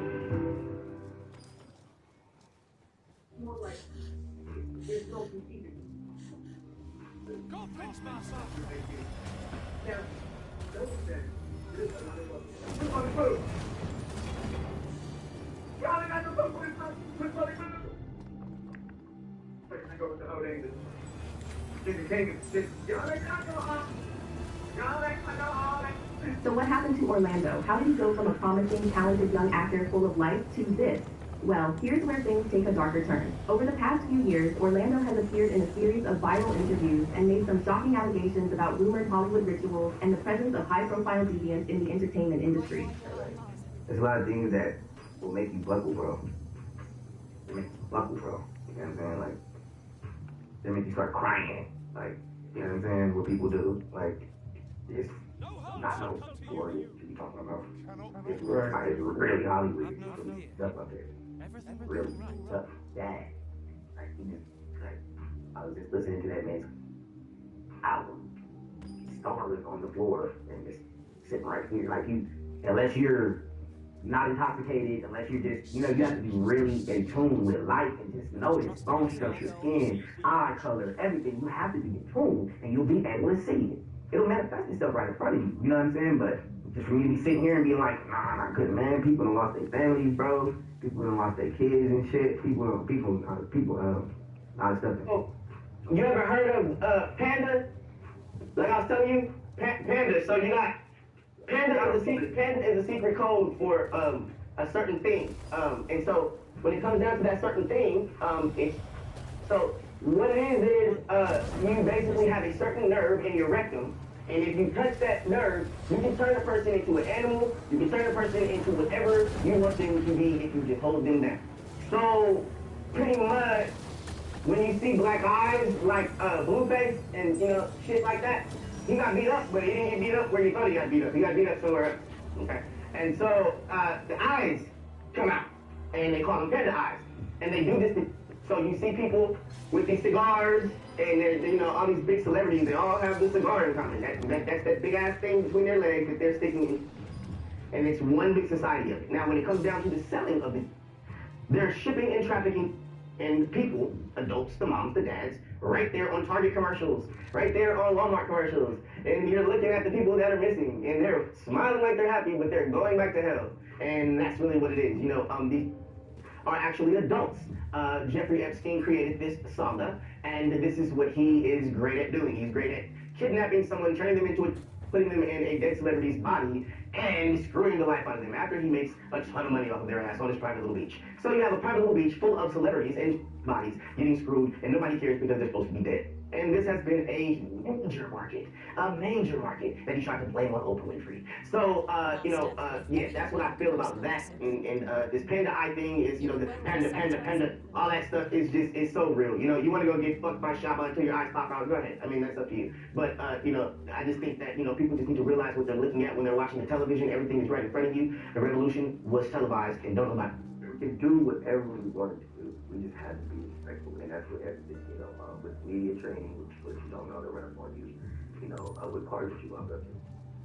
More like, there's no competing. Go, Prince Master! Now, those that there's another one. Put on the food. Y'all got the food. Put on the food. I go with the old English. Chicken king and shit. Y'all ain't got no Y'all ain't got no So what happened to Orlando? How did he go from a promising, talented young actor full of life to this? Well, here's where things take a darker turn. Over the past few years, Orlando has appeared in a series of viral interviews and made some shocking allegations about rumored Hollywood rituals and the presence of high-profile deviants in the entertainment industry. There's a lot of things that will make you buckle, bro. They make you buckle, bro. You know what I'm saying? Like, they make you start crying. Like, you know what I'm saying? What people do. Like, it's not no story to be talking about. It's really Hollywood. It's really stuff up there. Really tough. That. Like, you just, like, I was just listening to that man's album. Starring on the floor and just sitting right here. Like, you, unless you're not intoxicated, unless you're just, you know, you have to be really in tune with life and just notice bone structure, skin, eye color, everything. You have to be in tune and you'll be able to see it. It'll manifest itself right in front of you. You know what I'm saying? But just for me to be sitting here and being like, nah, I couldn't, man. People done lost their families, bro. People done lost their kids and shit. People, a lot of stuff. Oh, you ever heard of Panda? Like I was telling you, Panda. So you got Panda is a secret code for a certain thing. And so when it comes down to that certain thing, it's so what it is you basically have a certain nerve in your rectum. And if you touch that nerve, you can turn a person into an animal, you can turn a person into whatever you want them to be if you just hold them down. So, pretty much, when you see black eyes, like Blueface and, you know, shit like that, he got beat up, but he didn't get beat up where you thought he got beat up. He got beat up somewhere else. Okay. And so, the eyes come out, and they call them panda eyes. And they do this so you see people with these cigars, and they're, you know, all these big celebrities, they all have the cigar in common. That's that big ass thing between their legs that they're sticking in. And it's one big society of it. Now, when it comes down to the selling of it, they're shipping and trafficking and people, adults, the moms, the dads, right there on Target commercials, right there on Walmart commercials. And you're looking at the people that are missing, and they're smiling like they're happy, but they're going back to hell. And that's really what it is. You know, these are actually adults. Jeffrey Epstein created this saga, and this is what he is great at doing. He's great at kidnapping someone, turning them into putting them in a dead celebrity's body, and screwing the life out of them after he makes a ton of money off of their ass on his private little beach. So you have a private little beach full of celebrities and bodies getting screwed, and nobody cares because they're supposed to be dead. And this has been a major market that he tried to blame on Oprah Winfrey. So, yeah, that's what I feel about that. And this panda eye thing is, you know, the panda, all that stuff is just, it's so real. You know, you want to go get fucked by Shabba until your eyes pop out, go ahead. I mean, that's up to you. But, you know, I just think that, you know, people just need to realize what they're looking at when they're watching the television. Everything is right in front of you. The revolution was televised, and don't nobody. We can do whatever we wanted to do. We just had to be respectful, and that's what everything, you know, with media training, which you don't know, they're running on you, you know, with cars that you love up to.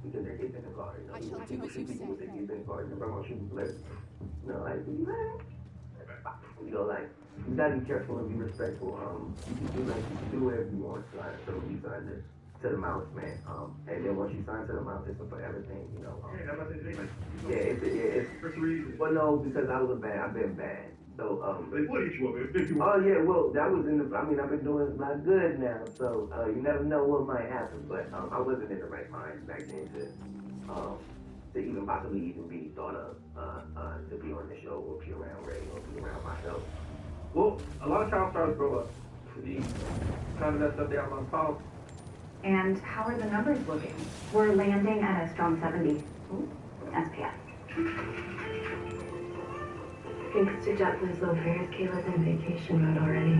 Because they're getting in the car, you know. People say get in the car, you're going to shoot the legs. You know, like, you know, like, you gotta be careful and be respectful. You can do whatever you want. So you sign this to the mouse, man. And then once you sign to the mouse, it's a forever thing, you know. Well, no, because I've been bad. So, what did you want, man? Oh, yeah, well, that was I've been doing a lot good now, so, you never know what might happen, but, I wasn't in the right mind back then to possibly even be thought of to be on the show or be around Ray or be around myself. Well, a lot of child stars grow up to be kind of that stuff they have on top. And how are the numbers looking? We're landing at a strong 70 SPF. Thanks to JetBlue's low fares, Kayla's in vacation mode already.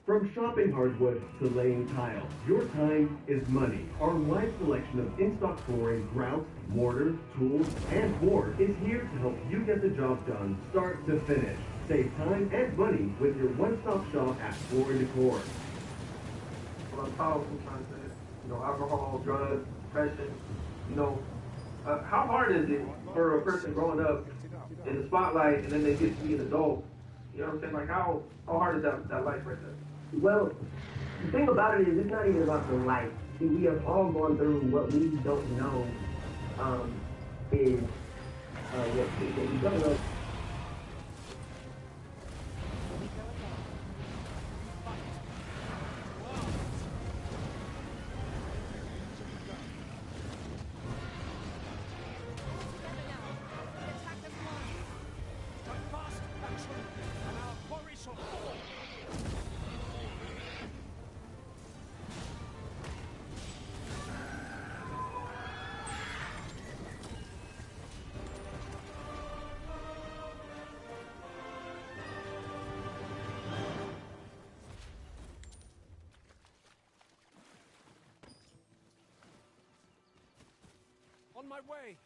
From shopping hardwood to laying tile, your time is money. Our wide selection of in-stock flooring, grouts, mortar, tools, and more is here to help you get the job done start to finish. Save time and money with your one-stop shop at Floor & Decor. Well, I'm tired sometimes, alcohol, drugs, depression, how hard is it for a person growing up in the spotlight and then they get to be an adult? You know what I'm saying? Like, how hard is that life right there? Well, the thing about it is it's not even about the life. See, we have all gone through what we don't know is what we don't know. On my way!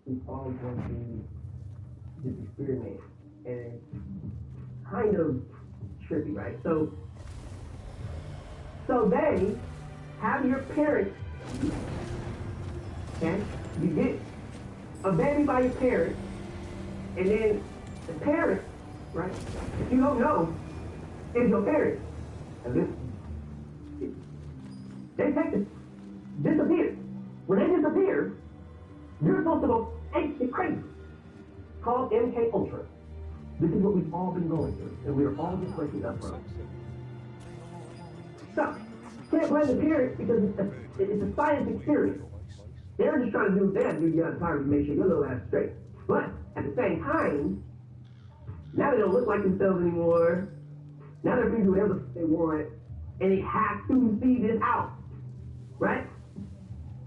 We've all gone through this experiment, and it's kind of trippy, right? So they have your parents, okay? You get a baby by your parents, and then the parents, right? If you don't know, is your parents. And they disappear. When they disappear, you're supposed to go ape crazy. Called MK Ultra. This is what we've all been going through, and we're all just waking up from. So, can't blame the parents because it's a science experience. They're just trying to do what they have to do to get out of poverty to make sure your little ass is straight. But at the same time, now they don't look like themselves anymore. Now they're free to do whatever they want, and they have to see this out, right?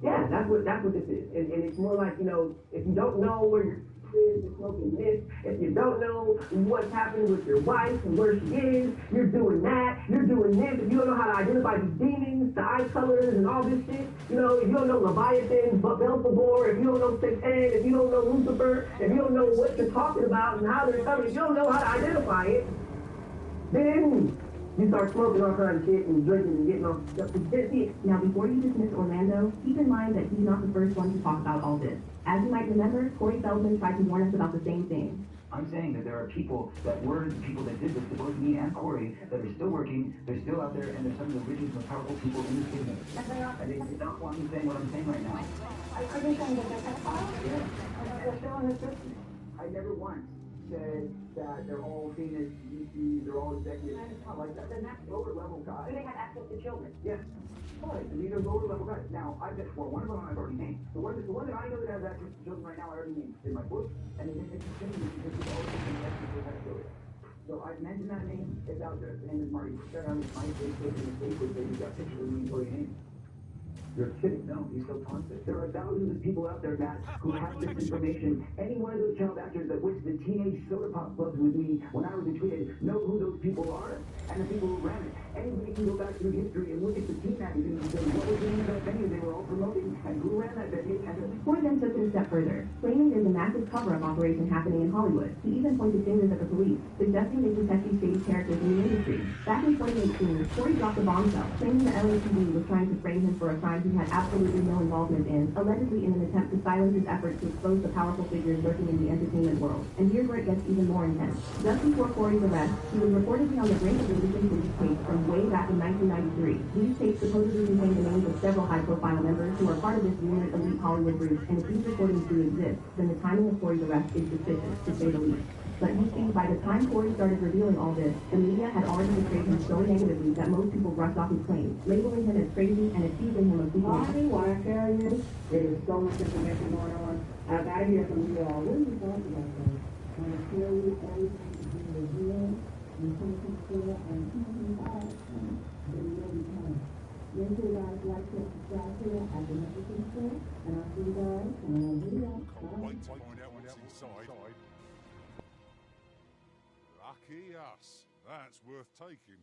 Yeah, that's what this is, and it's more like, if you don't know where your kid is smoking this, if you don't know what's happening with your wife and where she is, you're doing that, you're doing this. If you don't know how to identify these demons, the eye colors, and all this shit, if you don't know Leviathan, Beelzebub, if you don't know Satan, if you don't know Lucifer, if you don't know what you're talking about and how they're coming, if you don't know how to identify it, then you start smoking all kinds of shit and drinking and getting all stuff. Now, before you dismiss Orlando, keep in mind that he's not the first one to talk about all this. As you might remember, Corey Feldman tried to warn us about the same thing. I'm saying that there are people that were the people that did this to both me and Corey that are still working, they're still out there, and they're some of the richest, most powerful people in this business. And they don't want me saying what I'm saying right now. Are you saying that they're pedophiles? They're still in this business? I never once said that they're all famous VPs, they're all executives. It's not like that. Then that's lower level guys. Do they have access to children? Yes. Right. And these are lower level guys. Now, I've got one of them I've already named. The one that I know that has access to children right now, I already named in my book, and it makes it simple because it's all different access to pedophilia. So I've mentioned that name. It's out there. The name is Marty. Check out my Facebook and his Facebook page. He's got pictures of me and Corey named. You're kidding. No, he's so constant. There are thousands of people out there, Matt, who have this information. Any one of those child actors that went to the teenage soda pop clubs with me when I was a kid know who those people are and the people who ran it. Anybody can go back through history and look at the teen magazines and say, what was the name of that venue they were all promoting and who ran that venue. Corey then took it a step further, claiming there's a massive cover-up operation happening in Hollywood. He even pointed fingers at the police, suggesting they protect these shady characters in the industry. Back in 2018, Corey dropped a bombshell, claiming the LAPD was trying to frame him for a crime he had absolutely no involvement in, allegedly in an attempt to silence his efforts to expose the powerful figures lurking in the entertainment world. And here's where it gets even more intense. Just before Corey's arrest, he was reportedly on the brink of releasing police tapes from way back in 1993. These tapes supposedly contain the names of several high-profile members who are part of this weird elite Hollywood group, and if these recordings do exist, then the timing of Corey's arrest is suspicious, to say the least. But you see, by the time Corey started revealing all this, the media had already portrayed him so negatively that most people brushed off his claims, labeling him as crazy and accusing him of Bobby, what I tell you, there is so much information going on. I gotta hear from you all. What are you talking about, though? I want to tell you everything is being revealed and something clear and something bad, and it will be time. Make sure you guys like, subscribe to it. I've been everything said, and I'll see you guys in another video. Bye. Wait to find out what's inside. Lucky us. That's worth taking.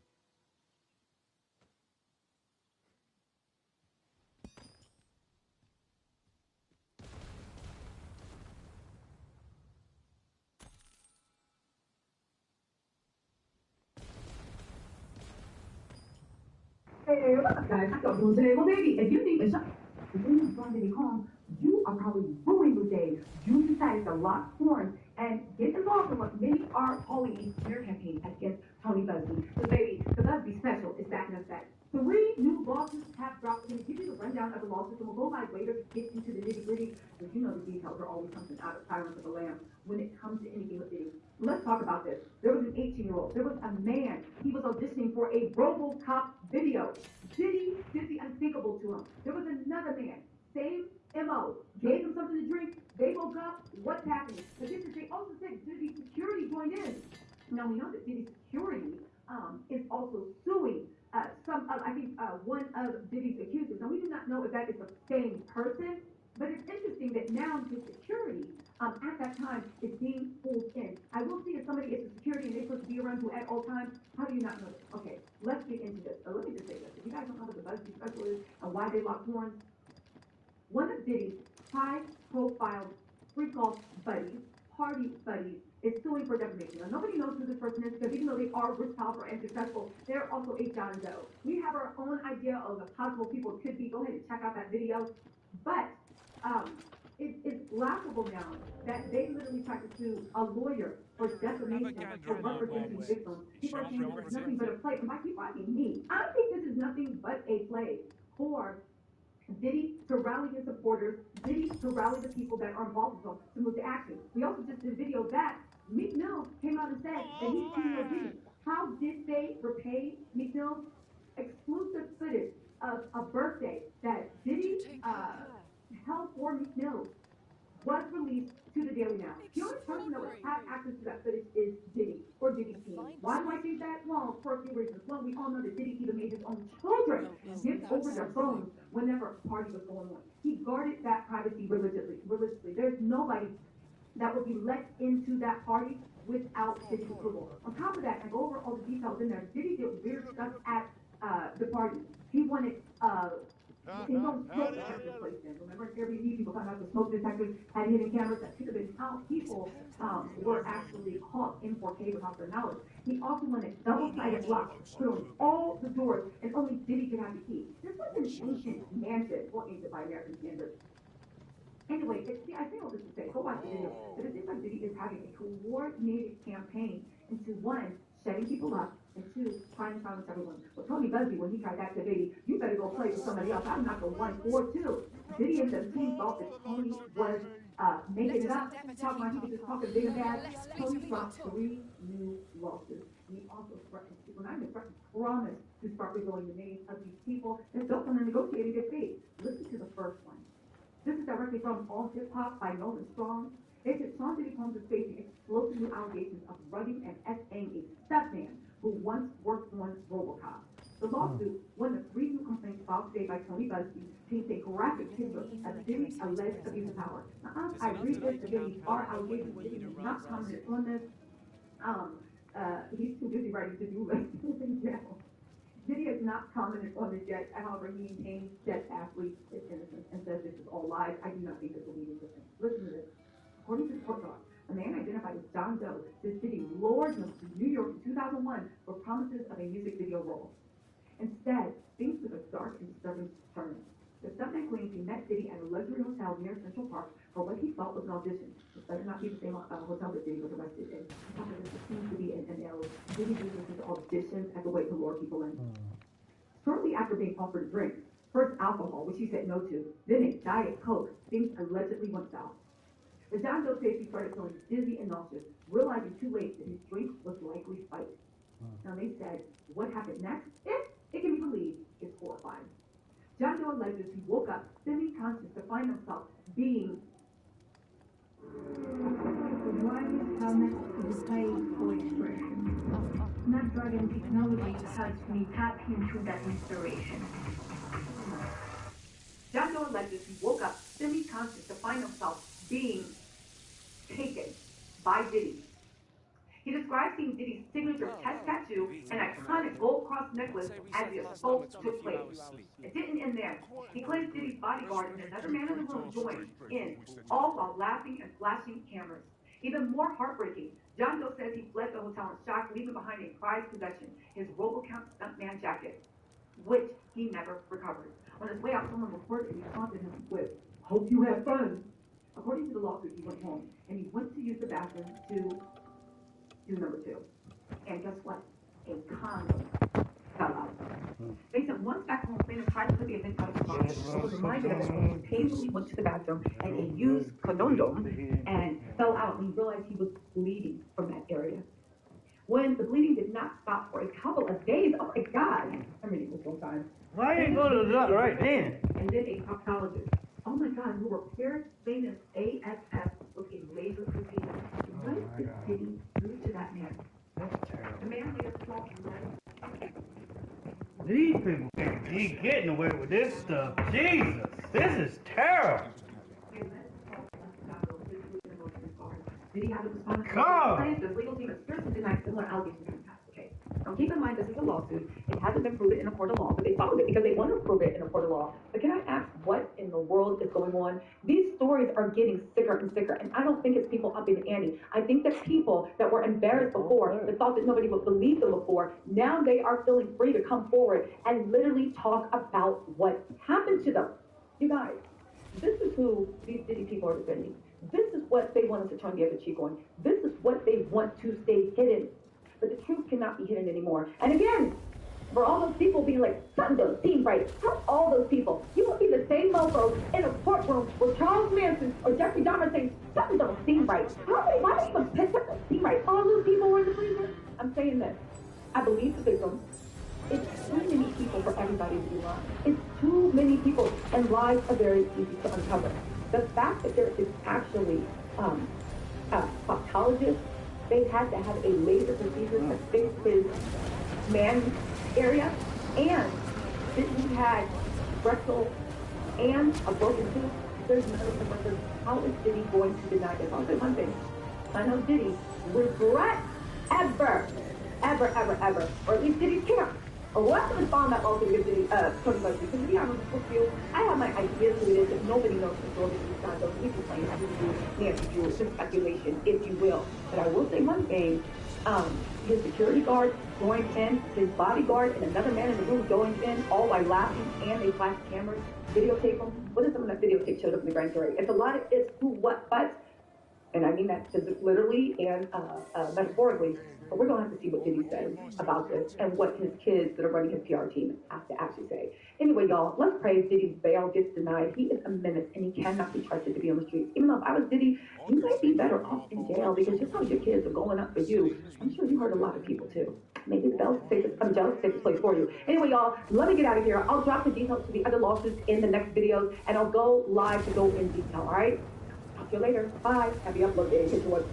Hey, what's up, guys? How y'all doing today? Well, baby, if you need a shot, if you need someone to be calm, you are probably ruined your day. You decided to lock horns and get involved in what many are calling a smear campaign against Tony Buzzy. So, baby, the Busby special is back in effect. 3 new lawsuits have dropped. I'm going to give you the rundown of the lawsuits, and we'll go live later to get into the nitty-gritty, because you know the details are always something out of Silence of the Lambs when it comes to anything with video. Let's talk about this. There was an 18-year-old. There was a man. He was auditioning for a RoboCop video. Diddy did the unthinkable to him. There was another man. Same MO. Gave him something to drink. They woke up. What's happening? But this is, they also said Diddy's security joined in. Now, we know that Diddy's security is also suing one of Diddy's accusers. Now, we do not know if that is the same person, but it's interesting that now his security at that time is being pulled in. I will see if somebody is a security and they're supposed to be around you at all times. How do you not know this? Okay, let's get into this. So let me just say this. If you guys don't know what the Busby special is and why they locked horns, one of Diddy's high-profile freak-off buddies, party buddies, is suing for defamation. Now, nobody knows who this person is, because even though they are rich, powerful, and successful, they're also a John Doe. We have our own idea of the possible people it could be. Go ahead and check out that video. But it's laughable now that they literally tried to sue a lawyer for defamation for representing victims. People are saying this is nothing but a play. And by people, I mean me. I think this is nothing but a play for Diddy to rally his supporters, Diddy to rally the people that are involved with him to move to action. We also just did a video that Meek Mill came out and said that he's suing Diddy. How did they repay Meek Mill? Exclusive footage of a birthday that Diddy held for Meek Mill was released to the Daily Now. The only person that would have access to that footage is Diddy or Diddy's team. Why do I think that? Well, for a few reasons. One, we all know that Diddy even made his own children give over their phones whenever a party was going on. He guarded that privacy religiously. There's nobody that would be let into that party without Diddy's approval. On top of that, and go over all the details in there, Diddy did weird stuff at the party. He wanted his own smoke detectors placed in. Remember Airbnb, people talking about the smoke detectors had hidden cameras that could have been how people were actually caught in 4K without their knowledge. He also wanted double-sided locks put on all the doors, and only Diddy could have the key. This was an ancient mansion, well, ancient by American standards. Anyway, I say all this to say, go watch the video, but it seems like Diddy is having a coordinated campaign into, one, setting people up, and 2, trying to silence everyone. Well, Tony Buzzy, when he tried that to Diddy, you better go play with somebody else. I'm not the 1 or 2. Diddy and the team thought that Tony was making it up, talking about he was just talking big and bad. Tony dropped 3 new lawsuits. He also threatened, not even threatened, promised to start revealing the names of these people that don't want to negotiate and get paid. Listen to the first one. This is directly from All Hip Hop by Nolan Strong. It says Sean Diddy Combs is facing explosive new allegations of running and SAing a stuntman who once worked on RoboCop. The lawsuit, one of 3 new complaints filed today by Tony Buzby, paints a graphic picture of Diddy's alleged abuse of power. Now, I read this, again, these are allegations. Diddy is not commented on this. He's too busy writing to-do lists in jail. Diddy has not commented on this yet. However, he maintains that athlete is innocent and says this is all lies. I do not think this will be innocent. Listen to this. According to the court doc, a man identified as John Doe says Diddy lured him to New York in 2001 for promises of a music video. Instead, things took a dark and disturbing turn. The stuntman claims he met Diddy at a luxury hotel near Central Park for what he thought was an audition. This better not be the same hotel that Diddy was arrested in. This seems to be an ML. Diddy uses his auditions as a way to lure people in. Shortly after being offered a drink, first alcohol, which he said no to, then a Diet Coke, things allegedly went south. The John Doe says he started feeling dizzy and nauseous, realizing too late that his drink was likely spiked. Now they said, what happened next, if it can be believed, is horrifying. John Doe alleges he woke up semi-conscious to find himself being The wireless helmet is a play for expression. Snapdragon technology helps me tap into that inspiration. John Doe alleges he woke up semi-conscious to find himself being taken by Diddy. He describes seeing Diddy's signature tattoo and iconic gold cross necklace as the assault took place. It didn't end there. He claims Diddy's bodyguard and another man in the room joined in, all while laughing and flashing cameras. Even more heartbreaking, John Doe says he fled the hotel in shock, leaving behind a prized possession, his RoboCount stuntman jacket, which he never recovered. On his way out, someone reported and he taunted him with, "Hope you have fun." According to the lawsuit, he went home and he went to use the bathroom to do number two. And guess what? A condom fell out. They said once back home, Plano tried to put the event out of his mind. He was reminded of it when he painfully went to the bathroom and a used condom and fell out when he realized he was bleeding from that area. When the bleeding did not stop for a couple of days, oh my God, I'm reading this one time. Why you go to the doctor right then? And then a proctologist, oh my God, who repaired famous ASF with a laser procedure. What did Diddy do to that man? That's terrible. The man later fought These people can't be getting away with this stuff. Jesus, this is terrible. Diddy had to respond to God. the legal team is fiercely denying similar allegations in the past. Okay. Now keep in mind this is a lawsuit. It hasn't been proven in a court of law, but they followed it because they want to prove it in a court of law. But can I ask what in the world is going on? These stories are getting sicker and sicker, and I don't think it's people up in the ante. I think that people that were embarrassed before, that thought that nobody would believe them before, now they are feeling free to come forward and literally talk about what happened to them. You guys, this is who these Diddy people are defending. This is what they want us to turn the other cheek on. This is what they want to stay hidden. But the truth cannot be hidden anymore. And again, for all those people being like, something doesn't seem right. Tell all those people, you will be the same mofos in a courtroom with Charles Manson or Jeffrey Dahmer saying, something don't seem right. Why do you even pick something seem right? All those people were in the freezer. I'm saying this. I believe the victims. It's too many people for everybody to be lying. It's too many people, and lies are very easy to uncover. The fact that there is actually proctologists, they had to have a laser procedure to fix his man area, and he had rectal and a broken tooth. There's no difference. How is Diddy going to deny this? I'll say one thing. I know Diddy regrets ever, or at least Diddy's camp. Or what's the respond that also gives Diddy, Tony Murphy? Because to be honest with you, I have my ideas who it is, and nobody knows the story of these guys. So people playing have to do Nancy Drew, just speculation, if you will. But I will say one thing. His security guard joined in, his bodyguard and another man in the room joined in, all while laughing, and they flashed cameras, videotape them. What if some of that videotape showed up in the grand jury? It's a lot of ifs, who, what, but, and I mean that literally and metaphorically, but we're going to have to see what Diddy says about this and what his kids that are running his PR team have to actually say. Anyway, y'all, let's pray Diddy's bail gets denied. He is a menace, and he cannot be trusted to be on the streets. Even though if I was Diddy, you might be better off in jail because just how your kids are going up for you, I'm sure you hurt a lot of people too. Maybe the bail's safest place for you. Anyway, y'all, let me get out of here. I'll drop the details to the other lawsuits in the next videos, and I'll go live to go in detail, all right? Talk to you later. Bye. Happy upload day. Get to work.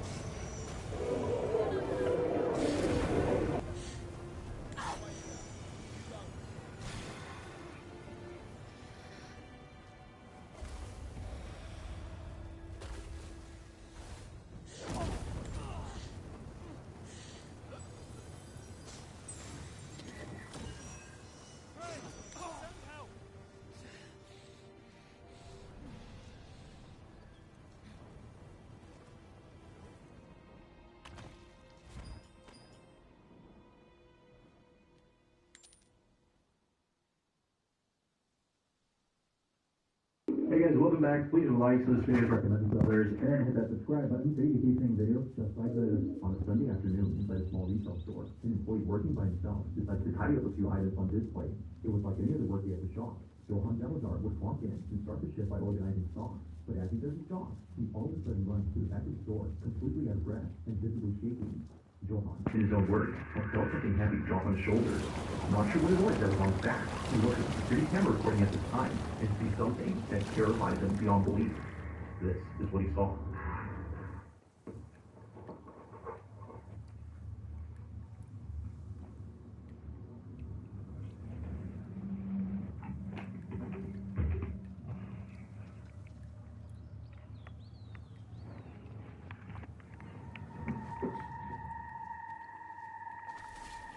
guys, welcome back. Please like, subscribe, recommend to others, and hit that subscribe button so you can keep seeing videos just like this. On a Sunday afternoon inside a small retail store, an employee working by himself decided to tidy up a few items on display. It was like any other work he had to shop. Johann Salazar would clock in and start the shift by organizing stock. But as he does his job, he all of a sudden runs to the back of the store, completely out of breath and visibly shaking. Johann, in his own words, felt something heavy drop on his shoulders. Not sure what it was that was on his back. He looked at the security camera recording at this time and sees something that terrified him beyond belief. This is what he saw.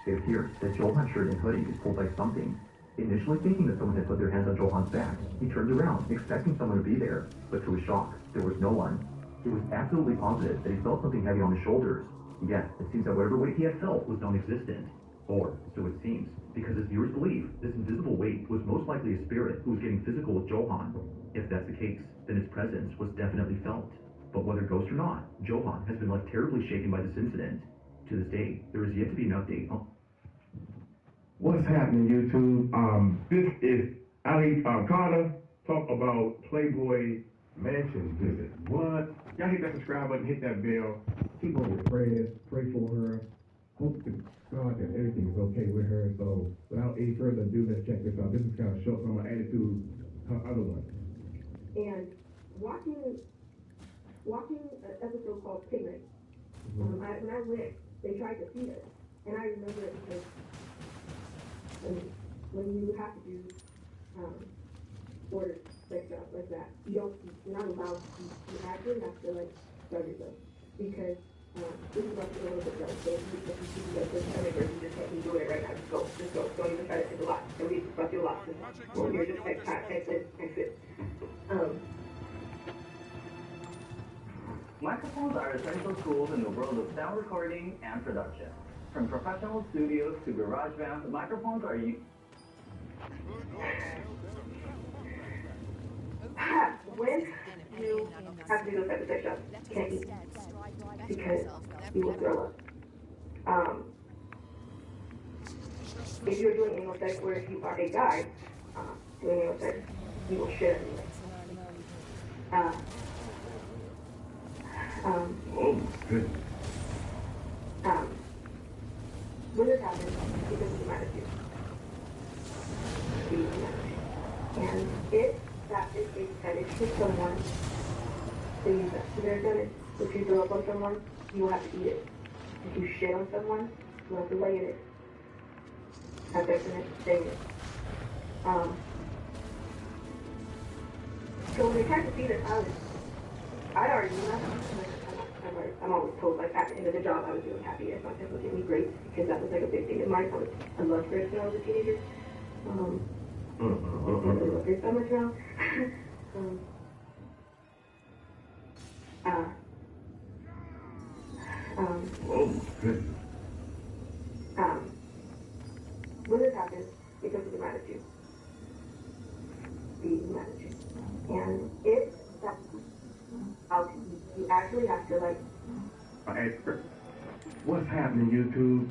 It appears that Johann's shirt and hoodie is pulled by something. Initially thinking that someone had put their hands on Johann's back, he turns around, expecting someone to be there, but to his shock, there was no one. It was absolutely positive that he felt something heavy on his shoulders. Yet, it seems that whatever weight he had felt was non-existent. Or, so it seems, because his viewers believe this invisible weight was most likely a spirit who was getting physical with Johann. If that's the case, then his presence was definitely felt. But whether ghost or not, Johann has been left terribly shaken by this incident. To this day, there is yet to be an update on... What's happening, YouTube? This is Ali Carter. Talk about Playboy Mansion visit. What? Y'all hit that subscribe button, hit that bell. Keep on your prayers. Pray for her. Hope to God that everything is okay with her. So, without any further ado, let's check this out. This is kind of short, so I'm going to add it to her other one. And watching an episode called Picnic, when I went, they tried to feed us, and I remember it because when you have to do order like stuff like that, you're not allowed to. You actually have to like starve yourself because this is like a little bit dark. So if you like this kind of you just can't be doing it right now. Just go. Don't even try to think a lot. Don't even fuck your lot. Well, you're just exit. Microphones are essential tools in the world of sound recording and production. From professional studios to garage bands, microphones are used. When you have to do those type of stuff, can't eat because you will throw up. If you're doing anal sex, or if you are a guy doing anal sex, you will shit everywhere. Oh, good. When this happens, because of the attitude. And if that is a fetish for someone, then you have to their fetish. If you throw up on someone, you will have to eat it. If you shit on someone, you have to lay in it. Have sex in it, stay in it. So when they tried to feed us, I already knew that. I'm always told, like, at the end of the job, I was really happy if my test would give me grades, because that was, like, a big thing in mine. I loved grades when I was a teenager. I love grades so much now. When this happens, because of the attitude. The attitude. And if that's how you actually have to, like... What's happening, YouTube?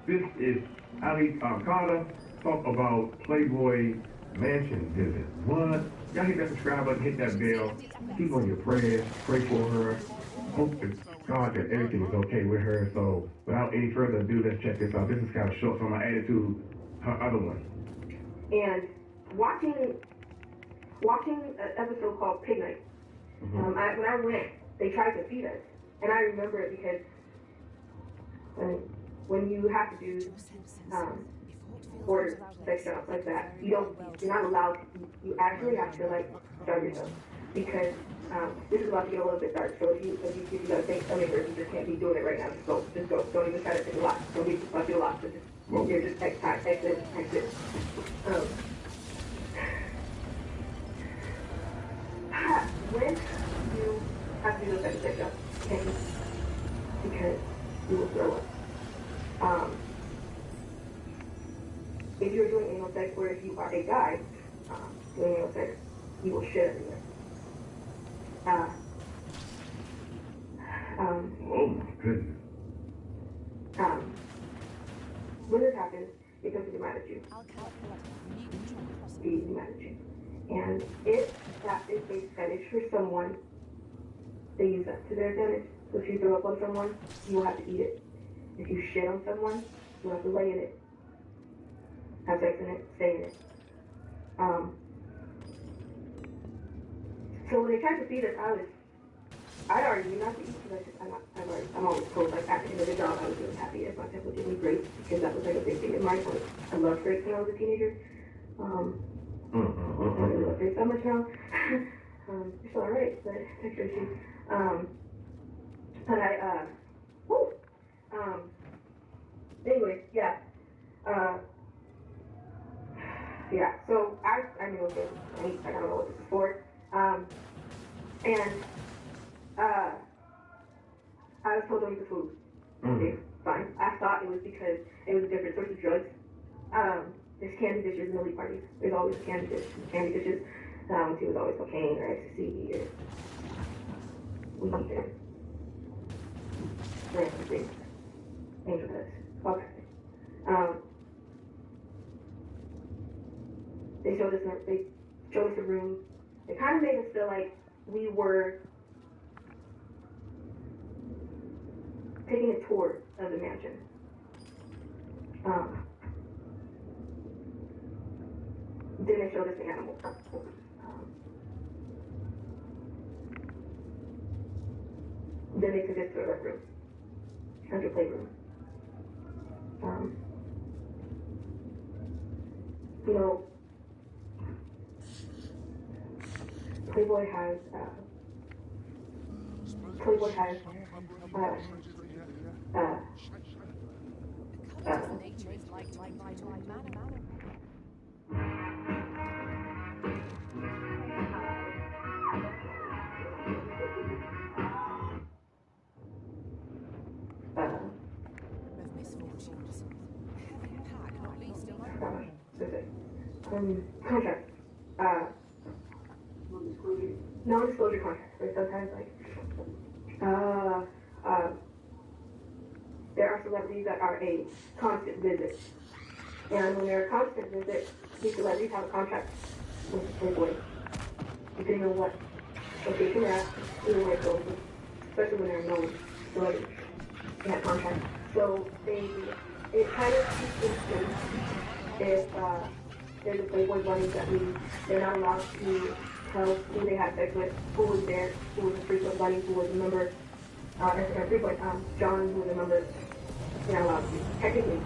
This is Ali Carter. Talk about Playboy Mansion visit. What? Y'all hit that subscribe button, hit that bell. Keep on your prayers. Pray for her. Hope to God that everything is okay with her. So, without any further ado, let's check this out. This is kind of short, so I'm going to add it to her other one. And watching an episode called Picnic, when I went, they tried to feed us. And I remember it because when you have to do order sex stuff like that, you're not allowed to, you actually have to like starve yourself. Because this is about to get a little bit dark, so if you gotta think something or you just can't be doing it right now, just go. Don't even try to think a lot. Don't even fuck your lot. You're just exit. When you have to do those type of sex stuff, can't eat because you will throw up. If you're doing anal sex, or if you are a guy doing anal sex, you will shit everywhere. Oh my goodness. When this happens, it comes to be mad at you. Be mad at you. And if that is a fetish for someone, they use that to their advantage. So if you throw up on someone, you will have to eat it. If you shit on someone, you will have to lay in it. Have sex in it, stay in it. So when they tried to feed us, I'd already knew not to eat because I'm always told, like, at the end of the job, I was really happy if my pet would give me grapes because that was like a big thing in my life. I loved grapes when I was a teenager. I really love grapes so much now. It's all right, but extra issues. But anyway, yeah. Yeah, so I knew, okay, I don't know what this is for. I was told don't eat the food. Okay, fine. I thought it was because it was a different source of drugs. There's candy dishes in the elite parties. There's always candy dishes. Candy dishes that I went to was always cocaine or ecstasy or weed or random things. Angel dust. All kinds of things. They showed us a room. They kind of made us feel like we were taking a tour of the mansion. Then they showed us the animals. Then they took us to a rec room, central playroom. You know, Playboy has contract. Non-disclosure contracts, where sometimes there are celebrities that are a constant visit. And when they're a constant visit, these celebrities have a contract with Playboy, depending on what location they're at, even where it goes, especially when they're known celebrities. They have contracts. So it kind of keeps instant if there's a Playboy bunny that they're not allowed to tell who they had sex with, who was there, who was a frequent bunny, who was a member, frequent John, who was a member. You're not allowed to, technically.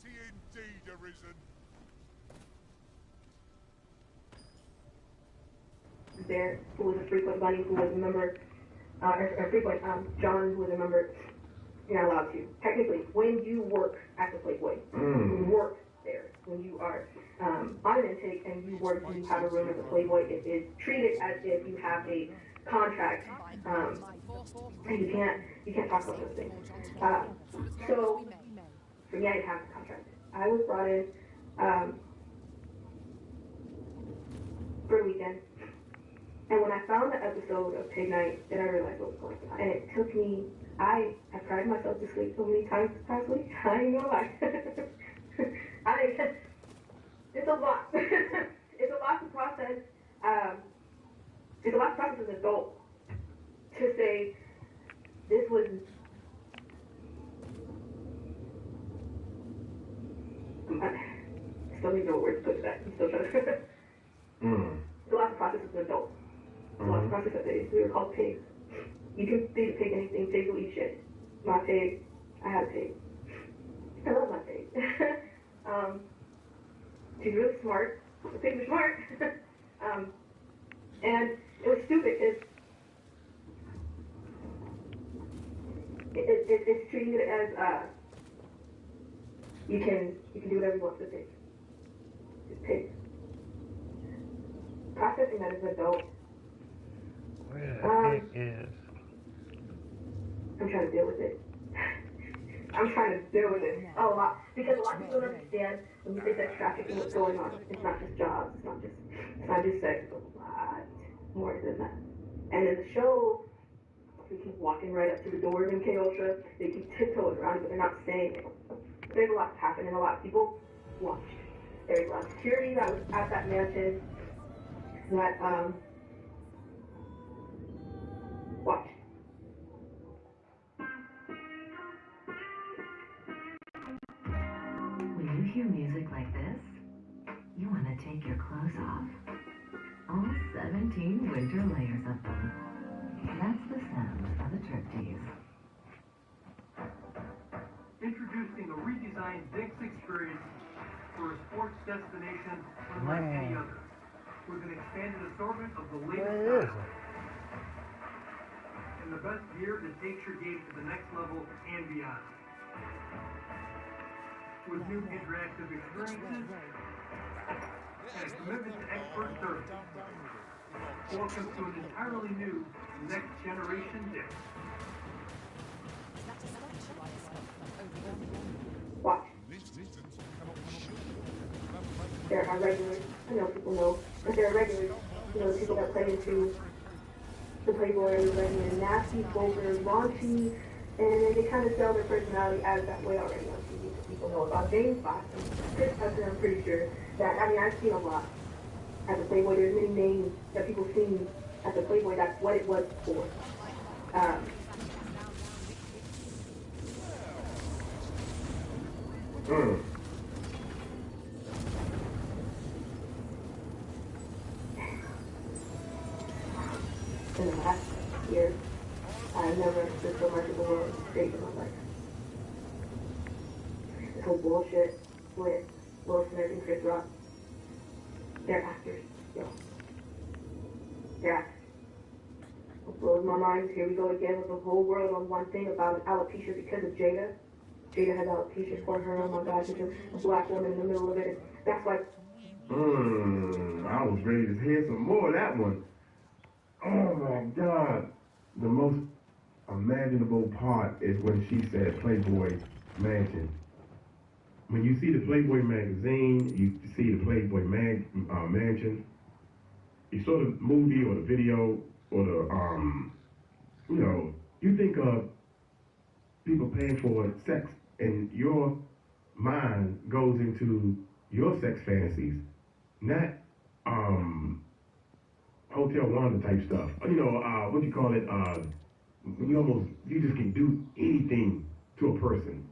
has he indeed arisen? There, who was a frequent bunny, who was a member, or frequent John, who was a member. You're not allowed to. Technically, when you work at the Playboy, when you work there, when you are on an intake and you work and you have a room at the Playboy, it is treated as if you have a contract. And you can't talk about those things. So for me, I didn't have a contract. I was brought in for the weekend. And when I found the episode of Pig Night, then I realized what was going on. And it took me, I cried myself to sleep so many times this past week. I ain't gonna lie. It's a lot. It's a lot to process. It's a lot to process as an adult to say this was. I still don't even know what word to put to that. I'm still trying to. It's a lot to process as an adult. It's a lot to process as a. We were called pigs. You can feed a pig anything. Pigs will eat shit. My pig. I had a pig. I love my pig. She's really smart. The pigs are smart. And it was stupid because it's treating it as you can do whatever you want with pigs. It's pigs. Processing that as an adult. Where the heck is? I'm trying to deal with it. I'm trying to deal with it a lot because a lot of people don't understand when you say sex trafficking, what's going on. It's not just jobs. It's not just sex. It's a lot more than that. And in the show, we keep walking right up to the doors in K Ultra. They keep tiptoeing around it, but they're not saying it. There's a lot happening, and a lot of people watched. There's a lot of security that was at that mansion that watched. When you hear music like this, you want to take your clothes off. All 17 winter layers of them. That's the sound of a striptease. Introducing a redesigned Dick's experience for a sports destination unlike any other, with an expanded assortment of the latest styles. And the best gear that takes your game to the next level and beyond. With new interactive experiences and a commitment to expert service. Welcome to an entirely new next generation Dick's. Watch. There are regulars. I know people know, but there are regulars. You know, people that play into the Playboy, regular nasty, vulgar, raunchy, and they kind of sell their personality as that way already on TV. So people know about James Boston, Chris Tucker. I'm pretty sure that. I mean, I've seen a lot at the Playboy. There's many names that people see at the Playboy. That's what it was for. In the last year, I've never understood so much of the world straight in my life. This whole bullshit with Will Smith and Chris Rock. They're actors, yo. They're actors. What blows my mind, here we go again with the whole world on one thing about alopecia because of Jada. Jada has alopecia for her, oh my gosh, it's a black woman in the middle of it. That's like... I was ready to hear some more of that one. Oh my God. The most imaginable part is when she said Playboy Mansion. When you see the Playboy magazine, you see the Playboy Mansion, you saw the movie or the video or the, you think of people paying for sex and your mind goes into your sex fantasies, not Hotel Wanda type stuff. What you call it? You just can do anything to a person,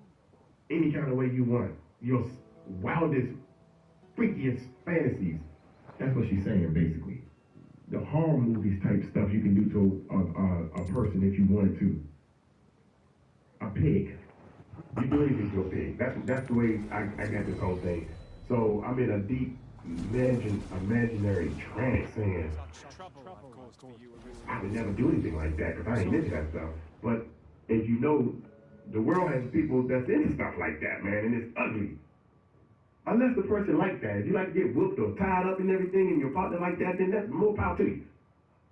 any kind of way you want. Your wildest, freakiest fantasies. That's what she's saying, basically. The horror movies type stuff you can do to a person if you wanted to. A pig. You do anything to your pig. That's the way I got this whole thing. So I'm in a deep imaginary trance saying, I would never do anything like that because I ain't into that stuff. But as you know, the world has people that's into stuff like that, man, and it's ugly. Unless the person like that, if you like to get whooped or tied up and everything, and your partner like that, then that's more power to you.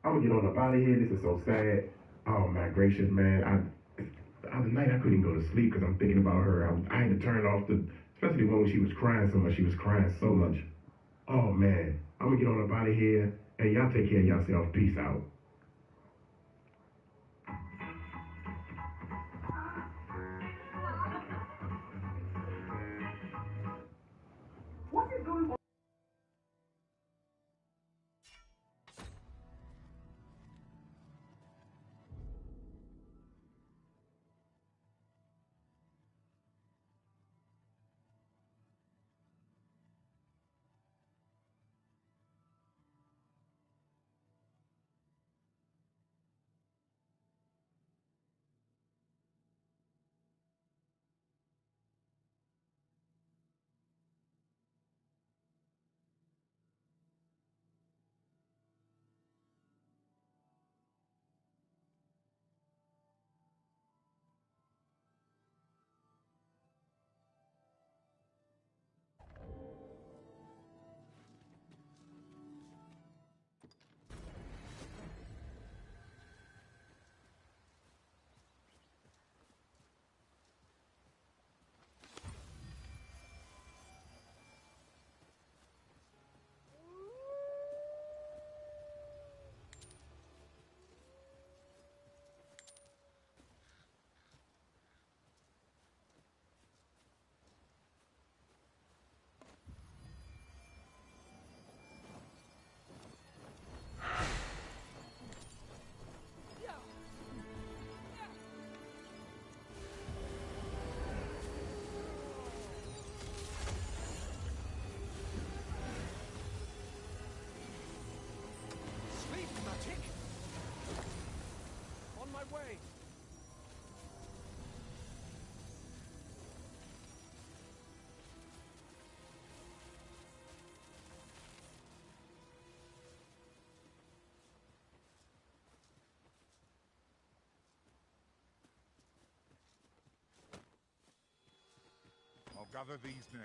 I'm gonna get on up out of here. This is so sad. Oh my gracious, man. The other night I couldn't go to sleep because I'm thinking about her. I had to turn off especially the one when she was crying so much. She was crying so much. Oh man, I'm gonna get on up out of here. Hey, y'all take care of yourself. Peace out. What is going on? Way. I'll gather these now.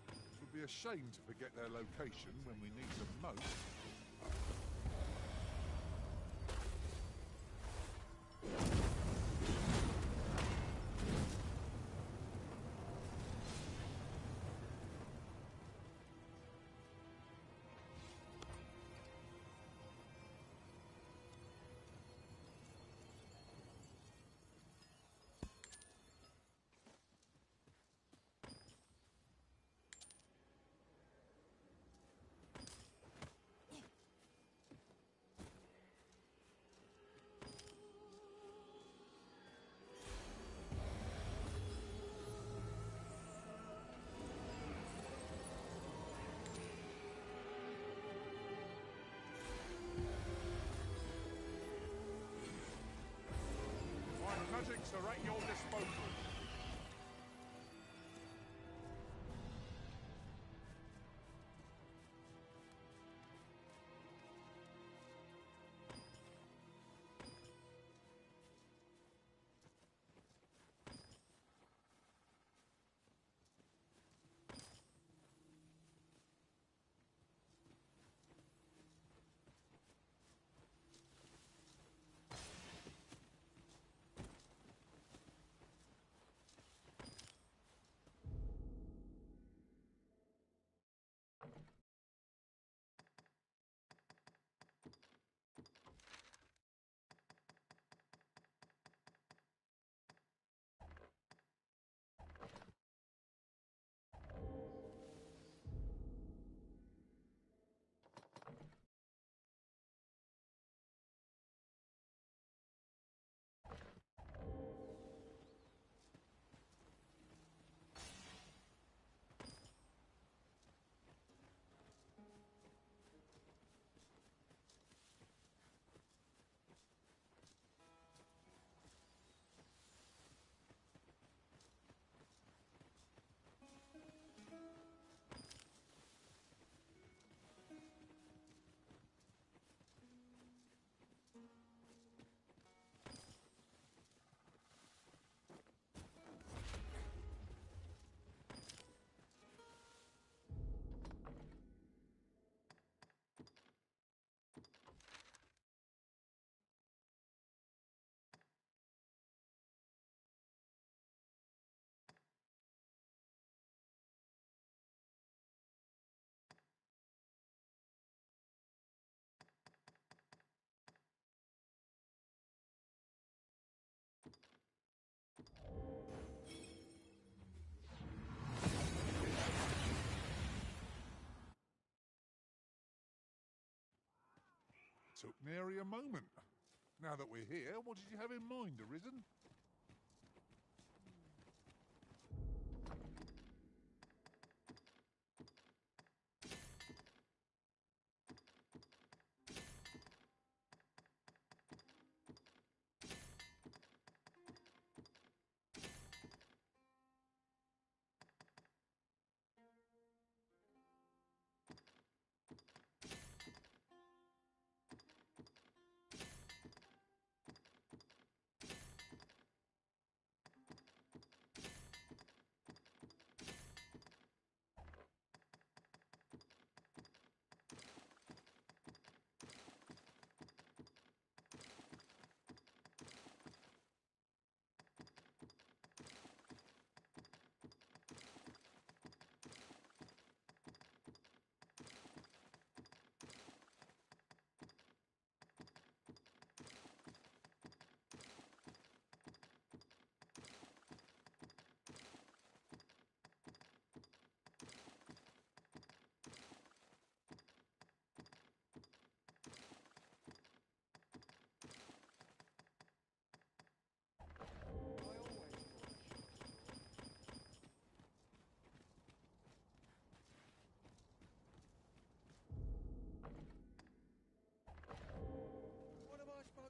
It would be a shame to forget their location when we need them most. Magics are at your disposal. took nary a moment. Now that we're here, what did you have in mind, Arisen?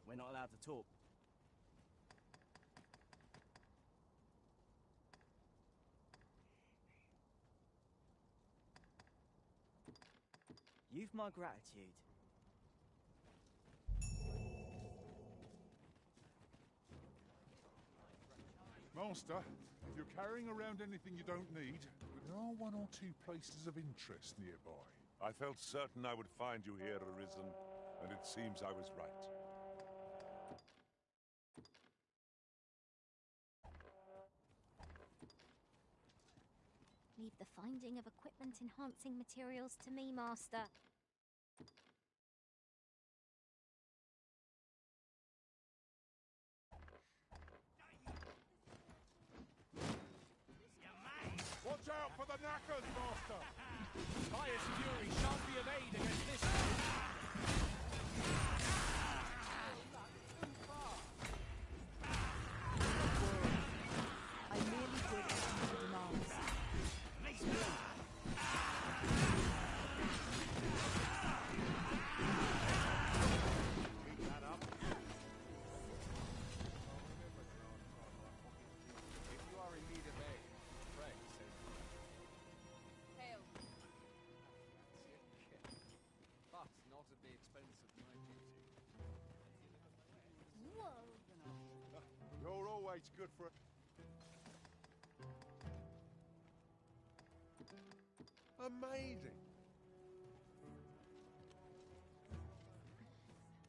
We're not allowed to talk. You've my gratitude. Master, if you're carrying around anything you don't need, there are one or two places of interest nearby. I felt certain I would find you here, Arisen, and it seems I was right. Leave the finding of equipment-enhancing materials to me, Master. Watch out for the knackers, Master! Pious fury shan't be of aid against this. I merely did as you demands. Keep that up. If you are in need of aid, pray, say Hail. but not at the expense of my duty. Whoa. You're always good for... Amazing!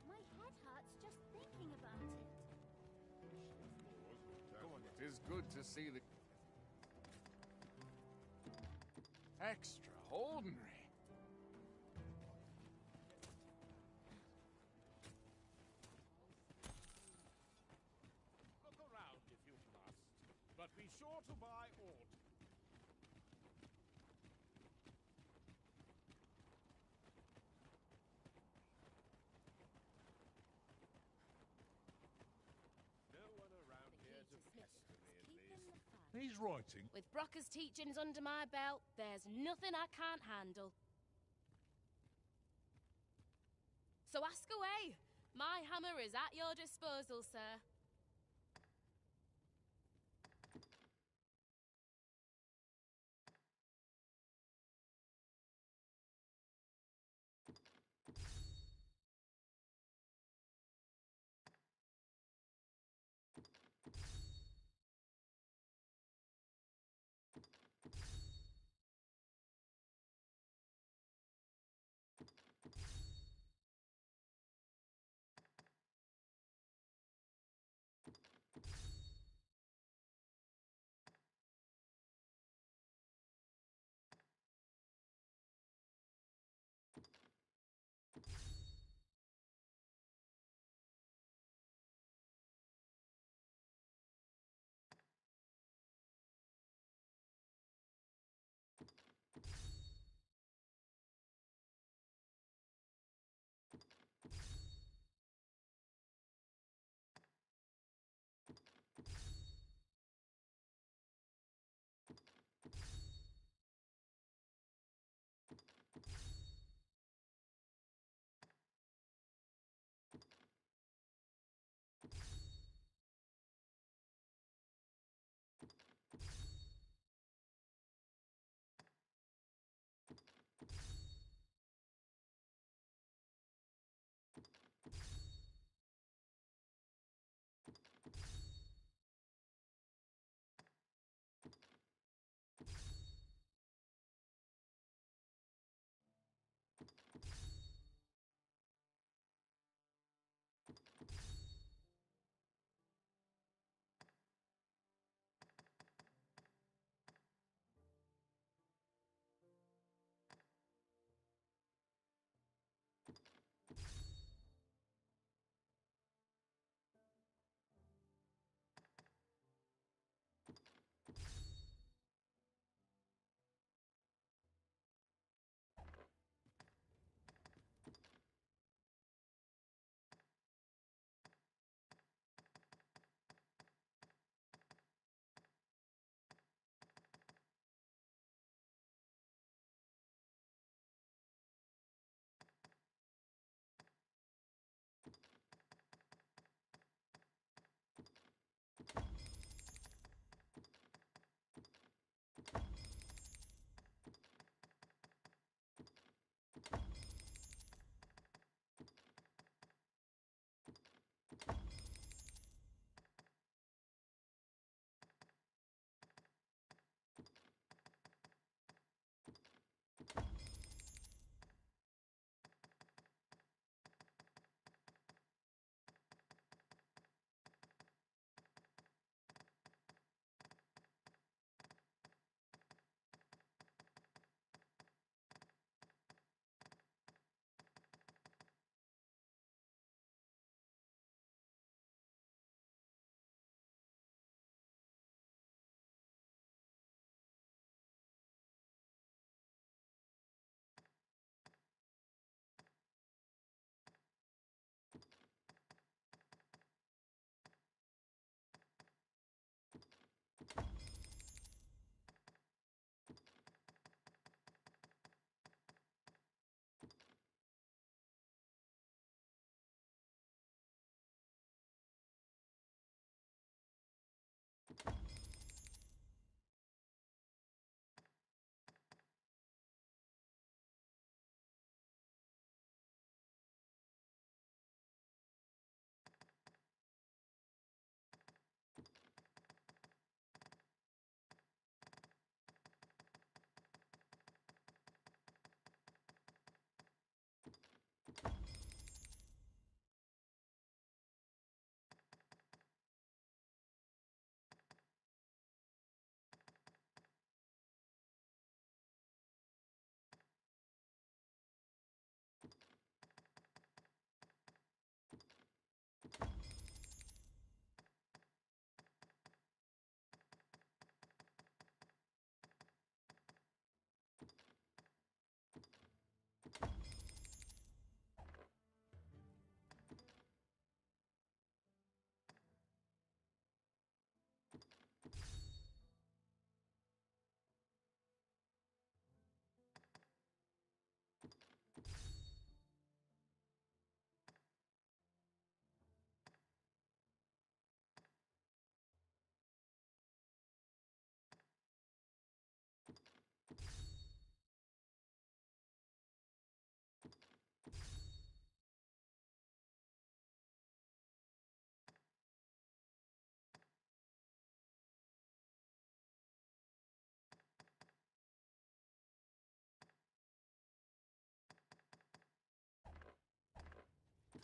My head hurts just thinking about it. It is good to see the... Extraordinary! Look around if you must, but be sure to buy order. No one around here to pester me, at least. He's writing. With Brocker's teachings under my belt, there's nothing I can't handle. So ask away. My hammer is at your disposal, sir.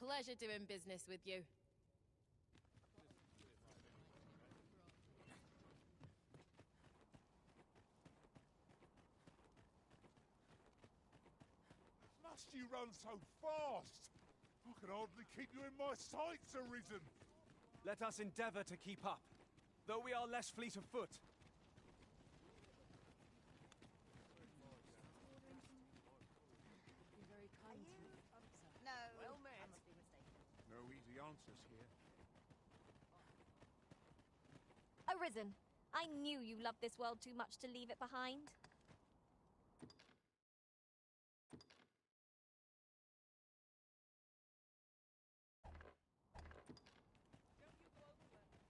pleasure doing business with you. Must you run so fast? I can hardly keep you in my sights, Arisen. Let us endeavor to keep up, though we are less fleet of foot. No easy answers here. Arisen, I knew you loved this world too much to leave it behind. Shall we swap titles?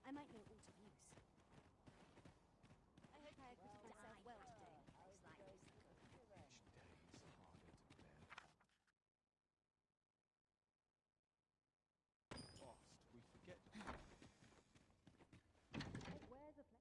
I might know all to use. I hope I acquitted myself well today. We forget. Where's a place?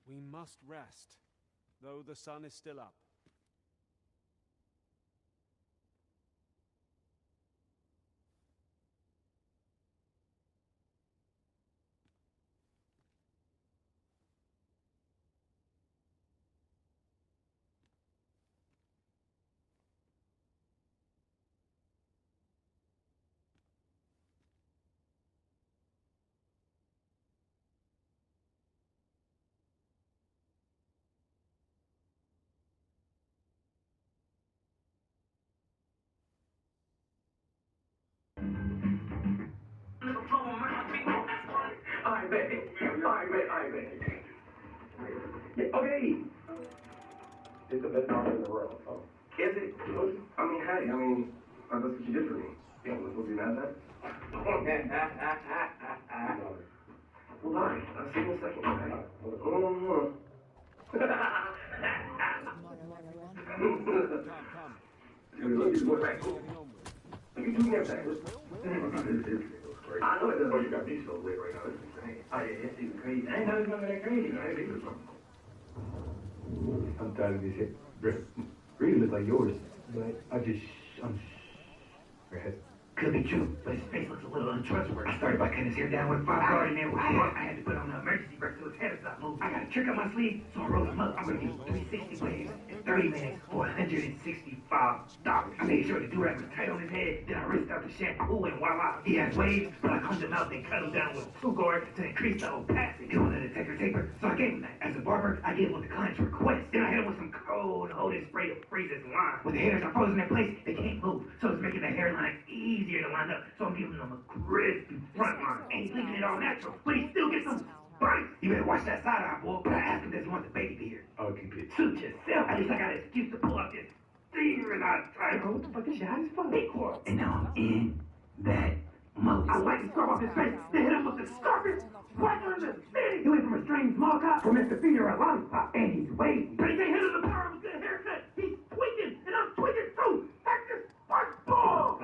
We must rest, though the sun is still up. I bet. Yeah, okay. It's the best album in the world. Oh. Is it? I mean, hey, that's what you did for me. Yeah, let's be mad at that. Well, bye. I'll see you in a second, okay? Come. Dude, look at this boy back. Look at you next time. I know it does. Oh, you got me so lit right now. This is insane. Oh, yeah, it's even crazy. I ain't know it's gonna be that crazy. I'm tired of this shit. Really look like yours, but I'm could be true, but his face looks a little untrustworthy. I started by cutting his hair down with 5 guard and then with 4. I had to put on an emergency brace so his head is not moving. I got a trick on my sleeve, so I rolled him up. I'm gonna use 360 waves in 30 minutes for $165. I made sure the do-rag was tight on his head, then I rinsed out the shampoo and voila, he has waves, but I combed him out and cut him down with 2 guard to increase the opacity. He wanted a thicker taper, so I gave him that. As a barber, I gave him what the client's request. Then I hit him with some cold holding spray to freeze his line. With the hairs are frozen in place, they can't move, so it's making the hairline easier to line up. So I'm giving them a crispy front line. And he's leaving it all natural, but he still gets some bites. You better watch that side eye, boy. But I asked him does he want the baby beard. Oh, keep it. Suit yourself. At least I got an excuse to pull up this steaming hot time. What the fuck? This shit hot as fuck. Big quarter. And now I'm in that mode. I like to scarf off his face, then hit him with the scarpet. Whack on the city. He went from a strange mall cop to Mr. Feeder a lollipop. And he's waiting. But he can't hit him the power of a good haircut. He's tweaking, and I'm tweaking too. That's just ball.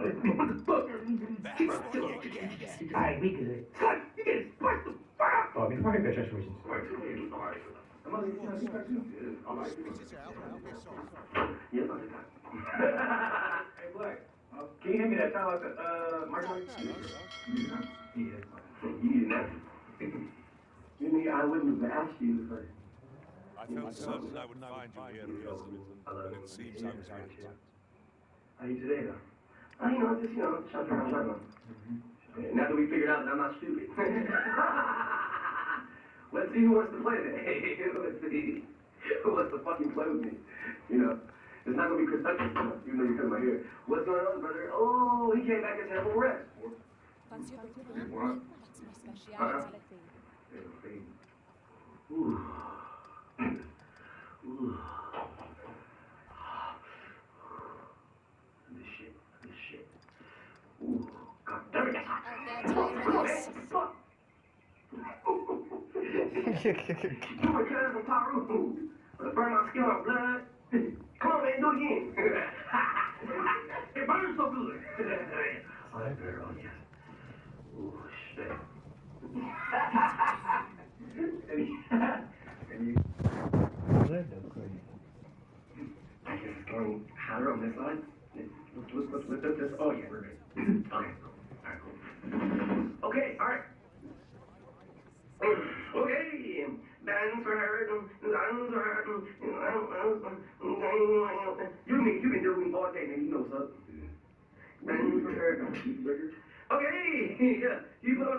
Alright, we good. Cut! You get spiked the fuck up! Oh, I mean, probably better situations. Hey, Black. Can you hand me that towel at the microwave? Yeah. You need that. You need, I wouldn't have asked you, but... I felt certain I would find you here, and it seems I was right. How are you today, though? You know, just, shut around. Now that we figured out that I'm not stupid. Let's see who wants to play today. Let's see who wants to fucking play with me. It's not going to be Chris Tucker, even though you're cutting my hair. What's going on, brother? Oh, he came back and said, "Well, rest." Fancy a bit of What? That's my speciality. Ooh. Ooh. This shit. Ooh. God damn it, that's hot. Fuck. You were trying from Taru. But it burned my skin off blood. Come on, man, do it again. It burns so good. Oh, that girl, yes. Ooh, shit. And you... I guess it's going hotter on this side. Let's lift up this. Oh, yeah, we're good. Okay. All right, cool. Okay, all right. Okay. Dance for her. You can do me all day, man. You know what's up. Dance for her. Okay. Yeah. You put on,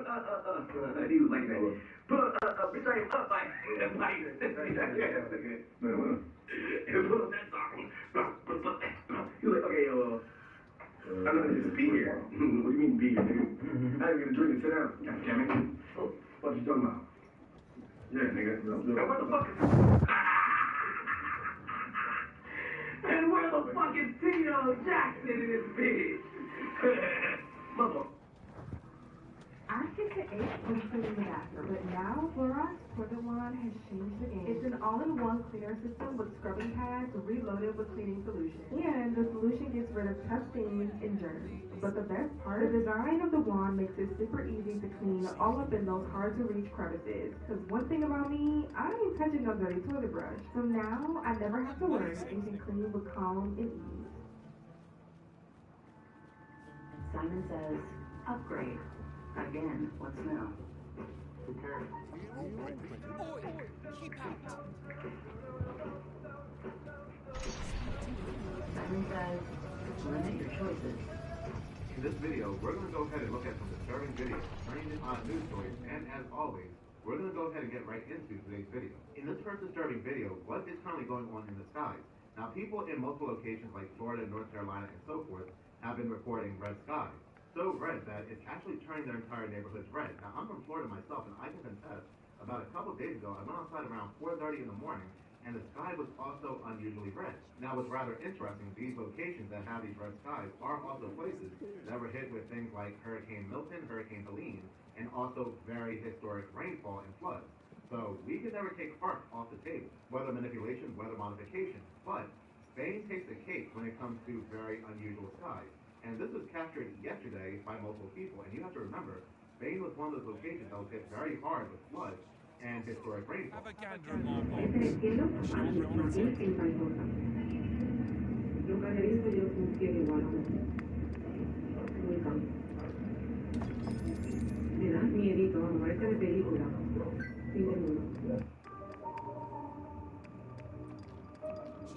he was like that. Put on, beside up like yeah, okay. Put on that song. He was like, okay, I'm not gonna just be here. What do you mean be here, nigga? I ain't gonna drink and sit down. God damn it. What you talking about? Yeah, nigga. Now what the fuck is... And where the fuck is Tito Jackson in this bitch? Mother. Active to 8 was cleaning the bathroom, but now Clorox Toilet Wand has changed the game. It's an all-in-one cleaner system with scrubbing pads reloaded with cleaning solution. And the solution gets rid of tough stains and germs. But the best part, the design of the wand makes it super easy to clean all up in those hard-to-reach crevices. Because one thing about me, I ain't touching no dirty toilet brush. So now, I never have to worry and can clean with calm and ease. Simon says, upgrade. Again, what's new? Who cares? Simon says, limit your choices. In this video, we're going to go ahead and look at some disturbing videos, strange and odd news stories, and as always, we're going to go ahead and get right into today's video. In this first disturbing video, what is currently going on in the skies? Now, people in multiple locations like Florida, North Carolina, and so forth have been reporting red skies. So red that it's actually turning their entire neighborhoods red. Now, I'm from Florida myself, and I can confess, about a couple days ago, I went outside around 4:30 in the morning, and the sky was also unusually red. Now, what's rather interesting, these locations that have these red skies are also places that were hit with things like Hurricane Milton, Hurricane Helene, and also very historic rainfall and floods. So we can never take FARC off the table, weather manipulation, weather modification, but Spain takes the cake when it comes to very unusual skies. And this was captured yesterday by multiple people. And you have to remember, Spain was one of those locations that was hit very hard with floods and historic rainfall. Have a gander at my Ese es el cielo, administración en Mariposa. Nunca he visto yo un cielo igual. Nunca. Me da miedito, vamos, parece de película. Fin del mundo.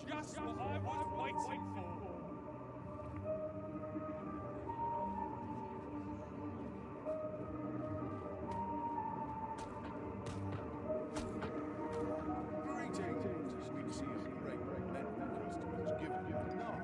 Just what I was waiting for. Greetings. We see a great medical customers given you a nod.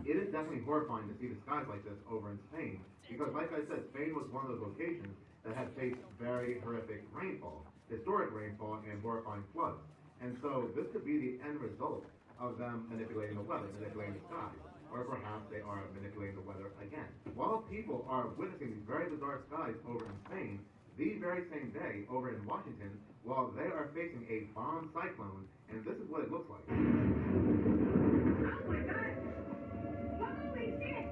It is definitely horrifying to see the skies like this over in Spain, because like I said, Spain was one of those locations that had faced very horrific rainfall, historic rainfall, and horrifying floods. And so this could be the end result of them manipulating the weather, manipulating the skies, or perhaps they are manipulating the weather again. While people are witnessing these very bizarre skies over in Spain, the very same day over in Washington, while they are facing a bomb cyclone, and this is what it looks like. Oh my God! Holy shit!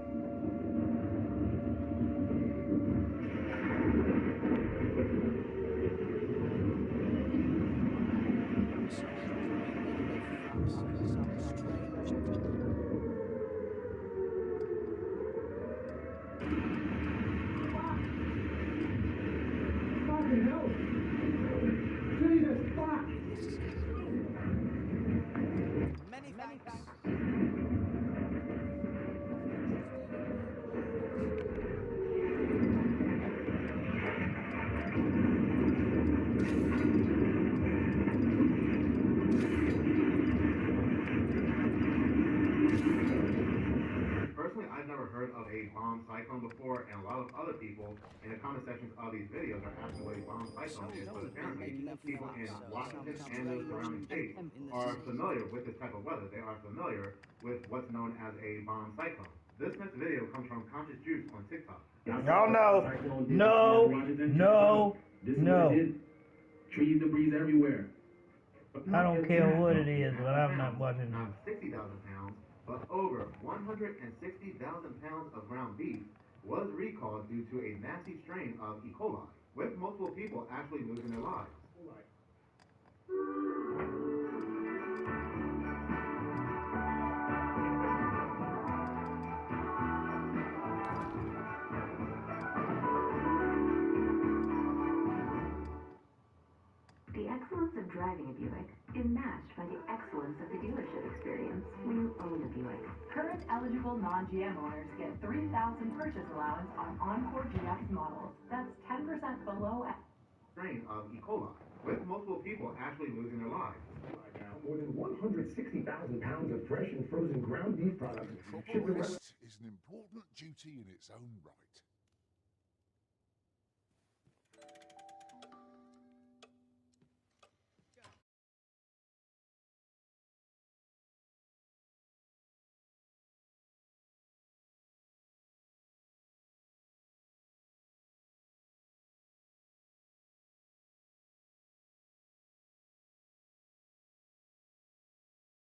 Fucking hell! Jesus, fuck! Many thanks. Personally, I've never heard of a bomb cyclone before, and a lot of other people in the comment sections of these videos are asking what a bomb cyclone is, but apparently people in Washington and the surrounding states are familiar with this type of weather. They are familiar with what's known as a bomb cyclone. This next video comes from Conscious Juice on TikTok. Y'all know. No. Trees, debris everywhere. I don't care what it is, but I'm not watching Not this. 60,000 pounds, but over 160,000 pounds of ground beef was recalled due to a nasty strain of E. coli, with multiple people actually losing their lives. The excellence of driving a Buick is matched by the excellence of the dealership experience when you own a Buick. Current eligible non-GM owners get $3,000 purchase allowance on Encore GX models. That's 10% below Strain of E. coli, with multiple people actually losing their lives. More than 160,000 pounds of fresh and frozen ground beef products. Proper rest is an important duty in its own right.